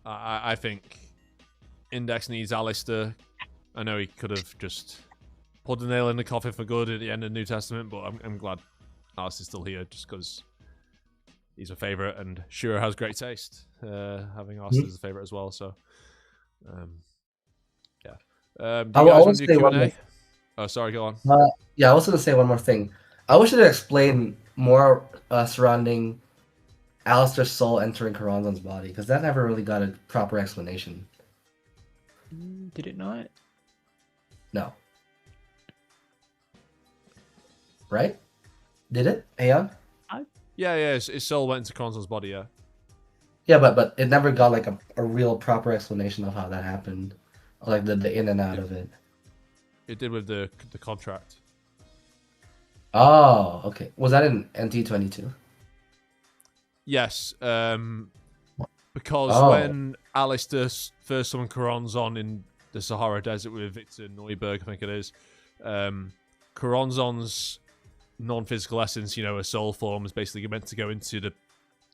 I think Index needs Alistair. I know he could have just put the nail in the coffin for good at the end of New Testament, but I'm glad Alistair's still here just because he's a favourite and Shura has great taste, having Alistair as a favourite as well. So, yeah. Do you guys want to do Q&A? Oh, sorry, go on. Yeah, I was going to say one more thing. I wish you to explain more surrounding Alistair's soul entering Karanzan's body, because that never really got a proper explanation. Did it not? No. Right? Did it, Aeon? Yeah, his soul went into Karanzan's body, yeah. Yeah, but it never got like a real proper explanation of how that happened. Like the in and out of it. It did with the contract. Oh, okay. Was that in NT22? Yes, because when Alistair first summoned Karanzan in the Sahara Desert with Victor Neuberg, I think it is, Karanzan's non-physical essence, a soul form, is basically meant to go into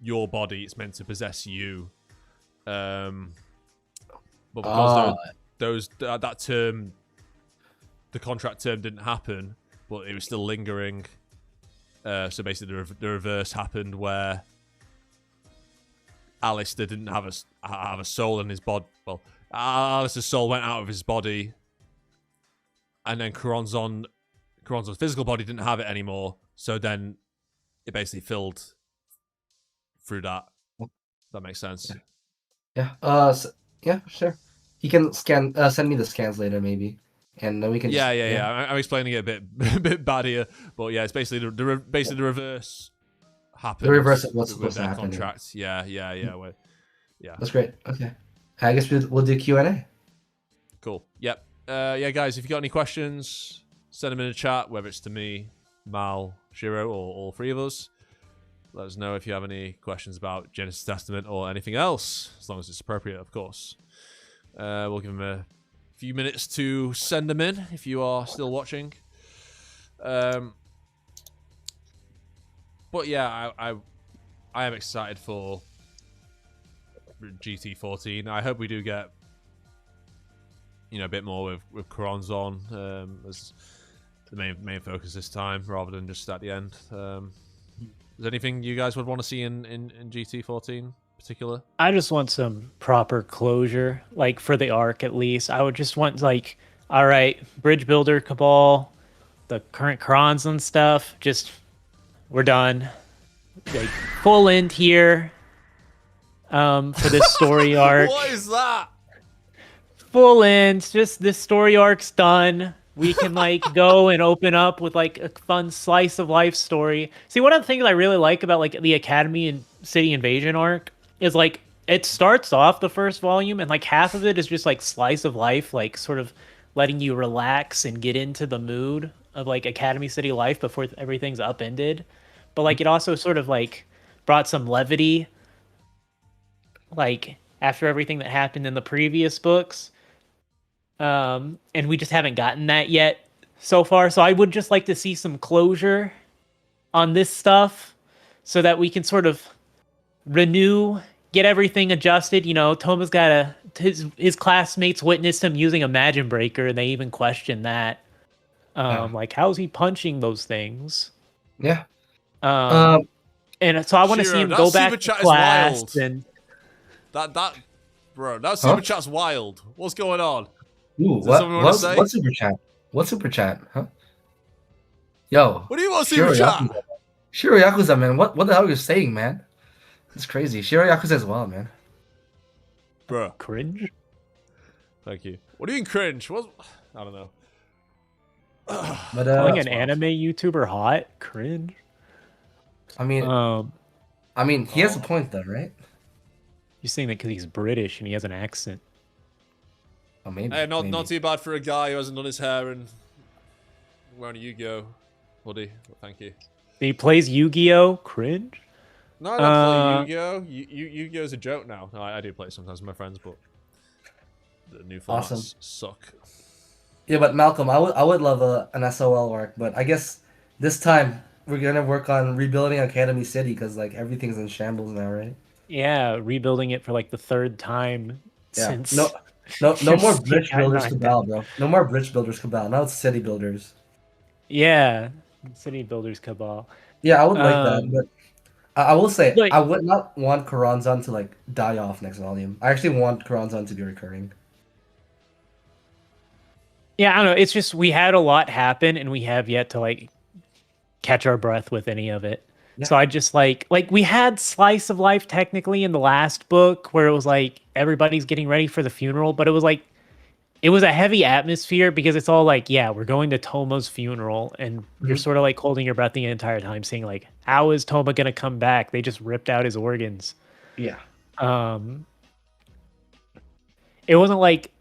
your body. It's meant to possess you. But because that term, the contract term, didn't happen, but it was still lingering. So basically, the reverse happened where Alistair didn't have a soul in his body. Well, Alistair's soul went out of his body, and then Karanzan's physical body didn't have it anymore. So then it basically filled through that. That makes sense. Yeah. Yeah, sure. You can send me the scans later, maybe, and then we can. Yeah. I'm explaining it a bit bad here, but yeah, it's basically the reverse happened. The reverse of what's supposed to happen. Contract. Yeah. That's great. Okay. I guess we'll do Q&A. Cool. Yep. Yeah, guys, if you got any questions, send them in the chat, whether it's to me, Mal, Shiro, or all three of us. Let us know if you have any questions about Genesis Testament or anything else, as long as it's appropriate, of course. We'll give them a few minutes to send them in if you are still watching. But yeah, I am excited for GT14. I hope we do get a bit more with Karanzan as the main focus this time, rather than just at the end. Is there anything you guys would want to see in GT14 in particular? I just want some proper closure, like for the arc at least. I would just want all right, Bridge Builder Cabal, the current Karanzan stuff, just we're done. Like full end here for this story arc. What is that? Full end, just this story arc's done. We can go and open up with a fun slice of life story. See, one of the things I really like about the Academy and City Invasion arc is it starts off the first volume and half of it is just slice of life, sort of letting you relax and get into the mood of Academy City life before everything's upended. But it also sort of brought some levity after everything that happened in the previous books. And we just haven't gotten that yet so far. So I would just like to see some closure on this stuff so that we can sort of renew, get everything adjusted. Toma's got his classmates witnessed him using a Imagine Breaker, and they even questioned that. How's he punching those things? Yeah. And so I want to see him go back to class and that super chat's wild. What's going on? Ooh, what super chat? What super chat? Huh? Yo. What do you want super chat? Shiro Yakuza, man. What the hell are you saying, man? It's crazy. Shiro Yakuza as well, man. Bro. Cringe? Thank you. What do you mean cringe? I don't know. But calling an anime YouTuber hot? Cringe? I mean, Um, he has a point though, right? you're saying that because he's British and he has an accent. Oh, maybe. Hey, not maybe. too bad for a guy who hasn't done his hair and wearing a Yu-Gi-Oh hoodie. But thank you. He plays Yu-Gi-Oh. Cringe. No, I don't play Yu-Gi-Oh. Yu-Gi-Oh is a joke now. No, I do play it sometimes with my friends, but the new formats Awesome. suck. Yeah, but Malcolm, I would love an SOL arc, but I guess this time we're gonna work on rebuilding Academy City because like everything's in shambles now, right? Yeah, rebuilding it for like the third time Yeah. since. No more bridge got builders knocked cabal, out. bro. No more bridge builders cabal. Now it's city builders. Yeah, City Builders Cabal. Yeah, I would like that, but I will say Like- I would not want Karanzan to like die off next volume. I actually want Karanzan to be recurring. Yeah, I don't know. It's just we had a lot happen, and we have yet to like catch our breath with any of it. Yeah. So I just like we had slice of life technically in the last book where it was like everybody's getting ready for the funeral, but it was like it was a heavy atmosphere because it's all like, yeah, we're going to Toma's funeral, and you're sort of like holding your breath the entire time, saying like, how is Toma gonna come back? They just ripped out his organs. Yeah. It wasn't like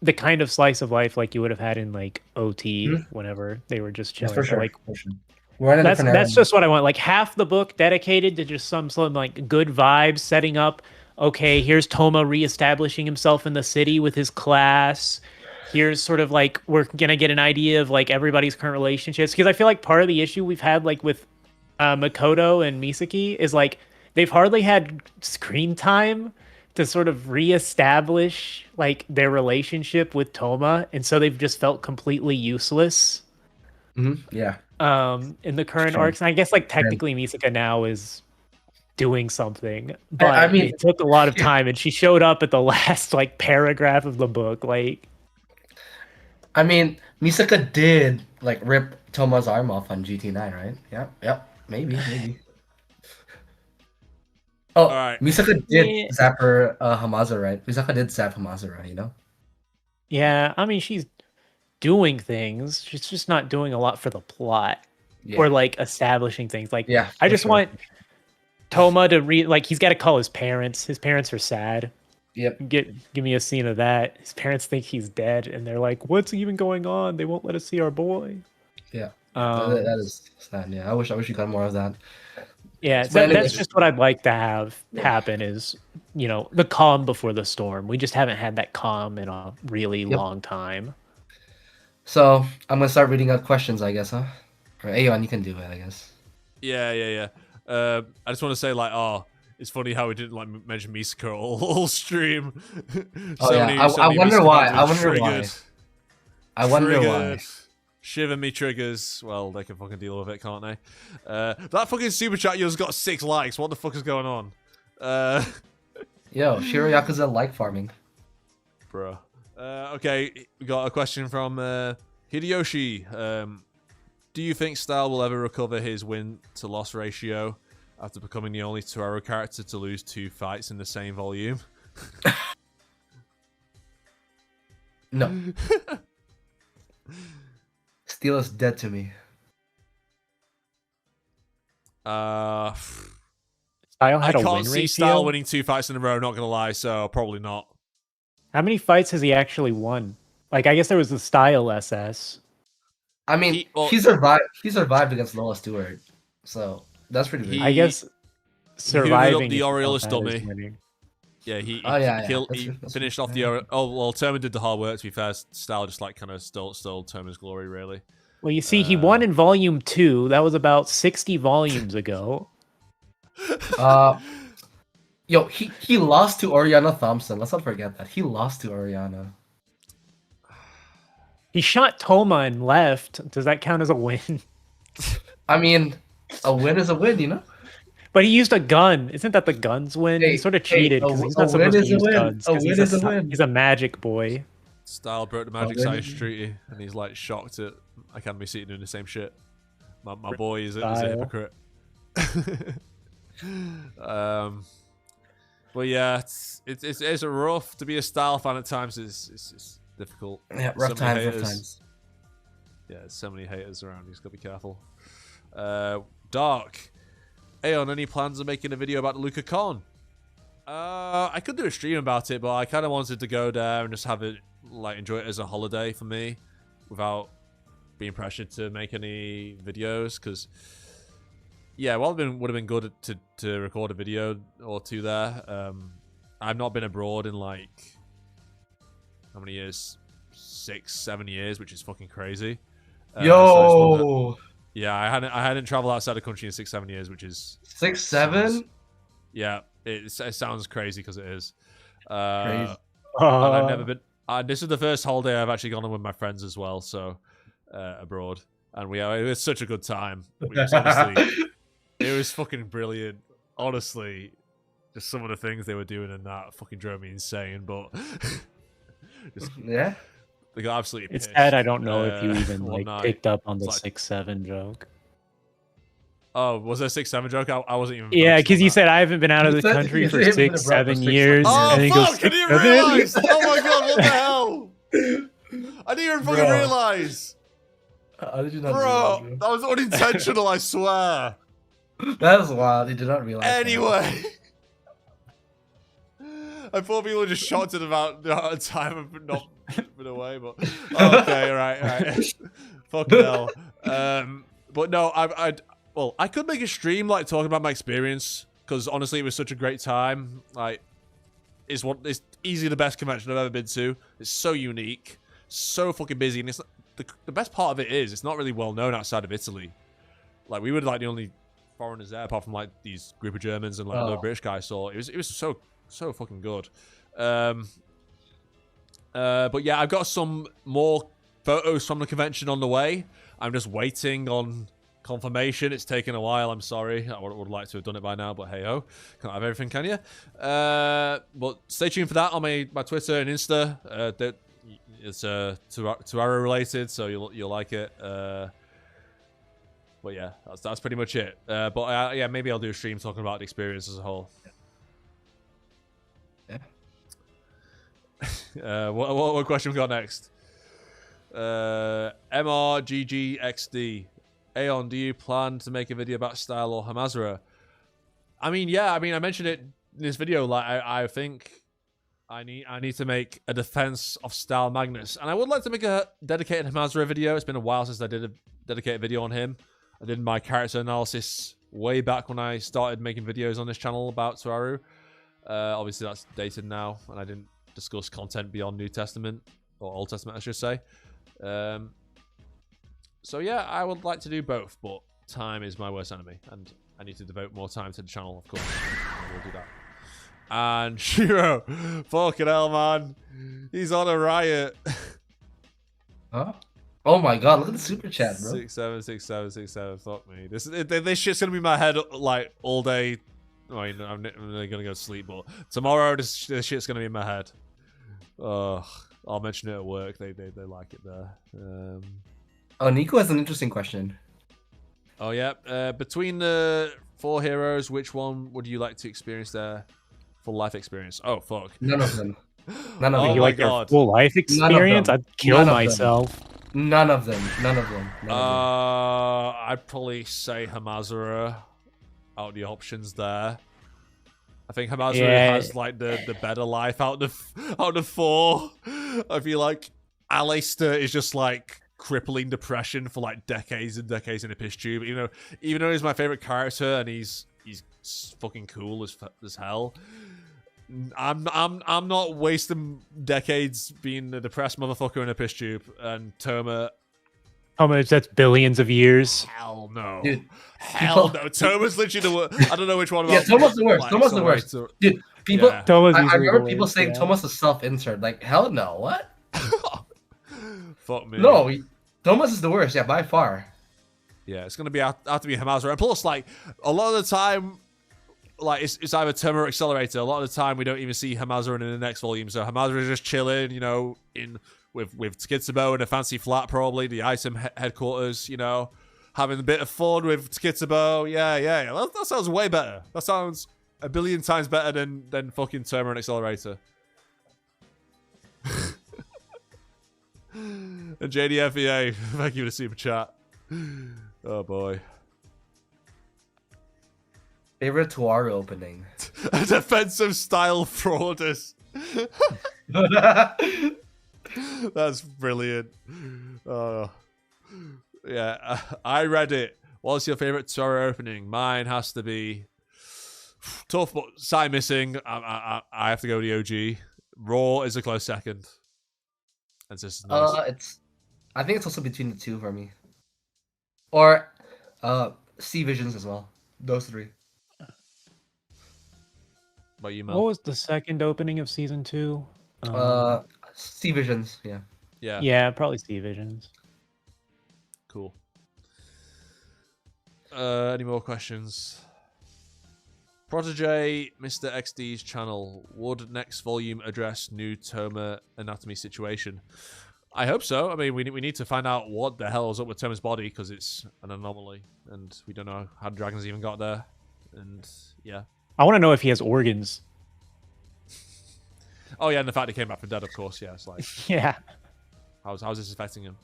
the kind of slice of life like you would have had in like OT whenever they were just chilling. For sure. Like for sure. We're in a different era. that's just what I want. Like half the book dedicated to just some like good vibes, setting up. Okay, here's Toma reestablishing himself in the city with his class. Here's sort of like we're gonna get an idea of like everybody's current relationships, because I feel like part of the issue we've had like with Makoto and Misaki is like they've hardly had screen time to sort of reestablish like their relationship with Toma, and so they've just felt completely useless. Yeah. In the current Sure. arcs. And I guess like technically Misaka now is doing something, but I mean, it took a lot of time, and she showed up at the last like paragraph of the book. Like, I mean, Misaka did like rip Toma's arm off on GT9, right? Yep. Maybe. Oh, Alright. Misaka did Yeah. zap her Hamaza, right? Misaka did zap Hamaza, right? You know? yeah, I mean she's doing things. She's just not doing a lot for the plot Yeah. or like establishing things. Like, Yeah, I for just sure. want Toma to like he's got to call his parents. His parents are sad. Yep. Give me a scene of that. His parents think he's dead, and they're like, "What's even going on? They won't let us see our boy." Yeah. Um, that is sad. Yeah. I wish we got more of that. Yeah, But anyways- that's just what I'd like to have happen is, you know, the calm before the storm. We just haven't had that calm in a really long time. So I'm gonna start reading out questions, I guess, huh? Or Aeon, you can do it, I guess. Yeah. I just want to say, like, it's funny how we didn't like mention Misaka all stream. Oh, yeah. I wonder Misaka why. fans I were wonder why. triggered. I wonder why. Triggered. Shiver me triggers. Well, they can fucking deal with it, can't they? That fucking super chat just got 6 likes. What the fuck is going on? Yo, Shiro Yakuza like farming. Bro. Okay, we got a question from Hideyoshi. Do you think Style will ever recover his win-to-loss ratio after becoming the only Toaru character to lose 2 fights in the same volume? No. Steel is dead to me. Style I had a can't win see ratio. Style winning 2 fights in a row, not gonna lie, so probably not. How many fights has he actually won? Like, I guess there was the Style SS. I mean, he survived. He survived against Lola Stewart, so that's pretty big. I guess surviving the is Aureolus about that as dummy. winning. Yeah, he That's finished true. off the well, Terman did the hard work, to be fair. Style just like kind of stole Terman's glory, really. Well, you see, he won in volume 2. That was about 60 volumes ago. Yo, he lost to Oriana Thompson. Let's not forget that. He lost to Oriana. He shot Toma and left. Does that count as a win? I mean, a win is a win, you know? But he used a gun. Isn't that the gun's win? He Hey, sort of hey, cheated a- because he's a not win supposed to is a use win. guns. A 'cause win is a win. He's a magic boy. Style broke the magic win. science treaty, and he's like shocked at Academy City doing the same shit. My boy is a Style. hypocrite. But yeah, it's a rough to be a Style fan at times. It's difficult. Yeah, So rough many times, rough haters. times. Yeah, there's so many haters around. You just gotta be careful. Dark. Aeon, any plans of making a video about the Luca Con? I could do a stream about it, but I kind of wanted to go there and just have it, like, enjoy it as a holiday for me, without being pressured to make any videos. Because, yeah, well, it would have been good to record a video or two there. I've not been abroad in, like, how many years? 6, 7 years, which is fucking crazy. Yo. Yeah, I hadn't traveled outside the country in 6, 7 years, which is 6, 7. Yeah, it sounds crazy because it is. Crazy. And I've never been. This is the first holiday I've actually gone on with my friends as well, so abroad, and it was such a good time. It was fucking brilliant. Honestly, just some of the things they were doing and that fucking drove me insane. But yeah. They got absolutely It's pissed. sad I don't know if you even like picked up on the like, 6-7 joke. Oh, was there a 6-7 joke? I wasn't even. Yeah, because you said I haven't been out of the country for 6, 7 years. Oh, and fuck! I didn't realize! Oh my god, what the hell? I didn't even fucking realize. How did you not Bro, realize, that was unintentional, I swear. That was wild. You did not realize. Anyway. I thought people were just shocked at about the amount of time I've not been away, but okay, right. Fucking hell. But no, I could make a stream like talking about my experience, because honestly, it was such a great time. Like, it's easily the best convention I've ever been to. It's so unique, so fucking busy, and it's the best part of it is it's not really well known outside of Italy. Like, we were like the only foreigners there, apart from like these group of Germans and like another British guy I saw. It was so fucking good. But yeah, I've got some more photos from the convention on the way. I'm just waiting on confirmation. It's taken a while. I'm sorry. I would like to have done it by now, but hey ho, can't have everything, can you? But stay tuned for that on my Twitter and Insta. It's Toaru related, so you'll like it. But yeah, that's pretty much it. But yeah, maybe I'll do a stream talking about the experience as a whole. What question we got next? MRGGXD. Aeon, do you plan to make a video about style or Hamasura? I mean, yeah. I mean, I mentioned it in this video. Like, I think I need to make a defense of style Magnus, and I would like to make a dedicated Hamasura video. It's been a while since I did a dedicated video on him. I did my character analysis way back when I started making videos on this channel about Toaru. Obviously, that's dated now, and I didn't discuss content beyond New Testament, or Old Testament, I should say. So yeah, I would like to do both, but time is my worst enemy, and I need to devote more time to the channel, of course. I will do that. And Shiro, fucking hell, man, he's on a riot. Huh? Oh my god, look at the super chat, bro. 676767. Fuck me. This shit's gonna be in my head like all day. I mean, I'm gonna go to sleep, but tomorrow this shit's gonna be in my head. I'll mention it at work. They like it there. Oh, Nico has an interesting question. Oh yeah. Between the 4 heroes, which one would you like to experience their full life experience? Oh fuck. None of them. None of Oh them. You my like your God. full life experience? them. I'd kill None of them. myself. None of them. None of them. None of them. I'd probably say Hamasura out of the options there. I think Hamasura has like the better life out of 4. I feel like Alistair is just like crippling depression for like decades and decades in a piss tube. Even though he's my favorite character and he's fucking cool as hell. I'm not wasting decades being a depressed motherfucker in a piss tube. And Toma, How much? That's billions of years. hell no. Dude, Hell no. Toma's literally the worst. I don't know which one. Yeah, Toma's the worst. Toma's the worst. Dude, people. Yeah. Thomas I easily remember the people worst, saying yeah. Thomas is self-insert. Like, hell no. What? Fuck me. No, Thomas is the worst. Yeah, by far. Yeah, it's gonna have to be Hamasura. And plus, like, a lot of the time, like, it's either Terma or Accelerator. A lot of the time, we don't even see Hamasura in the next volume. So Hamasura is just chilling, with Tsukitsubo in a fancy flat, probably the item headquarters. Having a bit of fun with Tsukitsubo. Yeah. That sounds way better. That sounds a billion times better than fucking Terma and Accelerator. And JDFEA, thank you for the super chat. Oh boy. Favorite Toaru opening. A defensive style frauders. That's brilliant. Yeah, I read it. What's your favorite Toaru opening? Mine has to be tough, but Sai missing. I have to go with the OG. Raw is a close second. It's just nice. I think it's also between the two for me. Or Sea Visions as well. Those three. What you, Mel? What was the second opening of season 2? Sea Visions, yeah. Yeah, probably Sea Visions. Cool. Any more questions? Protege, Mr. XD's channel. Would next volume address new Toma anatomy situation? I hope so. I mean, we need to find out what the hell is up with Toma's body, because it's an anomaly, and we don't know how dragons even got there. And yeah. I want to know if he has organs. Oh yeah, and the fact he came back from dead, of course. Yeah, it's like, yeah. how's this affecting him?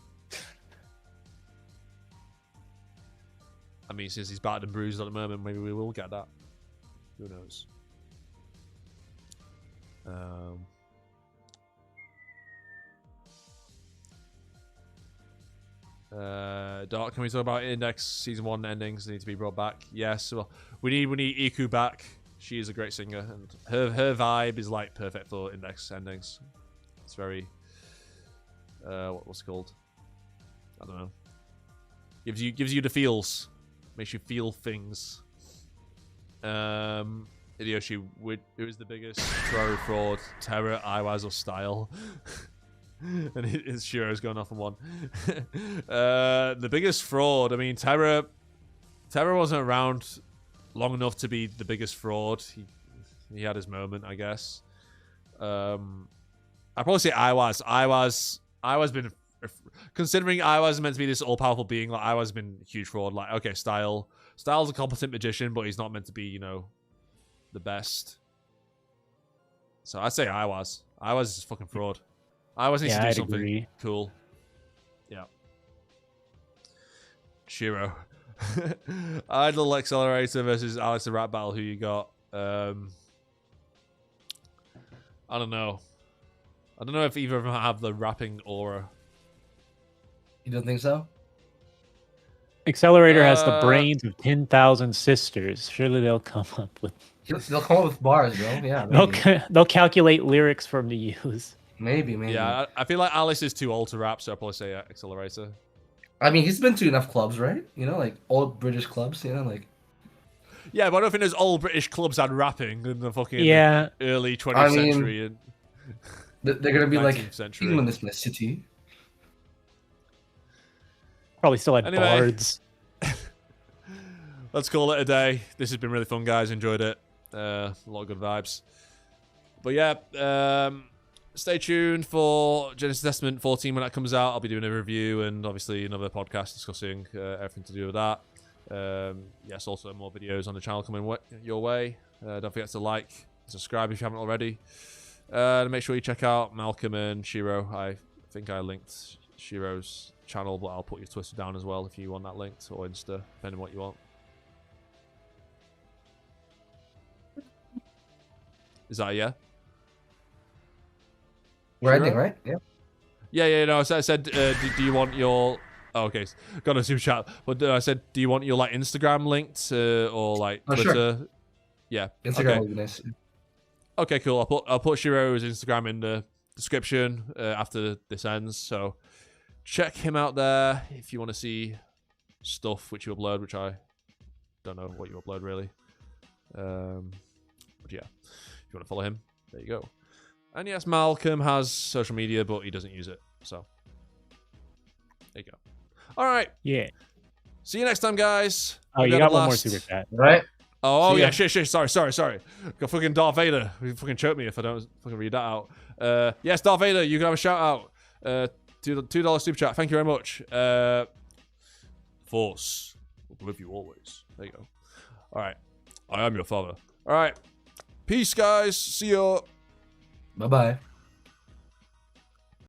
I mean, since he's battered and bruised at the moment, maybe we will get that. Who knows? Dark, can we talk about Index Season 1 endings need to be brought back? Yes, well, we need Iku back. She is a great singer, and her vibe is like perfect for Index endings. It's very what's it called? I don't know. Gives you the feels. Makes you feel things. Hideyoshi, who is the biggest Toaru fraud? Terror, Iwaz, or Style? And his Shiro's going off on one. The biggest fraud. I mean, Terror wasn't around long enough to be the biggest fraud. He had his moment, I guess. I'd probably say Iwaz. Iwaz been, considering Iwaz is meant to be this all-powerful being, like Iwaz has been a huge fraud. Like, okay, Style's a competent magician, but he's not meant to be, you know, the best. So I'd say Iwaz. Iwaz is fucking fraud. Iwaz needs to do something cool. Yeah. Shiro. Idle Accelerator versus Alex the Rat Battle. Who you got? I don't know. I don't know if either of them have the rapping aura. You don't think so? Accelerator has the brains of 10,000 sisters. Surely they'll come up with... They'll come up with bars, bro. Yeah. They'll calculate lyrics from the use. Maybe. Yeah, I feel like Alice is too old to rap, so I'll probably say Accelerator. I mean, he's been to enough clubs, right? You know, like old British clubs, you know, like... Yeah, but I don't think there's old British clubs had rapping in the fucking early 20th century. And they're going to be like, century. England is my city. Probably still had bards. Let's call it a day. This has been really fun, guys. Enjoyed it. A lot of good vibes. But yeah, stay tuned for Genesis Testament 14 when that comes out. I'll be doing a review and obviously another podcast discussing everything to do with that. Yes, also more videos on the channel coming your way. Don't forget to like and subscribe if you haven't already. And make sure you check out Malcolm and Shiro. I think I linked Shiro's channel, but I'll put your Twitter down as well if you want that linked, or Insta, depending on what you want. Is that a yeah? We're ending, right? Yeah. Yeah. No, I said, do you want your? Oh, okay, got a super chat. But I said, do you want your like Instagram linked or like Twitter? Sure. Yeah. Instagram would be nice. Okay, cool. I'll put Shiro's Instagram in the description after this ends. So check him out there if you want to see stuff which you upload, which I don't know what you upload really. But yeah, if you want to follow him, there you go. And yes, Malcolm has social media, but he doesn't use it. So there you go. All right. Yeah. See you next time, guys. Oh, you got one more super chat. Right? Oh yeah, shit. Sorry. Got fucking Darth Vader. You fucking choke me if I don't fucking read that out. Yes, Darth Vader, you can have a shout out. $2 super chat. Thank you very much. Force will be with you always. There you go. All right. I am your father. All right. Peace, guys. See ya. Bye-bye.